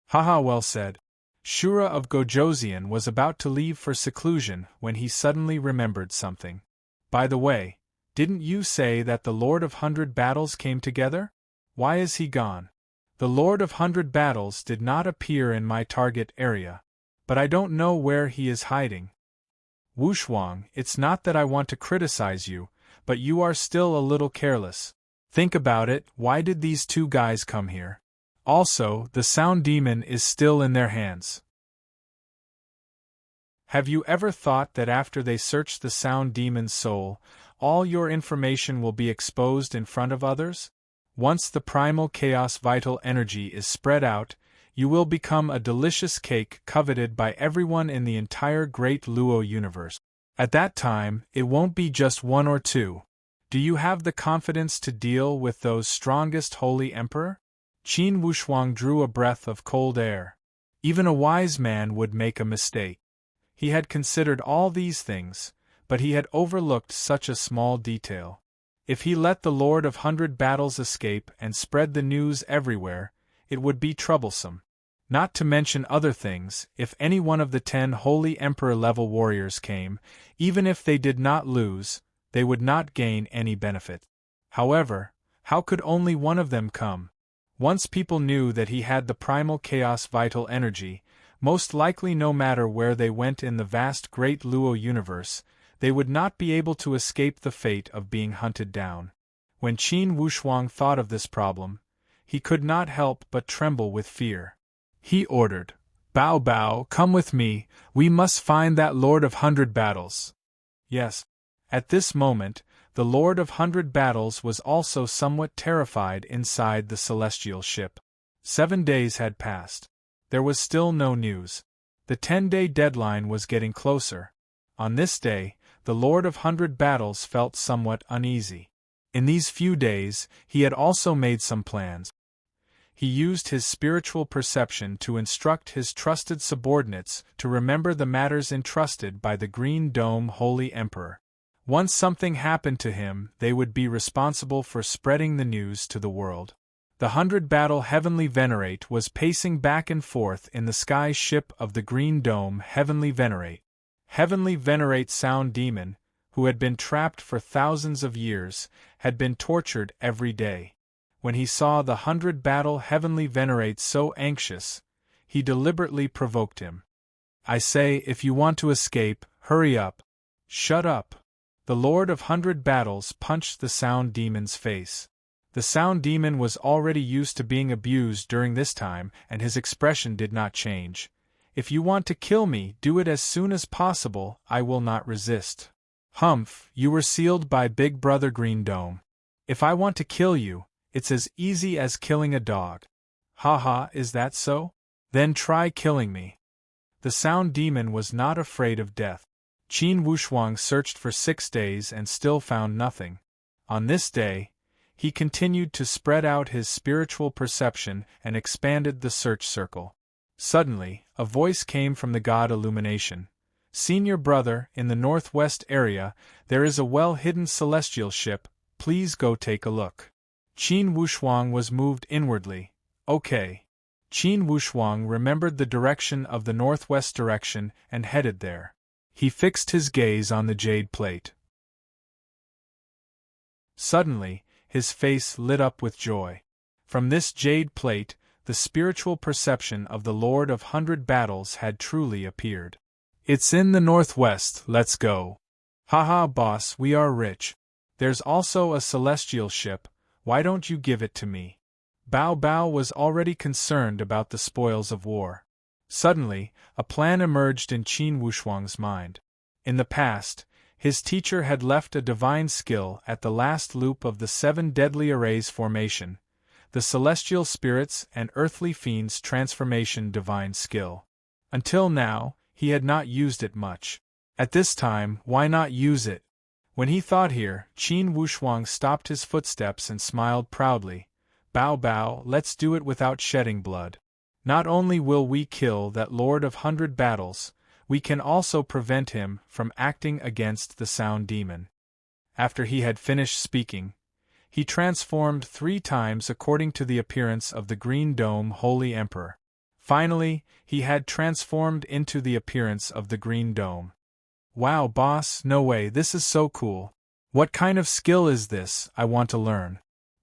"Haha, well said." Shura of Gojoseon was about to leave for seclusion when he suddenly remembered something. "By the way, didn't you say that the Lord of 100 Battles came together? Why is he gone?" "The Lord of 100 Battles did not appear in my target area. But I don't know where he is hiding." "Wushuang, it's not that I want to criticize you, but you are still a little careless. Think about it, why did these 2 guys come here? Also, the sound demon is still in their hands. Have you ever thought that after they search the sound demon's soul, all your information will be exposed in front of others? Once the primal chaos vital energy is spread out, you will become a delicious cake coveted by everyone in the entire Great Luo universe. At that time, it won't be just one or two. Do you have the confidence to deal with those strongest Holy Emperor? Qin Wushuang drew a breath of cold air. Even a wise man would make a mistake. He had considered all these things, but he had overlooked such a small detail. If he let the Lord of 100 Battles escape and spread the news everywhere, it would be troublesome. Not to mention other things, if any one of the 10 Holy Emperor-level warriors came, even if they did not lose, they would not gain any benefit. However, how could only one of them come? Once people knew that he had the primal chaos vital energy, most likely no matter where they went in the vast Great Luo universe, they would not be able to escape the fate of being hunted down. When Qin Wushuang thought of this problem, he could not help but tremble with fear. He ordered, "Bao Bao, come with me, we must find that Lord of 100 Battles." Yes. At this moment, the Lord of 100 Battles was also somewhat terrified inside the celestial ship. 7 days had passed. There was still no news. The 10-day deadline was getting closer. On this day, the Lord of 100 Battles felt somewhat uneasy. In these few days, he had also made some plans. He used his spiritual perception to instruct his trusted subordinates to remember the matters entrusted by the Green Dome Holy Emperor. Once something happened to him, they would be responsible for spreading the news to the world. The 100 Battle Heavenly Venerate was pacing back and forth in the sky ship of the Green Dome Heavenly Venerate. Heavenly Venerate Sound Demon, who had been trapped for thousands of years, had been tortured every day. When he saw the 100 Battle Heavenly Venerate so anxious, he deliberately provoked him. "I say, if you want to escape, hurry up." "Shut up." The Lord of 100 Battles punched the Sound Demon's face. The Sound Demon was already used to being abused during this time, and his expression did not change. "If you want to kill me, do it as soon as possible, I will not resist." "Humph, you were sealed by Big Brother Green Dome. If I want to kill you, it's as easy as killing a dog." "Ha, is that so? Then try killing me." The Sound Demon was not afraid of death. Qin Wushuang searched for 6 days and still found nothing. On this day, he continued to spread out his spiritual perception and expanded the search circle. Suddenly, a voice came from the god Illumination. "Senior brother, in the northwest area, there is a well-hidden celestial ship, please go take a look." Qin Wushuang was moved inwardly. "Okay." Qin Wushuang remembered the direction of the northwest direction and headed there. He fixed his gaze on the jade plate. Suddenly, his face lit up with joy. From this jade plate, the spiritual perception of the Lord of 100 Battles had truly appeared. "It's in the northwest, let's go." "Haha, boss, we are rich. There's also a celestial ship, why don't you give it to me?" Bao Bao was already concerned about the spoils of war. Suddenly, a plan emerged in Qin Wushuang's mind. In the past, his teacher had left a divine skill at the last loop of the 7 deadly arrays formation, the celestial spirits and earthly fiends transformation divine skill. Until now, he had not used it much. At this time, why not use it? When he thought here, Qin Wushuang stopped his footsteps and smiled proudly. "Bao Bao, let's do it without shedding blood. Not only will we kill that Lord of 100 Battles, we can also prevent him from acting against the Sound Demon." After he had finished speaking, he transformed 3 times according to the appearance of the Green Dome Holy Emperor. Finally, he had transformed into the appearance of the Green Dome. "Wow, boss, no way, this is so cool. What kind of skill is this? I want to learn."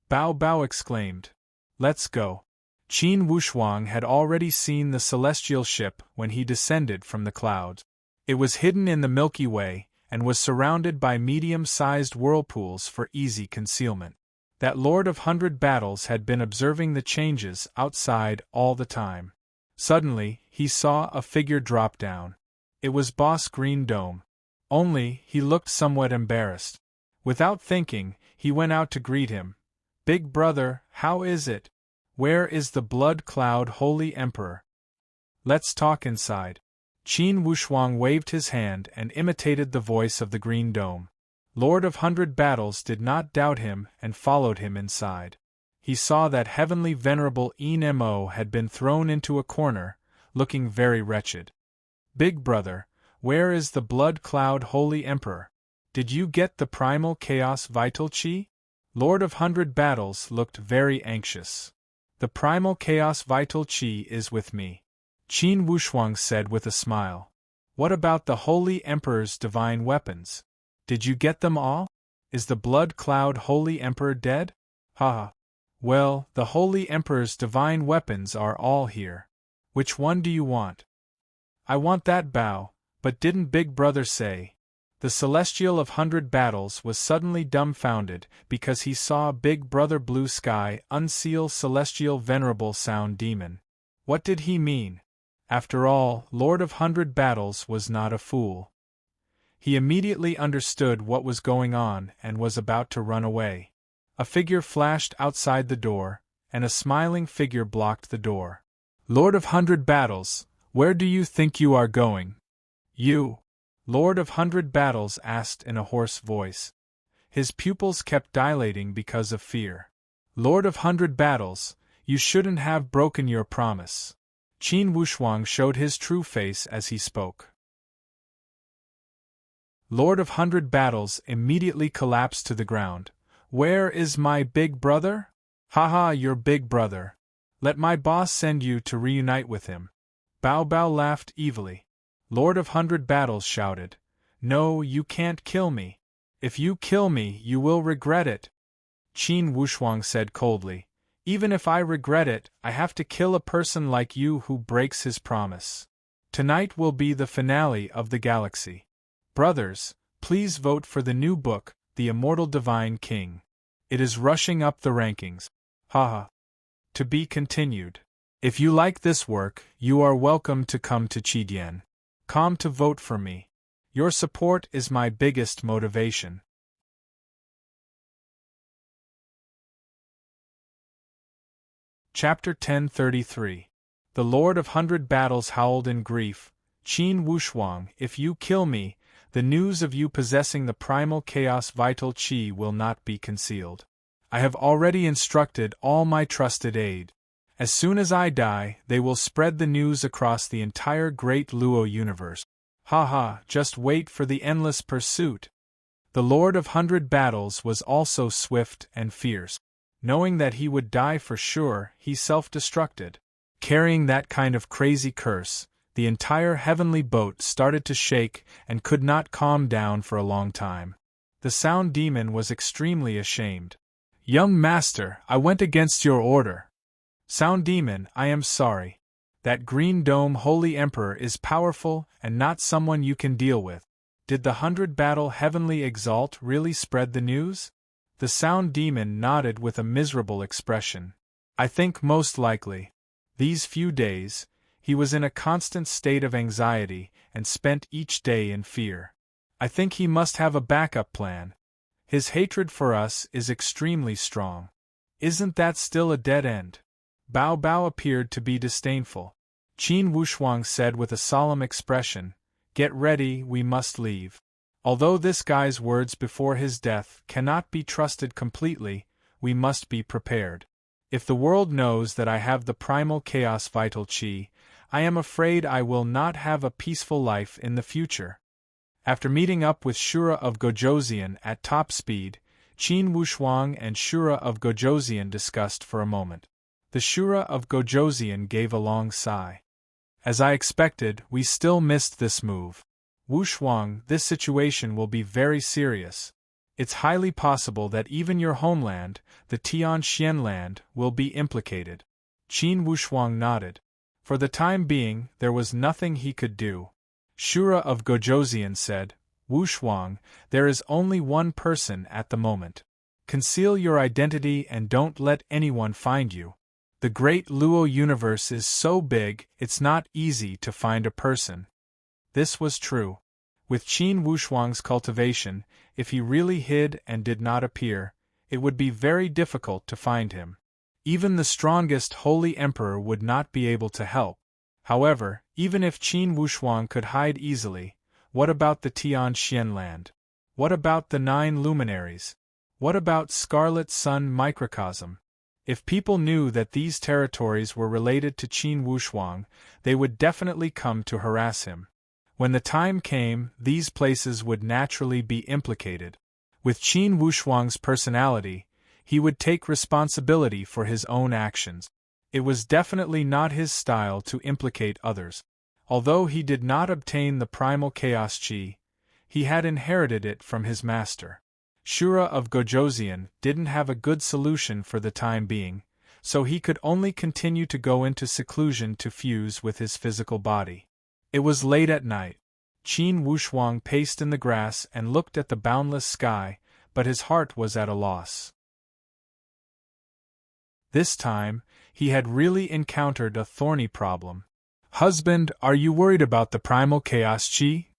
Bao Bao exclaimed. "Let's go." Qin Wushuang had already seen the celestial ship when he descended from the clouds. It was hidden in the Milky Way, and was surrounded by medium-sized whirlpools for easy concealment. That Lord of 100 Battles had been observing the changes outside all the time. Suddenly, he saw a figure drop down. It was Boss Green Dome. Only, he looked somewhat embarrassed. Without thinking, he went out to greet him. "Big brother, how is it? Where is the Blood Cloud Holy Emperor? Let's talk inside." Qin Wushuang waved his hand and imitated the voice of the Green Dome. Lord of 100 Battles did not doubt him and followed him inside. He saw that heavenly venerable Enmo had been thrown into a corner, looking very wretched. "Big brother, where is the Blood Cloud Holy Emperor? Did you get the primal chaos vital chi?" Lord of 100 Battles looked very anxious. "The primal chaos vital chi is with me," Qin Wushuang said with a smile. "What about the Holy Emperor's divine weapons? Did you get them all? Is the Blood Cloud Holy Emperor dead?" "Ha! Well, the Holy Emperor's divine weapons are all here. Which one do you want?" "I want that bow, but didn't Big Brother say?" The Celestial of 100 Battles was suddenly dumbfounded because he saw Big Brother Blue Sky unseal Celestial Venerable Sound Demon. What did he mean? After all, Lord of 100 Battles was not a fool. He immediately understood what was going on and was about to run away. A figure flashed outside the door, and a smiling figure blocked the door. "Lord of 100 Battles, where do you think you are going?" "You?" Lord of 100 Battles asked in a hoarse voice. His pupils kept dilating because of fear. "Lord of 100 Battles, you shouldn't have broken your promise." Qin Wushuang showed his true face as he spoke. Lord of 100 Battles immediately collapsed to the ground. "Where is my big brother?" "Haha, your big brother. Let my boss send you to reunite with him." Bao Bao laughed evilly. Lord of 100 Battles shouted, "No, you can't kill me. If you kill me, you will regret it." Qin Wushuang said coldly, "Even if I regret it, I have to kill a person like you who breaks his promise. Tonight will be the finale of the Galaxy. Brothers, please vote for the new book, The Immortal Divine King. It is rushing up the rankings. Haha. To be continued. If you like this work, you are welcome to come to Chidian.com to vote for me. Your support is my biggest motivation." Chapter 1033. The Lord of 100 Battles howled in grief. "Qin Wushuang, if you kill me, the news of you possessing the primal chaos vital chi will not be concealed. I have already instructed all my trusted aid. As soon as I die, they will spread the news across the entire Great Luo universe. Haha, just wait for the endless pursuit." The Lord of 100 Battles was also swift and fierce. Knowing that he would die for sure, he self-destructed. Carrying that kind of crazy curse, the entire heavenly boat started to shake and could not calm down for a long time. The Sound Demon was extremely ashamed. "Young master, I went against your order." "Sound Demon, I am sorry. That Green Dome Holy Emperor is powerful and not someone you can deal with. Did the 100 Battle Heavenly Exalt really spread the news?" The Sound Demon nodded with a miserable expression. "I think most likely. These few days, he was in a constant state of anxiety and spent each day in fear. I think he must have a backup plan. His hatred for us is extremely strong. Isn't that still a dead end?" Bao Bao appeared to be disdainful. Qin Wushuang said with a solemn expression, "Get ready, we must leave." Although this guy's words before his death cannot be trusted completely, we must be prepared. If the world knows that I have the primal chaos vital chi, I am afraid I will not have a peaceful life in the future. After meeting up with Shura of Gojoseon at top speed, Qin Wushuang and Shura of Gojoseon discussed for a moment. The Shura of Gojoseon gave a long sigh. "As I expected, we still missed this move. Wushuang, this situation will be very serious. It's highly possible that even your homeland, the Tianxian land, will be implicated." Qin Wushuang nodded. For the time being, there was nothing he could do. Shura of Gojoseon said, "Wushuang, there is only one person at the moment. Conceal your identity and don't let anyone find you. The great Luo universe is so big, it's not easy to find a person. This was true. With Qin Wushuang's cultivation, if he really hid and did not appear, it would be very difficult to find him. Even the strongest holy emperor would not be able to help. However, even if Qin Wushuang could hide easily, what about the Tian Xian land? What about the 9 luminaries? What about Scarlet Sun microcosm? If people knew that these territories were related to Qin Wushuang, they would definitely come to harass him. When the time came, these places would naturally be implicated. With Qin Wushuang's personality, he would take responsibility for his own actions. It was definitely not his style to implicate others. Although he did not obtain the primal chaos chi, he had inherited it from his master. Shura of Gojoseon didn't have a good solution for the time being, so he could only continue to go into seclusion to fuse with his physical body. It was late at night. Qin Wushuang paced in the grass and looked at the boundless sky, but his heart was at a loss. This time, he had really encountered a thorny problem. "Husband, are you worried about the primal chaos chi?"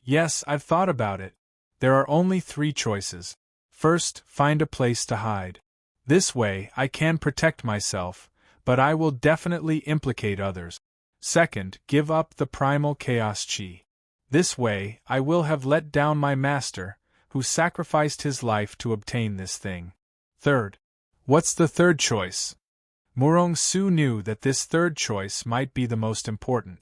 "Yes, I've thought about it. There are only 3 choices. First, find a place to hide. This way, I can protect myself, but I will definitely implicate others. Second, give up the primal chaos chi. This way, I will have let down my master, who sacrificed his life to obtain this thing. Third, what's the third choice?" Murong Su knew that this third choice might be the most important.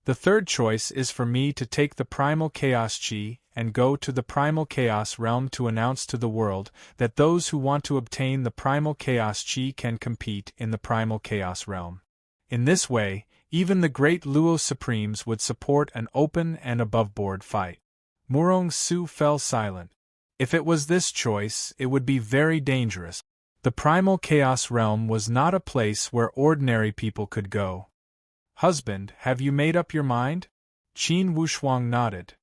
"The third choice is for me to take the primal chaos chi and go to the primal chaos realm to announce to the world that those who want to obtain the primal chaos chi can compete in the primal chaos realm. In this way, even the great Luo Supremes would support an open and above-board fight." Murong Su fell silent. If it was this choice, it would be very dangerous. The primal chaos realm was not a place where ordinary people could go. "Husband, have you made up your mind?" Qin Wushuang nodded.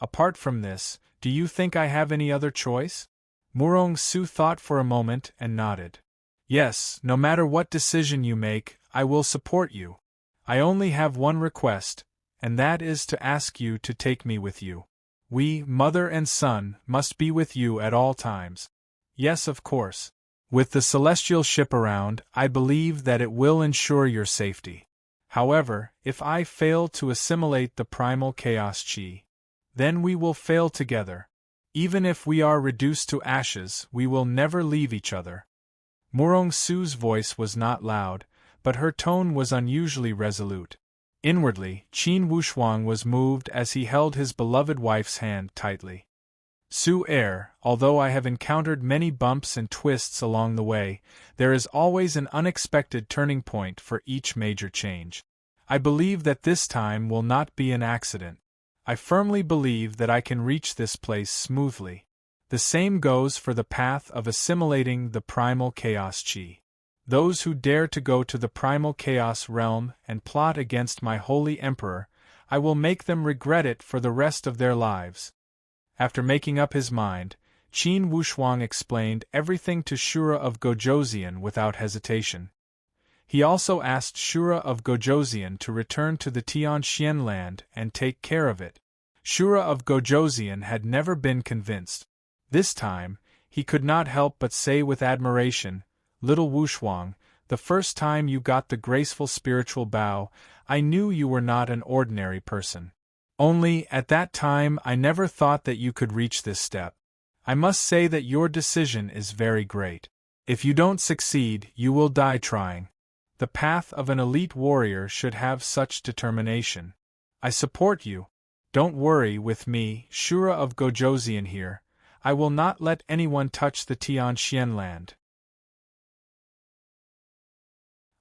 Apart from this, do you think I have any other choice?" Murong Su thought for a moment and nodded. "Yes, no matter what decision you make, I will support you. I only have one request, and that is to ask you to take me with you. We, mother and son, must be with you at all times." "Yes, of course. With the celestial ship around, I believe that it will ensure your safety. However, if I fail to assimilate the primal chaos chi, then we will fail together. Even if we are reduced to ashes, we will never leave each other." Murong Su's voice was not loud, but her tone was unusually resolute. Inwardly, Qin Wushuang was moved as he held his beloved wife's hand tightly. Although I have encountered many bumps and twists along the way, there is always an unexpected turning point for each major change. I believe that this time will not be an accident. I firmly believe that I can reach this place smoothly. The same goes for the path of assimilating the primal chaos chi. Those who dare to go to the primal chaos realm and plot against my holy emperor, I will make them regret it for the rest of their lives. After making up his mind, Qin Wushuang explained everything to Shura of Gojoseon without hesitation. He also asked Shura of Gojoseon to return to the Tian Xian land and take care of it. Shura of Gojoseon had never been convinced. This time, he could not help but say with admiration, "Little Wushuang, the first time you got the graceful spiritual bow, I knew you were not an ordinary person. Only, at that time I never thought that you could reach this step. I must say that your decision is very great. If you don't succeed, you will die trying. The path of an elite warrior should have such determination. I support you. Don't worry with me, Shura of Gojoseon here. I will not let anyone touch the Tian Xian land."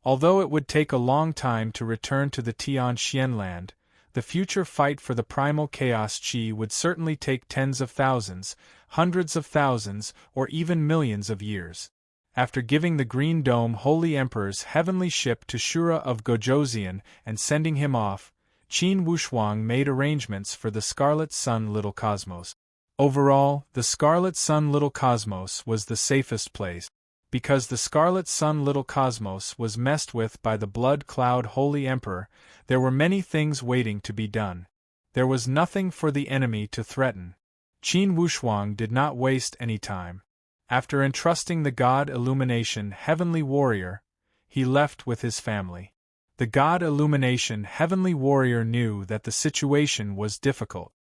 Although it would take a long time to return to the Tian Xian land, the future fight for the primal chaos chi would certainly take tens of thousands, hundreds of thousands, or even millions of years. After giving the Green Dome Holy Emperor's heavenly ship to Shura of Gojoseon and sending him off, Qin Wushuang made arrangements for the Scarlet Sun Little Cosmos. Overall, the Scarlet Sun Little Cosmos was the safest place. Because the Scarlet Sun Little Cosmos was messed with by the Blood Cloud Holy Emperor, there were many things waiting to be done. There was nothing for the enemy to threaten. Qin Wushuang did not waste any time. After entrusting the God Illumination Heavenly Warrior, he left with his family. The God Illumination Heavenly Warrior knew that the situation was difficult.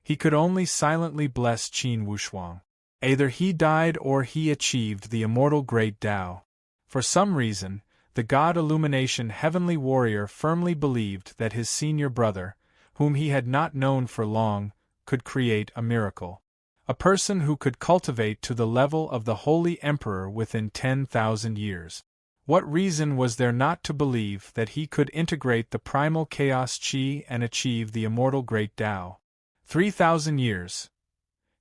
He could only silently bless Qin Wushuang. Either he died or he achieved the immortal Great Tao. For some reason, the God Illumination Heavenly Warrior firmly believed that his senior brother, whom he had not known for long, could create a miracle. A person who could cultivate to the level of the Holy Emperor within 10,000 years. What reason was there not to believe that he could integrate the primal chaos qi and achieve the immortal Great Tao? 3,000 years.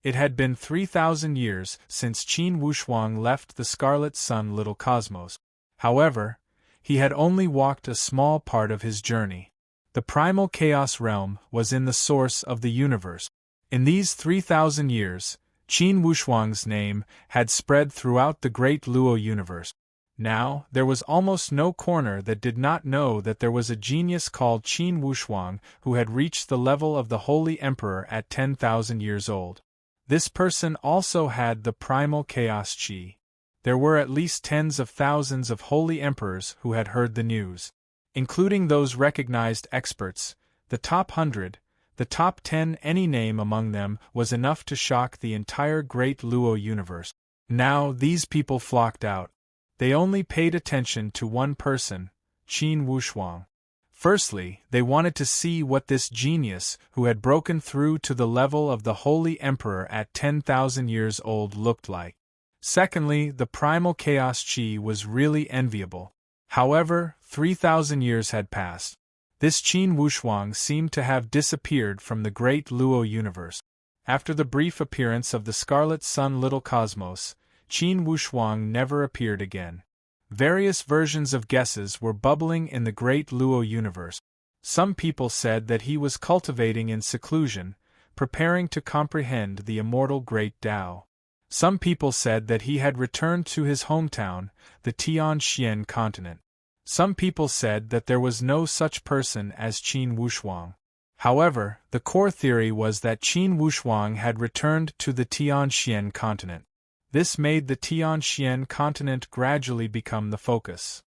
It had been 3,000 years since Qin Wushuang left the Scarlet Sun Little Cosmos. However, he had only walked a small part of his journey. The primal chaos realm was in the source of the universe. In these 3,000 years, Qin Wushuang's name had spread throughout the great Luo universe. Now, there was almost no corner that did not know that there was a genius called Qin Wushuang who had reached the level of the Holy Emperor at 10,000 years old. This person also had the primal chaos qi. There were at least tens of thousands of holy emperors who had heard the news. Including those recognized experts, the top 100, the top 10, any name among them was enough to shock the entire great Luo universe. Now these people flocked out. They only paid attention to one person, Qin Wushuang. Firstly, they wanted to see what this genius who had broken through to the level of the Holy Emperor at 10,000 years old looked like. Secondly, the primal chaos qi was really enviable. However, 3,000 years had passed. This Qin Wushuang seemed to have disappeared from the great Luo universe. After the brief appearance of the Scarlet Sun Little Cosmos, Qin Wushuang never appeared again. Various versions of guesses were bubbling in the great Luo universe. Some people said that he was cultivating in seclusion, preparing to comprehend the immortal Great Tao. Some people said that he had returned to his hometown, the Tianxian continent. Some people said that there was no such person as Qin Wushuang. However, the core theory was that Qin Wushuang had returned to the Tianxian continent. This made the Tianxian continent gradually become the focus.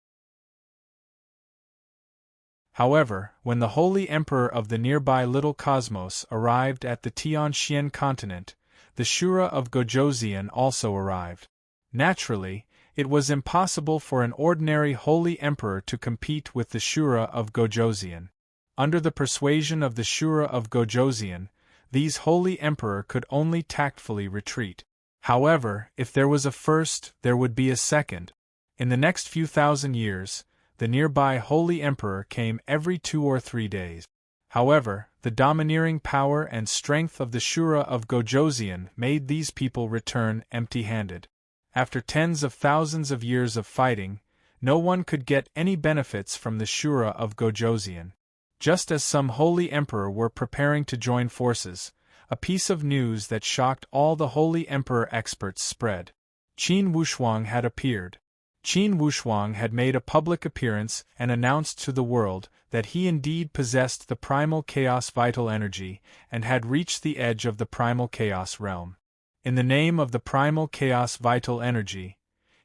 However, when the Holy Emperor of the nearby Little Cosmos arrived at the Tianxian continent, the Shura of Gojoseon also arrived. Naturally, it was impossible for an ordinary Holy Emperor to compete with the Shura of Gojoseon. Under the persuasion of the Shura of Gojoseon, these Holy Emperor could only tactfully retreat. However, if there was a first, there would be a second. In the next few thousand years, the nearby Holy Emperor came every 2 or 3 days. However, the domineering power and strength of the Shura of Gojoseon made these people return empty-handed. After tens of thousands of years of fighting, no one could get any benefits from the Shura of Gojoseon. Just as some Holy Emperor were preparing to join forces, a piece of news that shocked all the Holy Emperor experts spread. Qin Wushuang had appeared. Qin Wushuang had made a public appearance and announced to the world that he indeed possessed the primal chaos vital energy and had reached the edge of the primal chaos realm. In the name of the primal chaos vital energy,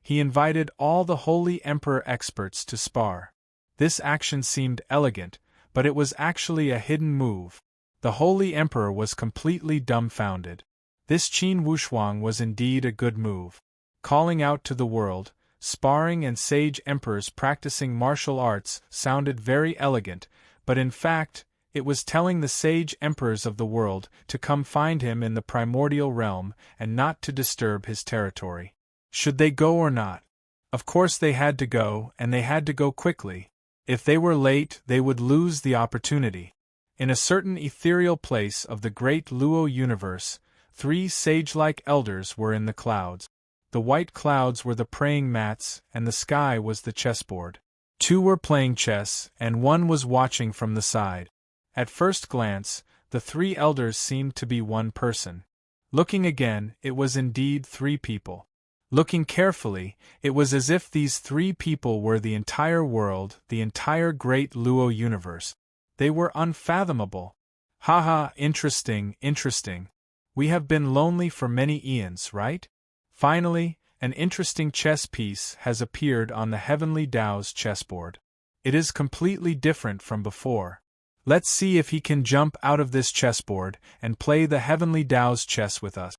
he invited all the Holy Emperor experts to spar. This action seemed elegant, but it was actually a hidden move. The Holy Emperor was completely dumbfounded. This Qin Wushuang was indeed a good move. Calling out to the world, sparring and sage emperors practicing martial arts sounded very elegant, but in fact, it was telling the sage emperors of the world to come find him in the primordial realm and not to disturb his territory. Should they go or not? Of course they had to go, and they had to go quickly. If they were late, they would lose the opportunity. In a certain ethereal place of the great Luo universe, 3 sage-like elders were in the clouds. The white clouds were the praying mats, and the sky was the chessboard. 2 were playing chess, and 1 was watching from the side. At first glance, the 3 elders seemed to be one person. Looking again, it was indeed 3 people. Looking carefully, it was as if these 3 people were the entire world, the entire great Luo universe. They were unfathomable. Haha, interesting, interesting. We have been lonely for many eons, right? Finally, an interesting chess piece has appeared on the Heavenly Tao's chessboard. It is completely different from before. Let's see if he can jump out of this chessboard and play the Heavenly Tao's chess with us.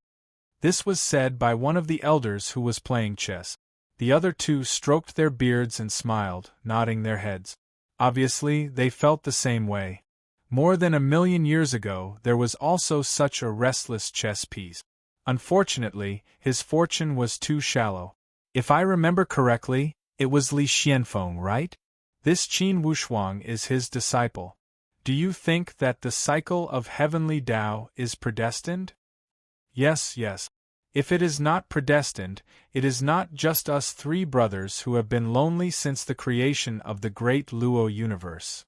This was said by one of the elders who was playing chess. The other 2 stroked their beards and smiled, nodding their heads. Obviously, they felt the same way. More than 1,000,000 years ago, there was also such a restless chess piece. Unfortunately, his fortune was too shallow. If I remember correctly, it was Li Xianfeng, right? This Qin Wushuang is his disciple. Do you think that the cycle of Heavenly Tao is predestined? Yes, yes. If it is not predestined, it is not just us 3 brothers who have been lonely since the creation of the great Luo universe.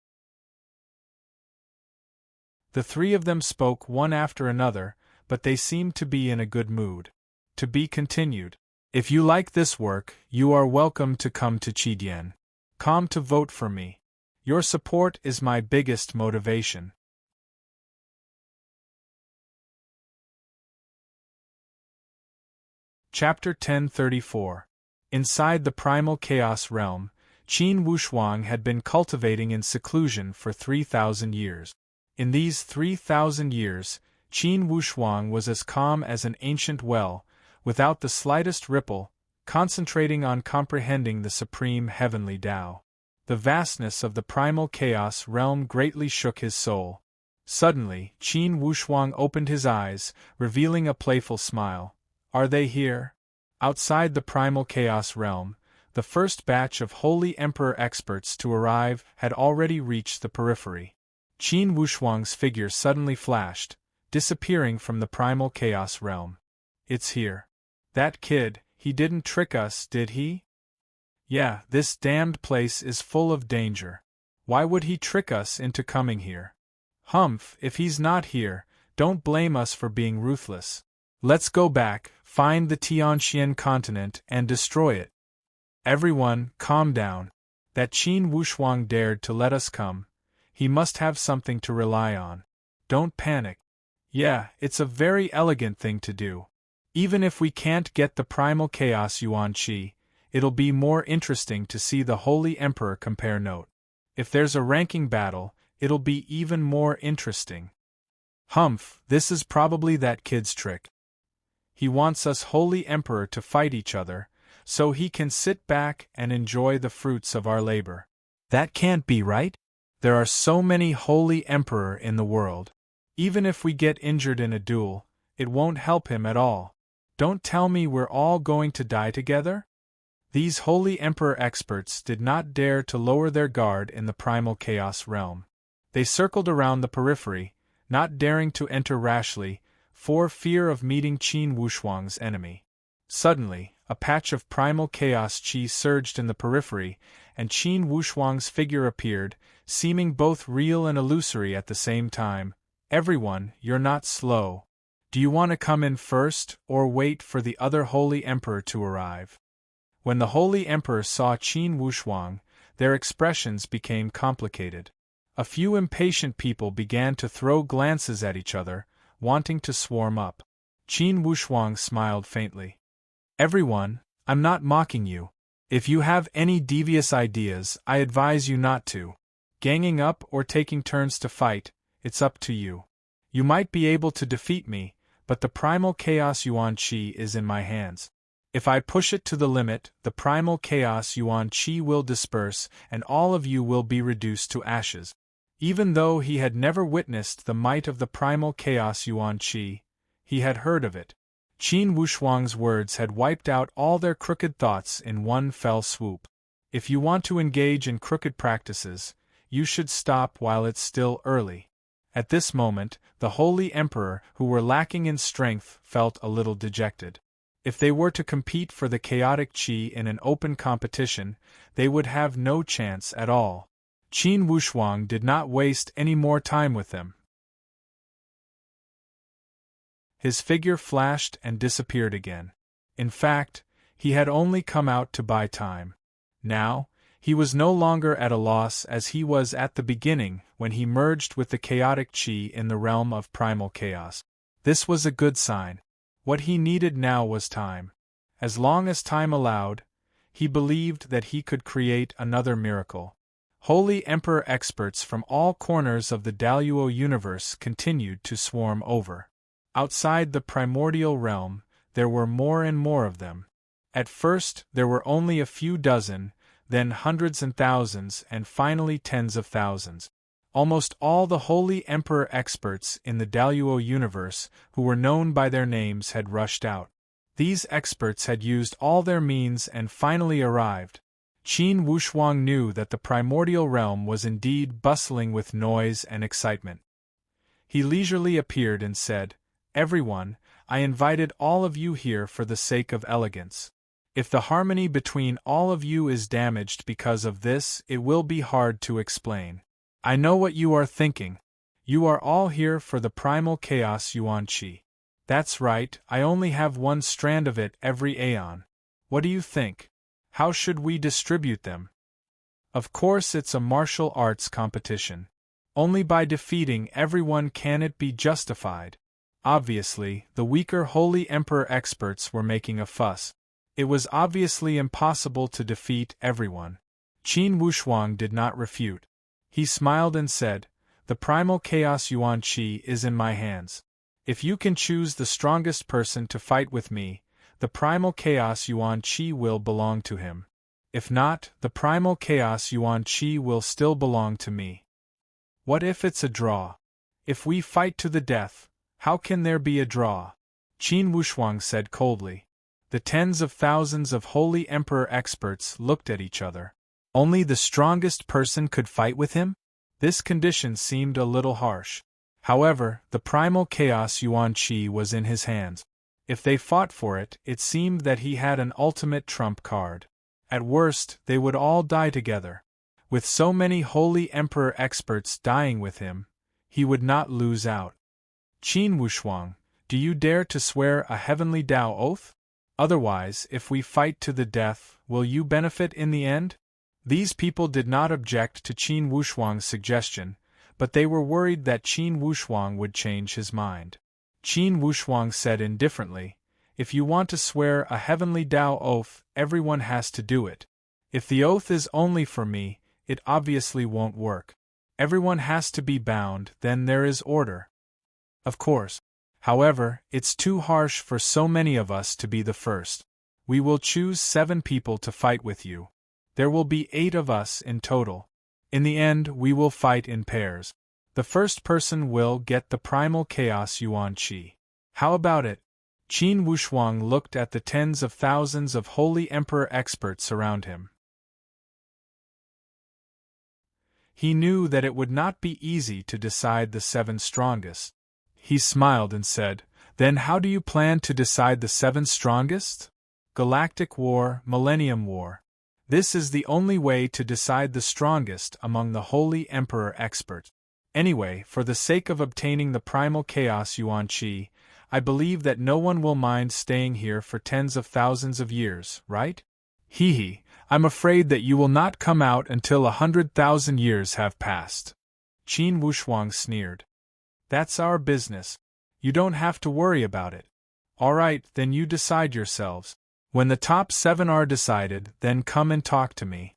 The 3 of them spoke one after another, but they seemed to be in a good mood. To be continued. If you like this work, you are welcome to come to Qidian. Come to vote for me. Your support is my biggest motivation. Chapter 1034. Inside the primal chaos realm, Qin Wushuang had been cultivating in seclusion for 3,000 years. In these 3,000 years, Qin Wushuang was as calm as an ancient well, without the slightest ripple, concentrating on comprehending the supreme heavenly Tao. The vastness of the primal chaos realm greatly shook his soul. Suddenly, Qin Wushuang opened his eyes, revealing a playful smile. Are they here? Outside the primal chaos realm, the first batch of Holy Emperor experts to arrive had already reached the periphery. Qin Wushuang's figure suddenly flashed, disappearing from the primal chaos realm. It's here. That kid, he didn't trick us, did he? Yeah, this damned place is full of danger. Why would he trick us into coming here? Humph, if he's not here, don't blame us for being ruthless. Let's go back, find the Tianxian continent, and destroy it. Everyone, calm down. That Qin Wushuang dared to let us come. He must have something to rely on. Don't panic. Yeah, it's a very elegant thing to do. Even if we can't get the primal chaos Yuan Qi, it'll be more interesting to see the Holy Emperor compare note. If there's a ranking battle, it'll be even more interesting. Humph, this is probably that kid's trick. He wants us Holy Emperor to fight each other, so he can sit back and enjoy the fruits of our labor. That can't be right. There are so many Holy Emperor in the world. Even if we get injured in a duel, it won't help him at all. Don't tell me we're all going to die together? These Holy Emperor experts did not dare to lower their guard in the primal chaos realm. They circled around the periphery, not daring to enter rashly, for fear of meeting Qin Wushuang's enemy. Suddenly, a patch of primal chaos qi surged in the periphery, and Qin Wushuang's figure appeared, seeming both real and illusory at the same time. Everyone, you're not slow. Do you want to come in first, or wait for the other Holy Emperor to arrive? When the Holy Emperor saw Qin Wushuang, their expressions became complicated. A few impatient people began to throw glances at each other, wanting to swarm up. Qin Wushuang smiled faintly. Everyone, I'm not mocking you. If you have any devious ideas, I advise you not to. Ganging up or taking turns to fight, it's up to you. You might be able to defeat me, but the primal chaos Yuan Qi is in my hands. If I push it to the limit, the primal chaos Yuan Qi will disperse and all of you will be reduced to ashes. Even though he had never witnessed the might of the primal chaos Yuan Qi, he had heard of it. Qin Wushuang's words had wiped out all their crooked thoughts in one fell swoop. If you want to engage in crooked practices, you should stop while it's still early. At this moment, the Holy Emperor, who were lacking in strength, felt a little dejected. If they were to compete for the chaotic qi in an open competition, they would have no chance at all. Qin Wushuang did not waste any more time with them. His figure flashed and disappeared again. In fact, he had only come out to buy time. Now, he was no longer at a loss as he was at the beginning when he merged with the chaotic chi in the realm of primal chaos. This was a good sign. What he needed now was time. As long as time allowed, he believed that he could create another miracle. Holy Emperor experts from all corners of the Daluo universe continued to swarm over. Outside the primordial realm, there were more and more of them. At first, there were only a few dozen, then hundreds and thousands, and finally tens of thousands. Almost all the Holy Emperor experts in the Daluo universe who were known by their names had rushed out. These experts had used all their means and finally arrived. Qin Wushuang knew that the primordial realm was indeed bustling with noise and excitement. He leisurely appeared and said, "Everyone, I invited all of you here for the sake of elegance. If the harmony between all of you is damaged because of this, it will be hard to explain. I know what you are thinking. You are all here for the primal chaos Yuan Qi. That's right, I only have one strand of it every aeon. What do you think? How should we distribute them? Of course it's a martial arts competition. Only by defeating everyone can it be justified." Obviously, the weaker Holy Emperor experts were making a fuss. It was obviously impossible to defeat everyone. Qin Wushuang did not refute. He smiled and said, "The primal chaos Yuan Qi is in my hands. If you can choose the strongest person to fight with me, the primal chaos Yuan Qi will belong to him. If not, the primal chaos Yuan Qi will still belong to me. What if it's a draw? If we fight to the death, how can there be a draw?" Qin Wushuang said coldly. The tens of thousands of Holy Emperor experts looked at each other. Only the strongest person could fight with him? This condition seemed a little harsh. However, the primal chaos Yuan Qi was in his hands. If they fought for it, it seemed that he had an ultimate trump card. At worst, they would all die together. With so many Holy Emperor experts dying with him, he would not lose out. "Qin Wushuang, do you dare to swear a heavenly Tao oath? Otherwise, if we fight to the death, will you benefit in the end?" These people did not object to Qin Wushuang's suggestion, but they were worried that Qin Wushuang would change his mind. Qin Wushuang said indifferently, "If you want to swear a heavenly Tao oath, everyone has to do it. If the oath is only for me, it obviously won't work. Everyone has to be bound, then there is order. Of course. However, it's too harsh for so many of us to be the first. We will choose 7 people to fight with you. There will be 8 of us in total. In the end, we will fight in pairs. The first person will get the primal chaos Yuan Qi. How about it?" Qin Wushuang looked at the tens of thousands of Holy Emperor experts around him. He knew that it would not be easy to decide the 7 strongest. He smiled and said, "Then how do you plan to decide the 7 strongest? Galactic War, Millennium War. This is the only way to decide the strongest among the Holy Emperor experts. Anyway, for the sake of obtaining the primal chaos Yuan Qi, I believe that no one will mind staying here for tens of thousands of years, right? Hee, I'm afraid that you will not come out until 100,000 years have passed." Qin Wushuang sneered. "That's our business. You don't have to worry about it. All right, then you decide yourselves. When the top 7 are decided, then come and talk to me."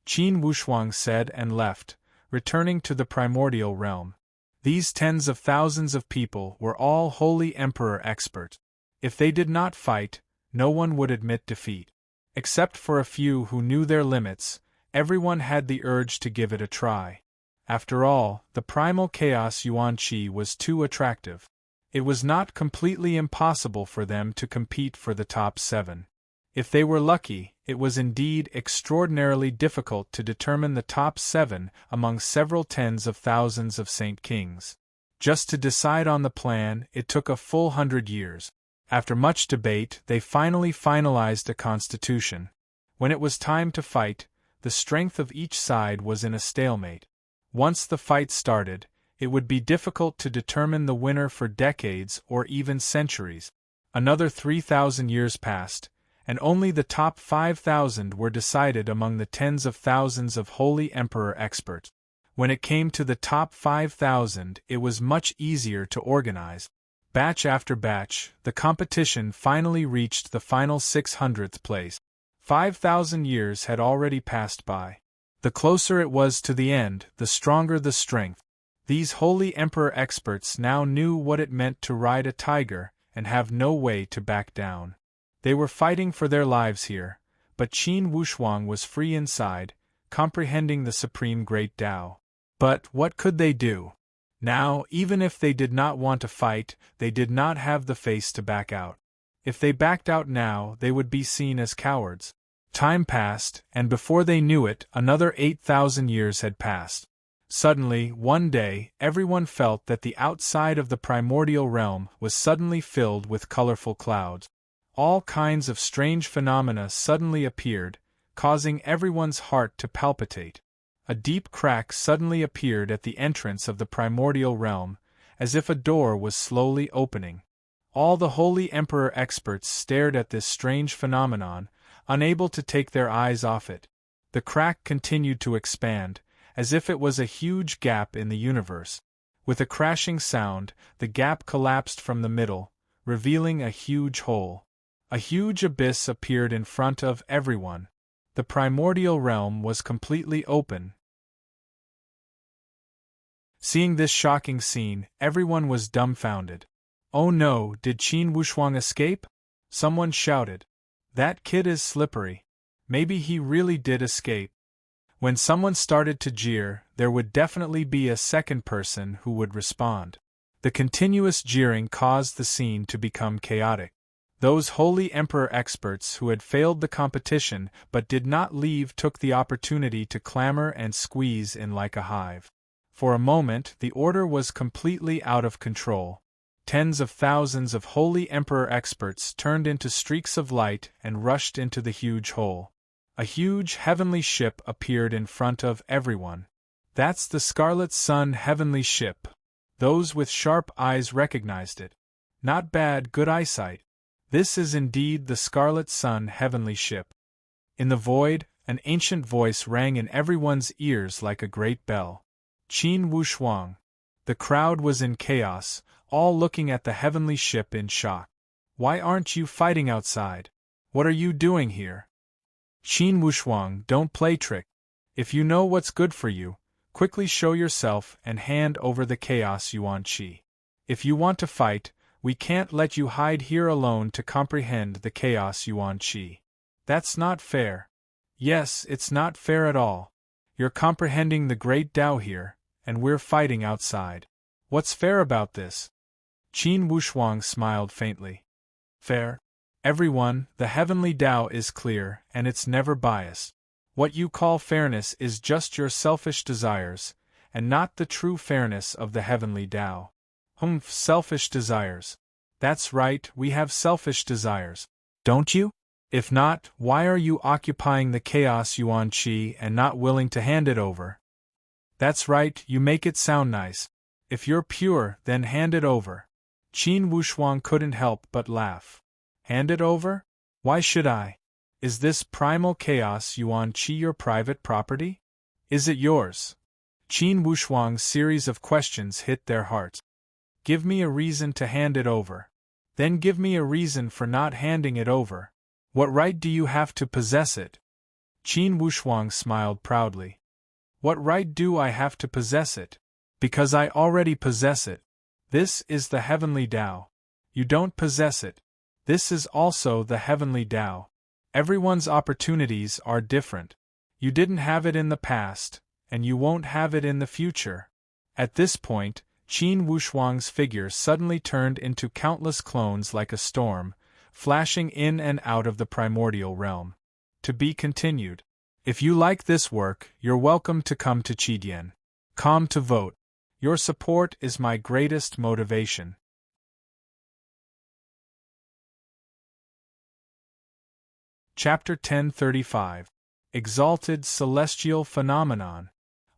Qin Wushuang said and left, returning to the primordial realm. These tens of thousands of people were all Holy Emperor experts. If they did not fight, no one would admit defeat. Except for a few who knew their limits, everyone had the urge to give it a try. After all, the primal chaos Yuan Qi was too attractive. It was not completely impossible for them to compete for the top 7. If they were lucky, it was indeed extraordinarily difficult to determine the top 7 among several tens of thousands of Saint Kings. Just to decide on the plan, it took a full 100 years. After much debate, they finally finalized a constitution. When it was time to fight, the strength of each side was in a stalemate. Once the fight started, it would be difficult to determine the winner for decades or even centuries. Another 3,000 years passed, and only the top 5,000 were decided among the tens of thousands of Holy Emperor experts. When it came to the top 5,000, it was much easier to organize. Batch after batch, the competition finally reached the final 600th place. 5,000 years had already passed by. The closer it was to the end, the stronger the strength. These Holy Emperor experts now knew what it meant to ride a tiger and have no way to back down. They were fighting for their lives here, but Qin Wushuang was free inside, comprehending the supreme great Tao. But what could they do? Now, even if they did not want to fight, they did not have the face to back out. If they backed out now, they would be seen as cowards. Time passed, and before they knew it, another 8,000 years had passed. Suddenly, one day, everyone felt that the outside of the primordial realm was suddenly filled with colorful clouds. All kinds of strange phenomena suddenly appeared, causing everyone's heart to palpitate. A deep crack suddenly appeared at the entrance of the primordial realm, as if a door was slowly opening. All the Holy Emperor experts stared at this strange phenomenon, unable to take their eyes off it. The crack continued to expand, as if it was a huge gap in the universe. With a crashing sound, the gap collapsed from the middle, revealing a huge hole. A huge abyss appeared in front of everyone. The primordial realm was completely open. Seeing this shocking scene, everyone was dumbfounded. "Oh no, did Qin Wushuang escape?" Someone shouted. "That kid is slippery. Maybe he really did escape." When someone started to jeer, there would definitely be a second person who would respond. The continuous jeering caused the scene to become chaotic. Those Holy Emperor experts who had failed the competition but did not leave took the opportunity to clamor and squeeze in like a hive. For a moment, the order was completely out of control. Tens of thousands of Holy Emperor experts turned into streaks of light and rushed into the huge hole. A huge heavenly ship appeared in front of everyone. "That's the Scarlet Sun heavenly ship." Those with sharp eyes recognized it. Not bad, good eyesight. This is indeed the Scarlet Sun heavenly ship. In the void, an ancient voice rang in everyone's ears like a great bell. "Qin Wushuang." The crowd was in chaos, all looking at the heavenly ship in shock. "Why aren't you fighting outside? What are you doing here?" "Qin Wushuang, don't play trick. If you know what's good for you, quickly show yourself and hand over the Chaos Yuan Qi. If you want to fight, we can't let you hide here alone to comprehend the Chaos Yuan Qi. That's not fair." "Yes, it's not fair at all. You're comprehending the great Tao here, and we're fighting outside. What's fair about this?" Qin Wushuang smiled faintly. "Fair? Everyone, the heavenly Tao is clear, and it's never biased. What you call fairness is just your selfish desires, and not the true fairness of the heavenly Tao." Selfish desires. That's right, we have selfish desires. Don't you? If not, why are you occupying the Chaos Yuan Qi and not willing to hand it over? That's right, you make it sound nice. If you're pure, then hand it over. Qin Wushuang couldn't help but laugh. Hand it over? Why should I? Is this primal Chaos Yuan Qi your private property? Is it yours? Qin Wushuang's series of questions hit their hearts. Give me a reason to hand it over. Then give me a reason for not handing it over. What right do you have to possess it? Qin Wushuang smiled proudly. What right do I have to possess it? Because I already possess it. This is the heavenly Tao. You don't possess it. This is also the heavenly Tao. Everyone's opportunities are different. You didn't have it in the past, and you won't have it in the future. At this point, Qin Wushuang's figure suddenly turned into countless clones like a storm, flashing in and out of the primordial realm. To be continued. If you like this work, you're welcome to come to Qidian. Come to vote. Your support is my greatest motivation. Chapter 1035. Exalted Celestial Phenomenon.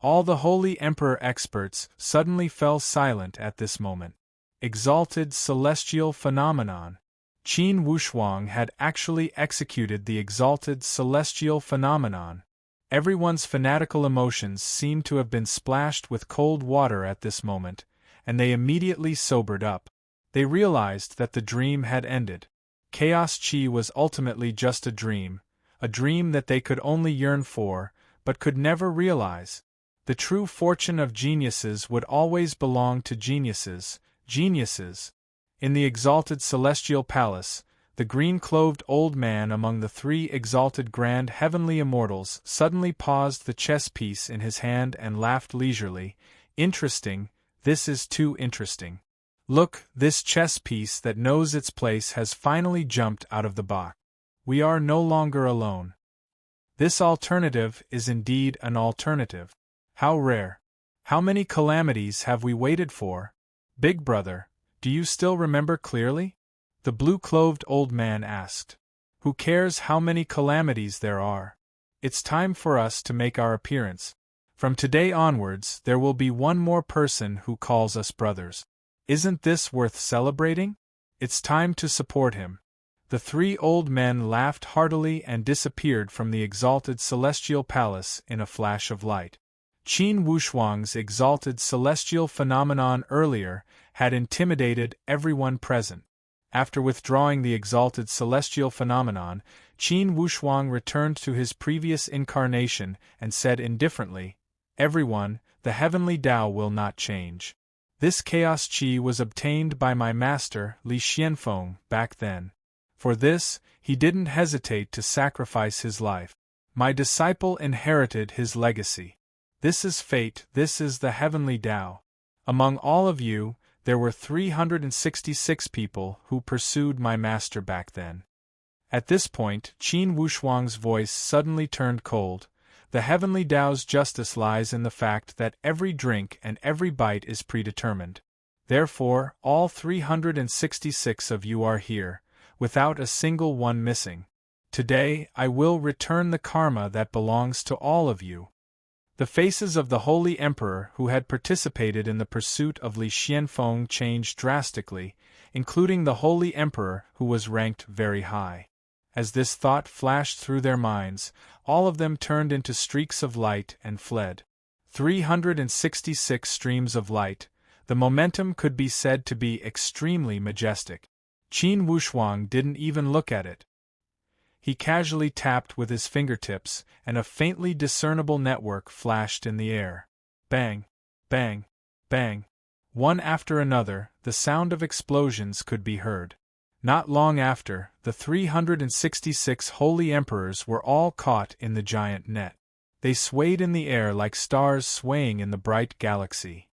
All the Holy Emperor experts suddenly fell silent at this moment. Exalted celestial phenomenon. Qin Wushuang had actually executed the exalted celestial phenomenon. Everyone's fanatical emotions seemed to have been splashed with cold water at this moment, and they immediately sobered up. They realized that the dream had ended. Chaos Chi was ultimately just a dream that they could only yearn for, but could never realize. The true fortune of geniuses would always belong to geniuses. In the exalted celestial palace, the green-clothed old man among the three exalted grand heavenly immortals suddenly paused the chess piece in his hand and laughed leisurely. Interesting, this is too interesting. Look, this chess piece that knows its place has finally jumped out of the box. We are no longer alone. This alternative is indeed an alternative. How rare. How many calamities have we waited for? Big brother, do you still remember clearly? The blue-clothed old man asked. Who cares how many calamities there are? It's time for us to make our appearance. From today onwards there will be one more person who calls us brothers. Isn't this worth celebrating? It's time to support him. The three old men laughed heartily and disappeared from the exalted celestial palace in a flash of light. Qin Wushuang's exalted celestial phenomenon earlier had intimidated everyone present. After withdrawing the exalted celestial phenomenon, Qin Wushuang returned to his previous incarnation and said indifferently, "Everyone, the heavenly Tao will not change. This chaos chi was obtained by my master, Li Xianfeng, back then. For this, he didn't hesitate to sacrifice his life. My disciple inherited his legacy. This is fate, this is the heavenly Tao. Among all of you, there were 366 people who pursued my master back then." At this point, Qin Wushuang's voice suddenly turned cold. The heavenly Tao's justice lies in the fact that every drink and every bite is predetermined. Therefore, all 366 of you are here, without a single one missing. Today, I will return the karma that belongs to all of you. The faces of the Holy Emperor who had participated in the pursuit of Li Xianfeng changed drastically, including the Holy Emperor who was ranked very high. As this thought flashed through their minds, all of them turned into streaks of light and fled. 366 streams of light. The momentum could be said to be extremely majestic. Qin Wushuang didn't even look at it. He casually tapped with his fingertips, and a faintly discernible network flashed in the air. Bang! Bang! Bang! One after another, the sound of explosions could be heard. Not long after, the 366 holy emperors were all caught in the giant net. They swayed in the air like stars swaying in the bright galaxy.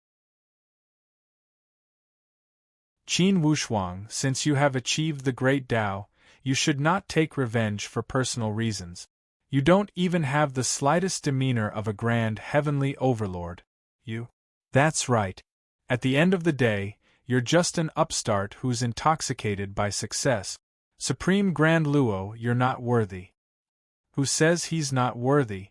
Qin Wushuang, since you have achieved the great Tao, you should not take revenge for personal reasons. You don't even have the slightest demeanor of a grand heavenly overlord. That's right. At the end of the day, you're just an upstart who's intoxicated by success. Supreme Grand Luo, you're not worthy. Who says he's not worthy?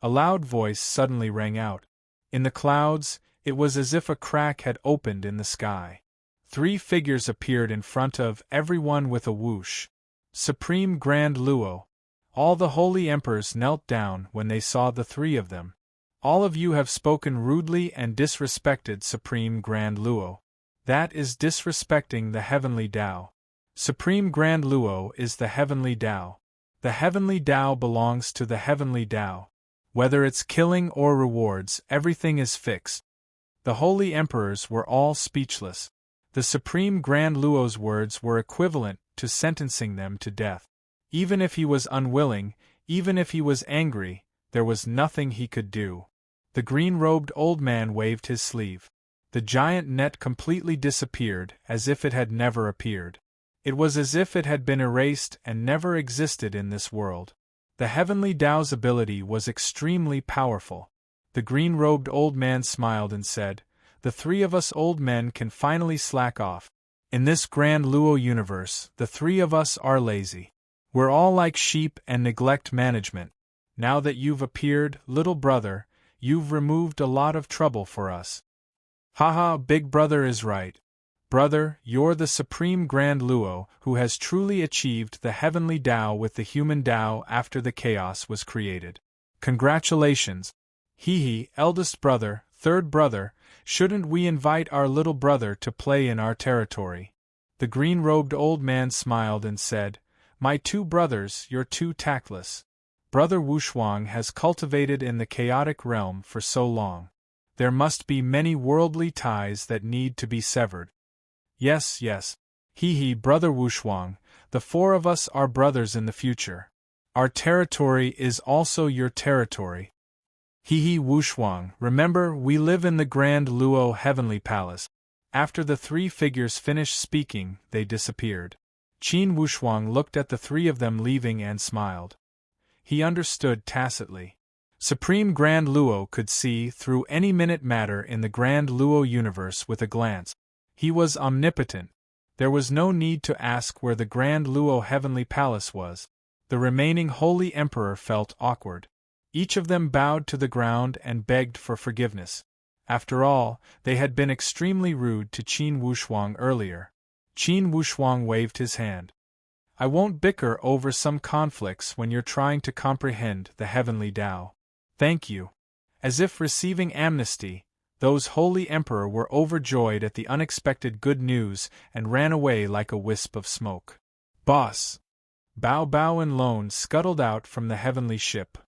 A loud voice suddenly rang out. In the clouds, it was as if a crack had opened in the sky. 3 figures appeared in front of everyone with a whoosh. Supreme Grand Luo. All the holy emperors knelt down when they saw the 3 of them. All of you have spoken rudely and disrespected Supreme Grand Luo. That is disrespecting the heavenly Tao. Supreme Grand Luo is the heavenly Tao. The heavenly Tao belongs to the heavenly Tao. Whether it's killing or rewards, everything is fixed. The holy emperors were all speechless. The Supreme Grand Luo's words were equivalent to sentencing them to death. Even if he was unwilling, even if he was angry, there was nothing he could do. The green-robed old man waved his sleeve. The giant net completely disappeared, as if it had never appeared. It was as if it had been erased and never existed in this world. The heavenly Tao's ability was extremely powerful. The green-robed old man smiled and said, "The 3 of us old men can finally slack off. In this Grand Luo universe, the 3 of us are lazy. We're all like sheep and neglect management. Now that you've appeared, little brother, you've removed a lot of trouble for us. Haha, Big Brother is right. Brother, you're the supreme Grand Luo who has truly achieved the heavenly Tao with the human Tao after the chaos was created. Congratulations. Hee, eldest brother, third brother, shouldn't we invite our little brother to play in our territory? The green-robed old man smiled and said, My two brothers, you're too tactless. Brother Wushuang has cultivated in the chaotic realm for so long. There must be many worldly ties that need to be severed. Yes. Hee, Brother Wushuang, the four of us are brothers in the future. Our territory is also your territory. Hee, Wushuang, remember we live in the Grand Luo Heavenly Palace. After the three figures finished speaking, they disappeared. Qin Wushuang looked at the three of them leaving and smiled. He understood tacitly. Supreme Grand Luo could see through any minute matter in the Grand Luo universe with a glance. He was omnipotent. There was no need to ask where the Grand Luo Heavenly Palace was. The remaining Holy Emperor felt awkward. Each of them bowed to the ground and begged for forgiveness. After all, they had been extremely rude to Qin Wushuang earlier. Qin Wushuang waved his hand. I won't bicker over some conflicts when you're trying to comprehend the heavenly Tao. Thank you. As if receiving amnesty, those holy emperor were overjoyed at the unexpected good news and ran away like a wisp of smoke. Boss! Bao Bao and Lone scuttled out from the heavenly ship.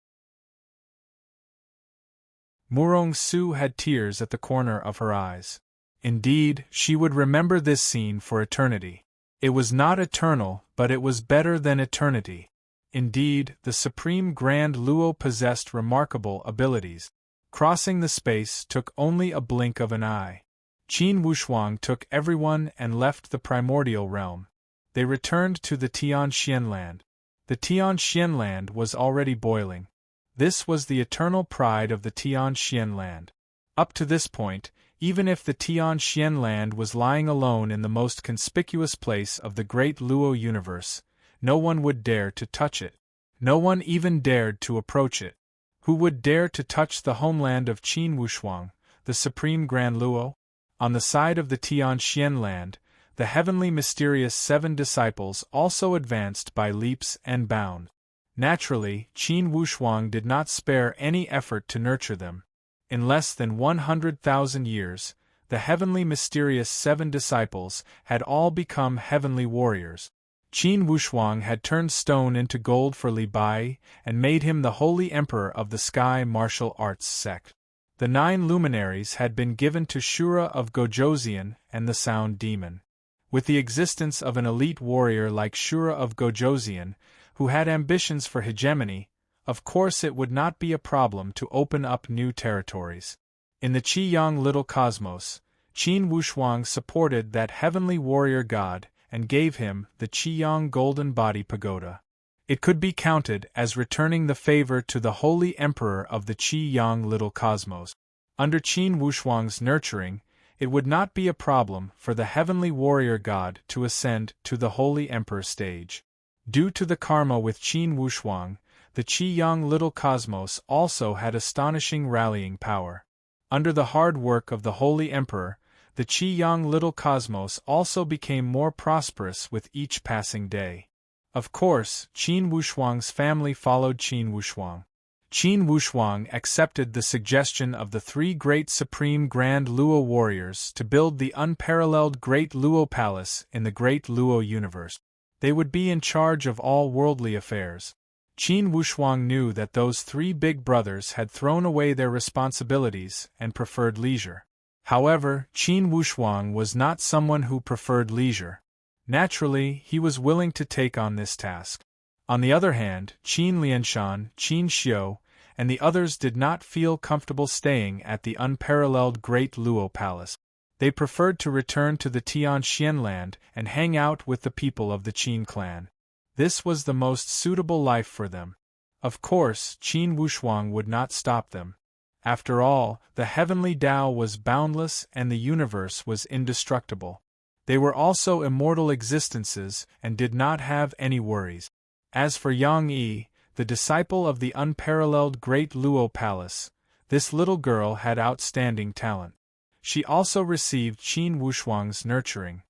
Murong Su had tears at the corner of her eyes. Indeed, she would remember this scene for eternity. It was not eternal, but it was better than eternity. Indeed, the Supreme Grand Luo possessed remarkable abilities. Crossing the space took only a blink of an eye. Qin Wushuang took everyone and left the primordial realm. They returned to the Tianxian land. The Tianxian land was already boiling. This was the eternal pride of the Tianxian land. Up to this point, even if the Tianxian land was lying alone in the most conspicuous place of the great Luo universe, no one would dare to touch it. No one even dared to approach it. Who would dare to touch the homeland of Qin Wushuang, the supreme Grand Luo? On the side of the Tianxian land, the heavenly mysterious 7 disciples also advanced by leaps and bounds. Naturally, Qin Wushuang did not spare any effort to nurture them. In less than 100,000 years, the heavenly mysterious 7 disciples had all become heavenly warriors. Qin Wushuang had turned stone into gold for Li Bai and made him the holy emperor of the Sky Martial Arts sect. The 9 luminaries had been given to Shura of Gojoseon and the Sound Demon. With the existence of an elite warrior like Shura of Gojoseon, who had ambitions for hegemony, of course it would not be a problem to open up new territories. In the Qiyang Little Cosmos, Qin Wushuang supported that heavenly warrior god and gave him the Qiyang Golden Body Pagoda. It could be counted as returning the favor to the holy emperor of the Qiyang Little Cosmos. Under Qin Wushuang's nurturing, it would not be a problem for the heavenly warrior god to ascend to the holy emperor stage. Due to the karma with Qin Wushuang, the Qiyang Little Cosmos also had astonishing rallying power. Under the hard work of the holy emperor, the Qiyang Little Cosmos also became more prosperous with each passing day. Of course, Qin Wushuang's family followed Qin Wushuang. Qin Wushuang accepted the suggestion of the 3 great supreme Grand Luo warriors to build the unparalleled Great Luo Palace in the Great Luo universe. They would be in charge of all worldly affairs. Qin Wushuang knew that those 3 big brothers had thrown away their responsibilities and preferred leisure. However, Qin Wushuang was not someone who preferred leisure. Naturally, he was willing to take on this task. On the other hand, Qin Lianshan, Qin Xiu, and the others did not feel comfortable staying at the unparalleled Great Luo Palace. They preferred to return to the Tianxian land and hang out with the people of the Qin clan. This was the most suitable life for them. Of course, Qin Wushuang would not stop them. After all, the heavenly Tao was boundless and the universe was indestructible. They were also immortal existences and did not have any worries. As for Yang Yi, the disciple of the unparalleled Great Luo Palace, this little girl had outstanding talent. She also received Qin Wushuang's nurturing.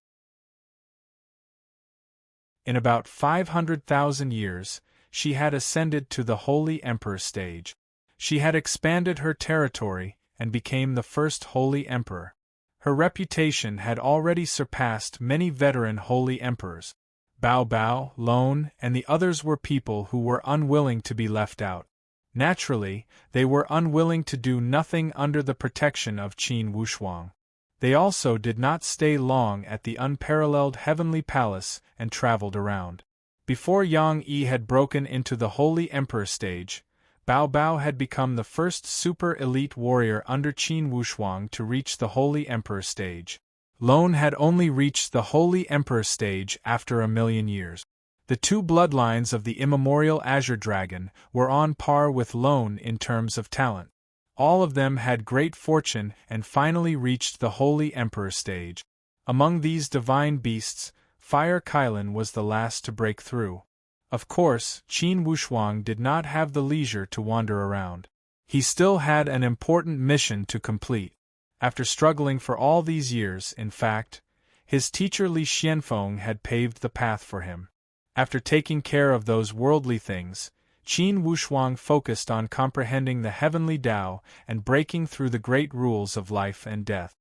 In about 500,000 years, she had ascended to the Holy Emperor stage. She had expanded her territory and became the first Holy Emperor. Her reputation had already surpassed many veteran Holy Emperors. Bao Bao, Lone, and the others were people who were unwilling to be left out. Naturally, they were unwilling to do nothing under the protection of Qin Wushuang. They also did not stay long at the unparalleled heavenly palace and traveled around. Before Yang Yi had broken into the Holy Emperor stage, Bao Bao had become the first super elite warrior under Qin Wushuang to reach the Holy Emperor stage. Lone had only reached the Holy Emperor stage after 1,000,000 years. The two bloodlines of the immemorial Azure Dragon were on par with Lone in terms of talent. All of them had great fortune and finally reached the Holy Emperor stage. Among these divine beasts, Fire Kailan was the last to break through. Of course, Qin Wushuang did not have the leisure to wander around. He still had an important mission to complete. After struggling for all these years, in fact, his teacher Li Xianfeng had paved the path for him. After taking care of those worldly things, Qin Wushuang focused on comprehending the heavenly Tao and breaking through the great rules of life and death.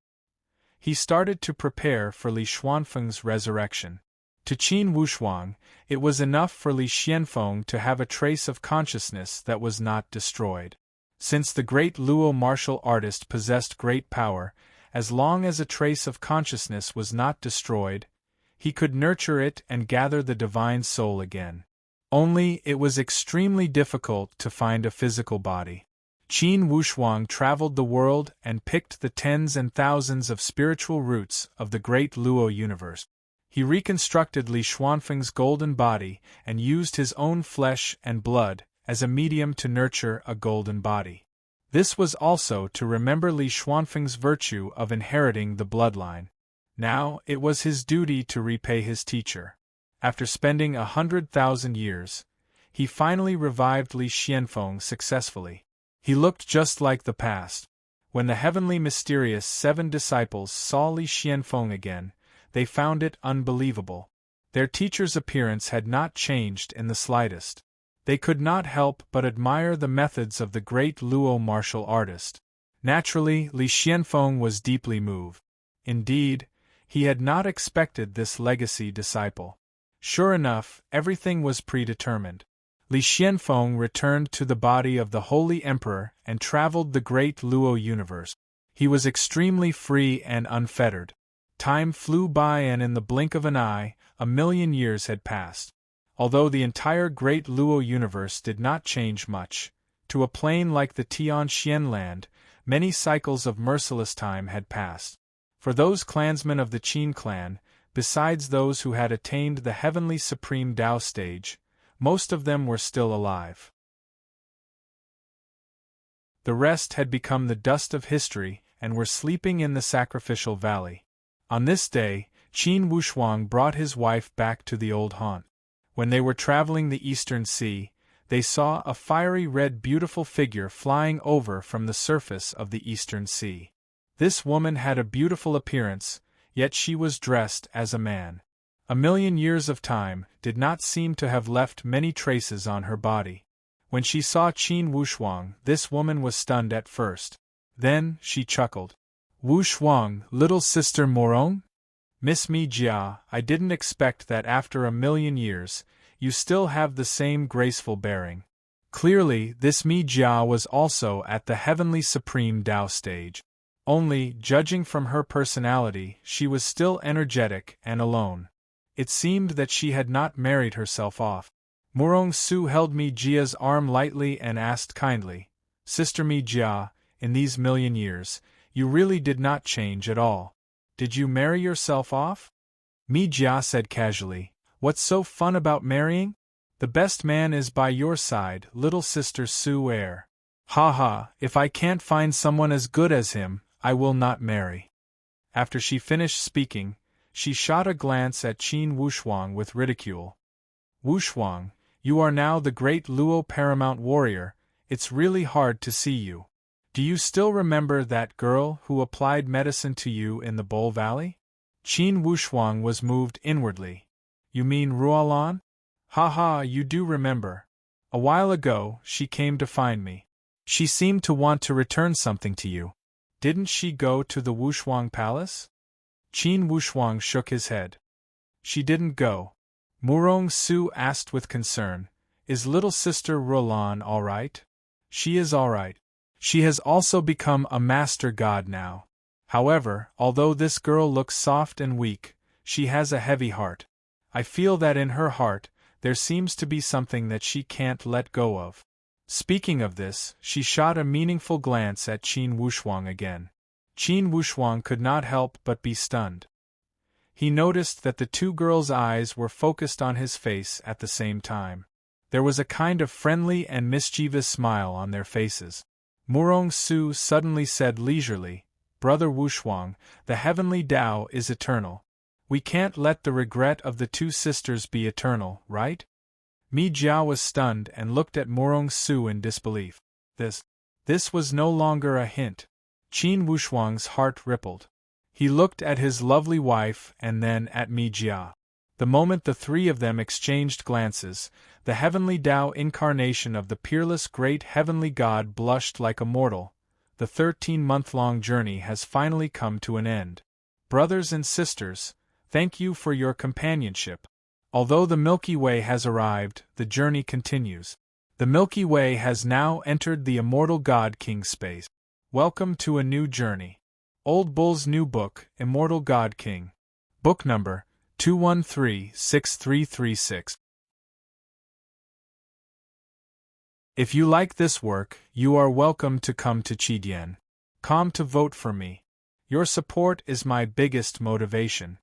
He started to prepare for Li Xuanfeng's resurrection. To Qin Wushuang, it was enough for Li Xianfeng to have a trace of consciousness that was not destroyed. Since the great Luo martial artist possessed great power, as long as a trace of consciousness was not destroyed, he could nurture it and gather the divine soul again. Only, it was extremely difficult to find a physical body. Qin Wushuang traveled the world and picked the tens and thousands of spiritual roots of the great Luo universe. He reconstructed Li Xuanfeng's golden body and used his own flesh and blood as a medium to nurture a golden body. This was also to remember Li Xuanfeng's virtue of inheriting the bloodline. Now, it was his duty to repay his teacher. After spending 100,000 years, he finally revived Li Xianfeng successfully. He looked just like the past. When the heavenly mysterious 7 disciples saw Li Xianfeng again, they found it unbelievable. Their teacher's appearance had not changed in the slightest. They could not help but admire the methods of the great Luo martial artist. Naturally, Li Xianfeng was deeply moved. Indeed, he had not expected this legacy disciple. Sure enough, everything was predetermined. Li Xianfeng returned to the body of the Holy Emperor and traveled the great Luo universe. He was extremely free and unfettered. Time flew by and in the blink of an eye, 1,000,000 years had passed. Although the entire great Luo universe did not change much, to a plane like the Tianxian land, many cycles of merciless time had passed. For those clansmen of the Qin clan, besides those who had attained the heavenly supreme Tao stage, most of them were still alive. The rest had become the dust of history and were sleeping in the sacrificial valley. On this day, Qin Wushuang brought his wife back to the old haunt. When they were traveling the eastern sea, they saw a fiery red beautiful figure flying over from the surface of the eastern sea. This woman had a beautiful appearance, yet she was dressed as a man. 1,000,000 years of time did not seem to have left many traces on her body. When she saw Qin Wushuang, this woman was stunned at first. Then, she chuckled. "Wushuang, little sister Morong? Miss Mi Jia, I didn't expect that after 1,000,000 years, you still have the same graceful bearing." Clearly, this Mi Jia was also at the heavenly supreme Tao stage. Only, judging from her personality, she was still energetic and alone. It seemed that she had not married herself off. Murong Su held Mi Jia's arm lightly and asked kindly, "Sister Mi Jia, in these 1,000,000 years, you really did not change at all. Did you marry yourself off?" Mi Jia said casually, "What's so fun about marrying? The best man is by your side, little sister Su Er. Ha ha, if I can't find someone as good as him, I will not marry." After she finished speaking, she shot a glance at Qin Wushuang with ridicule. "Wushuang, you are now the great Luo paramount warrior, it's really hard to see you. Do you still remember that girl who applied medicine to you in the Bowl Valley? Qin Wushuang was moved inwardly. You mean Ruolan? Ha ha, you do remember. A while ago, she came to find me. She seemed to want to return something to you. Didn't she go to the Wushuang Palace? Qin Wushuang shook his head. She didn't go. Murong Su asked with concern, Is little sister Ruolan all right? She is all right. She has also become a master god now. However, although this girl looks soft and weak, she has a heavy heart. I feel that in her heart, there seems to be something that she can't let go of. Speaking of this, she shot a meaningful glance at Qin Wushuang again. Qin Wushuang could not help but be stunned. He noticed that the two girls' eyes were focused on his face at the same time. There was a kind of friendly and mischievous smile on their faces. Murong Su suddenly said leisurely, Brother Wushuang, the heavenly Tao is eternal. We can't let the regret of the two sisters be eternal, right? Mi Jia was stunned and looked at Murong Su in disbelief. This was no longer a hint. Qin Wushuang's heart rippled. He looked at his lovely wife and then at Mi Jia. The moment the three of them exchanged glances, the heavenly Tao incarnation of the peerless great heavenly God blushed like a mortal. The 13-month-long journey has finally come to an end. Brothers and sisters, thank you for your companionship. Although the Milky Way has arrived, the journey continues. The Milky Way has now entered the immortal God King space. Welcome to a new journey. Old Bull's new book, Immortal God King. Book number 2136336. If you like this work, you are welcome to come to Qidien.com to vote for me. Your support is my biggest motivation.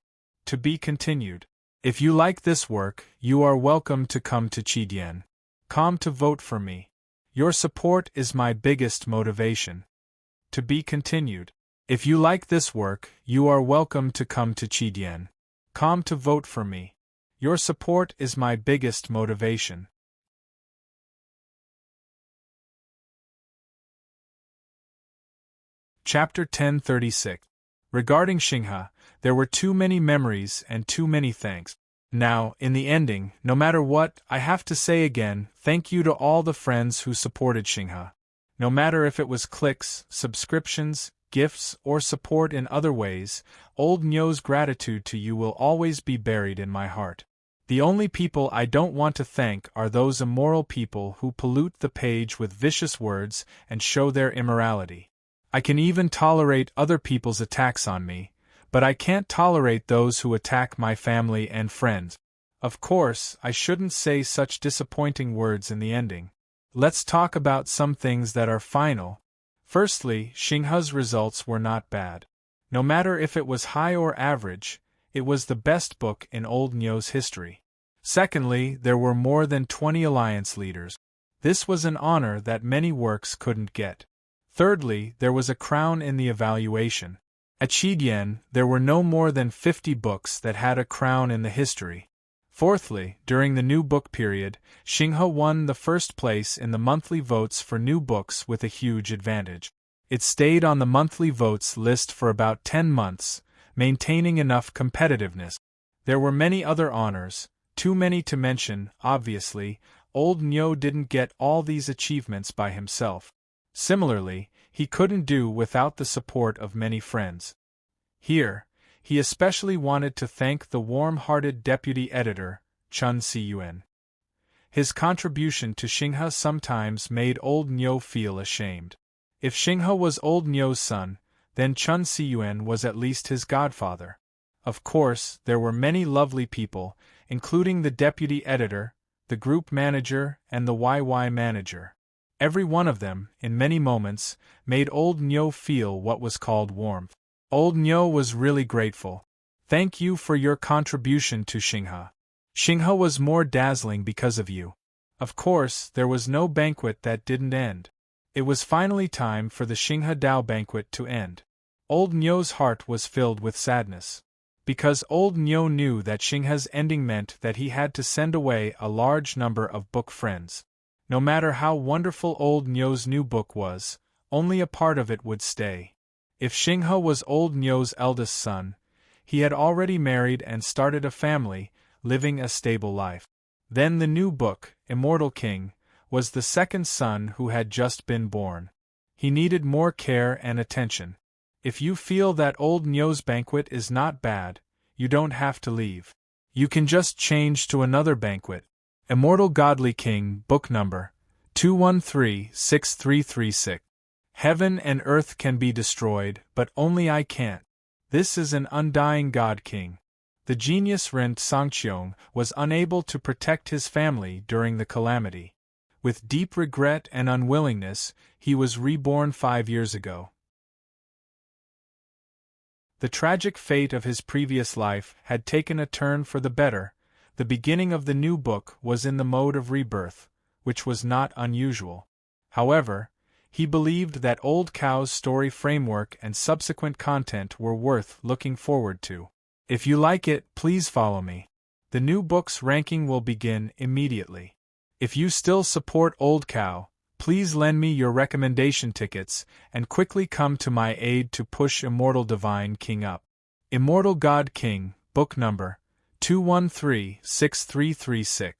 To be continued. If you like this work, you are welcome to come to Qidien.com to vote for me. Your support is my biggest motivation. To be continued. If you like this work, you are welcome to come to Qidien.com to vote for me. Your support is my biggest motivation. Chapter 1036. Regarding Xinghe, there were too many memories and too many thanks. Now, in the ending, no matter what, I have to say again, thank you to all the friends who supported Xinghe. No matter if it was clicks, subscriptions, gifts, or support in other ways, Old Nyo's gratitude to you will always be buried in my heart. The only people I don't want to thank are those immoral people who pollute the page with vicious words and show their immorality. I can even tolerate other people's attacks on me, but I can't tolerate those who attack my family and friends. Of course, I shouldn't say such disappointing words in the ending. Let's talk about some things that are final. Firstly, Xinghe's results were not bad. No matter if it was high or average, it was the best book in Old Nyo's history. Secondly, there were more than 20 alliance leaders. This was an honor that many works couldn't get. Thirdly, there was a crown in the evaluation. At Qidien, there were no more than 50 books that had a crown in the history. Fourthly, during the new book period, Xinghe won the first place in the monthly votes for new books with a huge advantage. It stayed on the monthly votes list for about 10 months, maintaining enough competitiveness. There were many other honors, too many to mention, obviously. Old Nyo didn't get all these achievements by himself. Similarly, he couldn't do without the support of many friends. Here, he especially wanted to thank the warm-hearted deputy editor, Chun Siyuan. His contribution to Xinghe sometimes made Old Nyo feel ashamed. If Xinghe was Old Nyo's son, then Chun Siyuan was at least his godfather. Of course, there were many lovely people, including the deputy editor, the group manager, and the YY manager. Every one of them, in many moments, made Old Nyo feel what was called warmth. Old Nyo was really grateful. Thank you for your contribution to Xinghe. Xinghe was more dazzling because of you. Of course, there was no banquet that didn't end. It was finally time for the Xinghe Dao banquet to end. Old Nyo's heart was filled with sadness. Because Old Nyo knew that Xinghe's ending meant that he had to send away a large number of book friends. No matter how wonderful Old Nyo's new book was, only a part of it would stay. If Xinghe was old Niu's eldest son, he had already married and started a family, living a stable life. Then the new book, Immortal King, was the second son who had just been born. He needed more care and attention. If you feel that old Niu's banquet is not bad, you don't have to leave. You can just change to another banquet. Immortal Godly King, Book Number 2136336. Heaven and earth can be destroyed, but only I can't. This is an undying God King. The genius Ren Sangqiong was unable to protect his family during the calamity. With deep regret and unwillingness, he was reborn 5 years ago. The tragic fate of his previous life had taken a turn for the better. The beginning of the new book was in the mode of rebirth, which was not unusual. However, he believed that Old Cow's story framework and subsequent content were worth looking forward to. If you like it, please follow me. The new book's ranking will begin immediately. If you still support Old Cow, please lend me your recommendation tickets and quickly come to my aid to push Immortal Divine King up. Immortal God King, Book Number 2136336.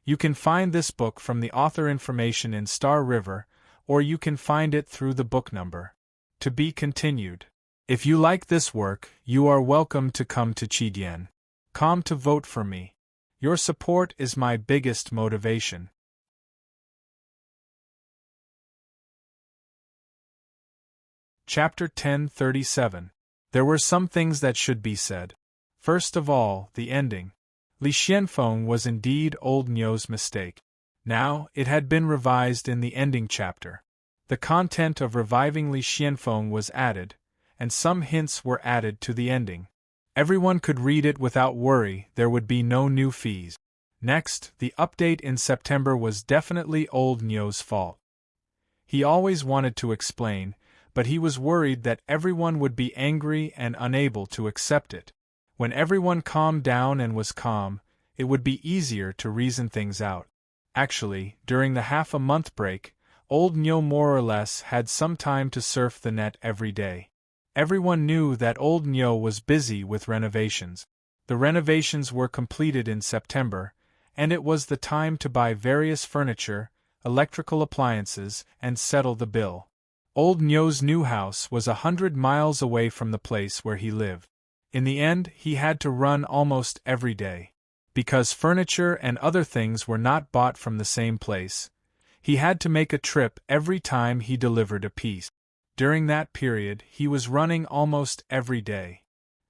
You can find this book from the author information in Star River, or you can find it through the book number. To be continued. If you like this work, you are welcome to come to Chidian. Come to vote for me. Your support is my biggest motivation. Chapter 1037. There were some things that should be said. First of all, the ending. Li Xianfeng was indeed old Niu's mistake. Now, it had been revised in the ending chapter. The content of reviving Li Xianfeng was added, and some hints were added to the ending. Everyone could read it without worry, there would be no new fees. Next, the update in September was definitely old Niu's fault. He always wanted to explain, but he was worried that everyone would be angry and unable to accept it. When everyone calmed down and was calm, it would be easier to reason things out. Actually, during the half-a-month break, old Niu more or less had some time to surf the net every day. Everyone knew that old Niu was busy with renovations. The renovations were completed in September, and it was the time to buy various furniture, electrical appliances, and settle the bill. Old Niu's new house was 100 miles away from the place where he lived. In the end, he had to run almost every day. Because furniture and other things were not bought from the same place, he had to make a trip every time he delivered a piece. During that period, he was running almost every day.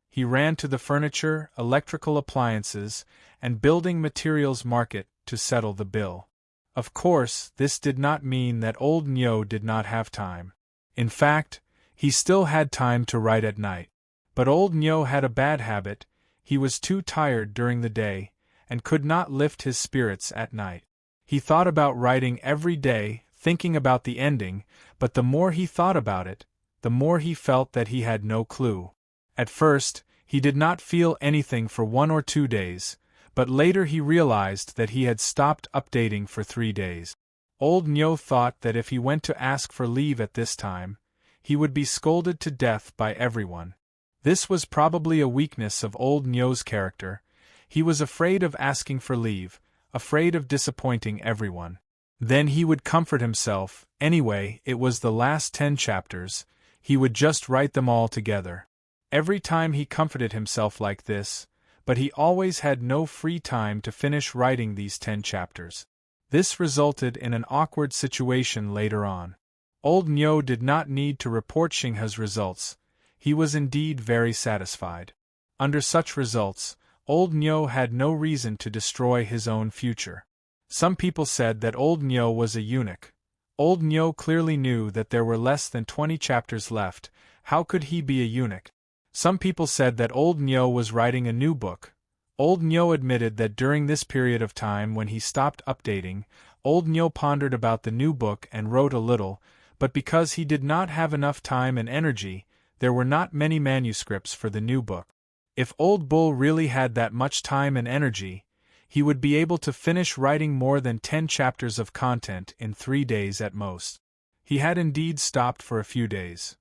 He ran to the furniture, electrical appliances, and building materials market to settle the bill. Of course, this did not mean that old Niu did not have time. In fact, he still had time to write at night. But old Niu had a bad habit. He was too tired during the day, and could not lift his spirits at night. He thought about writing every day, thinking about the ending, but the more he thought about it, the more he felt that he had no clue. At first, he did not feel anything for 1 or 2 days, but later he realized that he had stopped updating for 3 days. Old Niu thought that if he went to ask for leave at this time, he would be scolded to death by everyone. This was probably a weakness of old Niu's character. He was afraid of asking for leave, afraid of disappointing everyone. Then he would comfort himself. Anyway, it was the last 10 chapters, he would just write them all together. Every time he comforted himself like this, but he always had no free time to finish writing these 10 chapters. This resulted in an awkward situation later on. Old Niu did not need to report Xinghe's results. He was indeed very satisfied. Under such results, old Niu had no reason to destroy his own future. Some people said that old Niu was a eunuch. Old Niu clearly knew that there were less than 20 chapters left. How could he be a eunuch? Some people said that old Niu was writing a new book. Old Niu admitted that during this period of time when he stopped updating, old Niu pondered about the new book and wrote a little, but because he did not have enough time and energy, there were not many manuscripts for the new book. If Old Bull really had that much time and energy, he would be able to finish writing more than 10 chapters of content in 3 days at most. He had indeed stopped for a few days.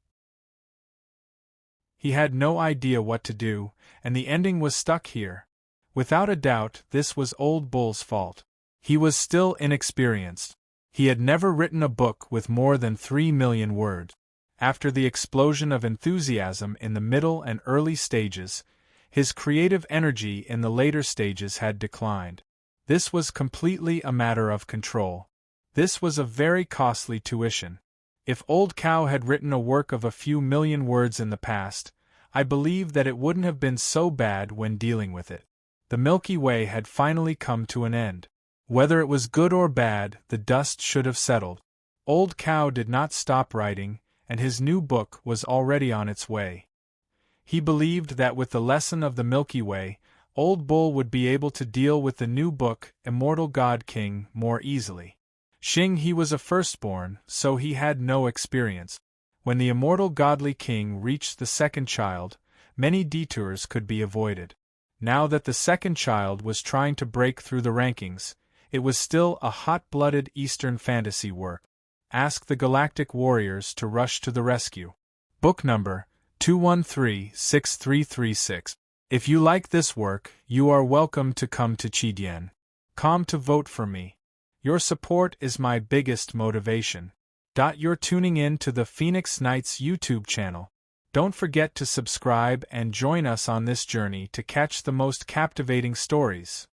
He had no idea what to do, and the ending was stuck here. Without a doubt, this was Old Bull's fault. He was still inexperienced. He had never written a book with more than 3 million words. After the explosion of enthusiasm in the middle and early stages, his creative energy in the later stages had declined. This was completely a matter of control. This was a very costly tuition. If Old Cow had written a work of a few million words in the past, I believe that it wouldn't have been so bad when dealing with it. The Milky Way had finally come to an end. Whether it was good or bad, the dust should have settled. Old Cow did not stop writing, and his new book was already on its way. He believed that with the lesson of the Milky Way, Old Bull would be able to deal with the new book, Immortal God King, more easily. He was a firstborn, so he had no experience. When the immortal godly king reached the second child, many detours could be avoided. Now that the second child was trying to break through the rankings, it was still a hot-blooded Eastern fantasy work. Ask the Galactic Warriors to rush to the rescue. Book number 213-6336. If you like this work, you are welcome to come to Chidien.com to vote for me. Your support is my biggest motivation. You're tuning in to the Phoenix Knights YouTube channel. Don't forget to subscribe and join us on this journey to catch the most captivating stories.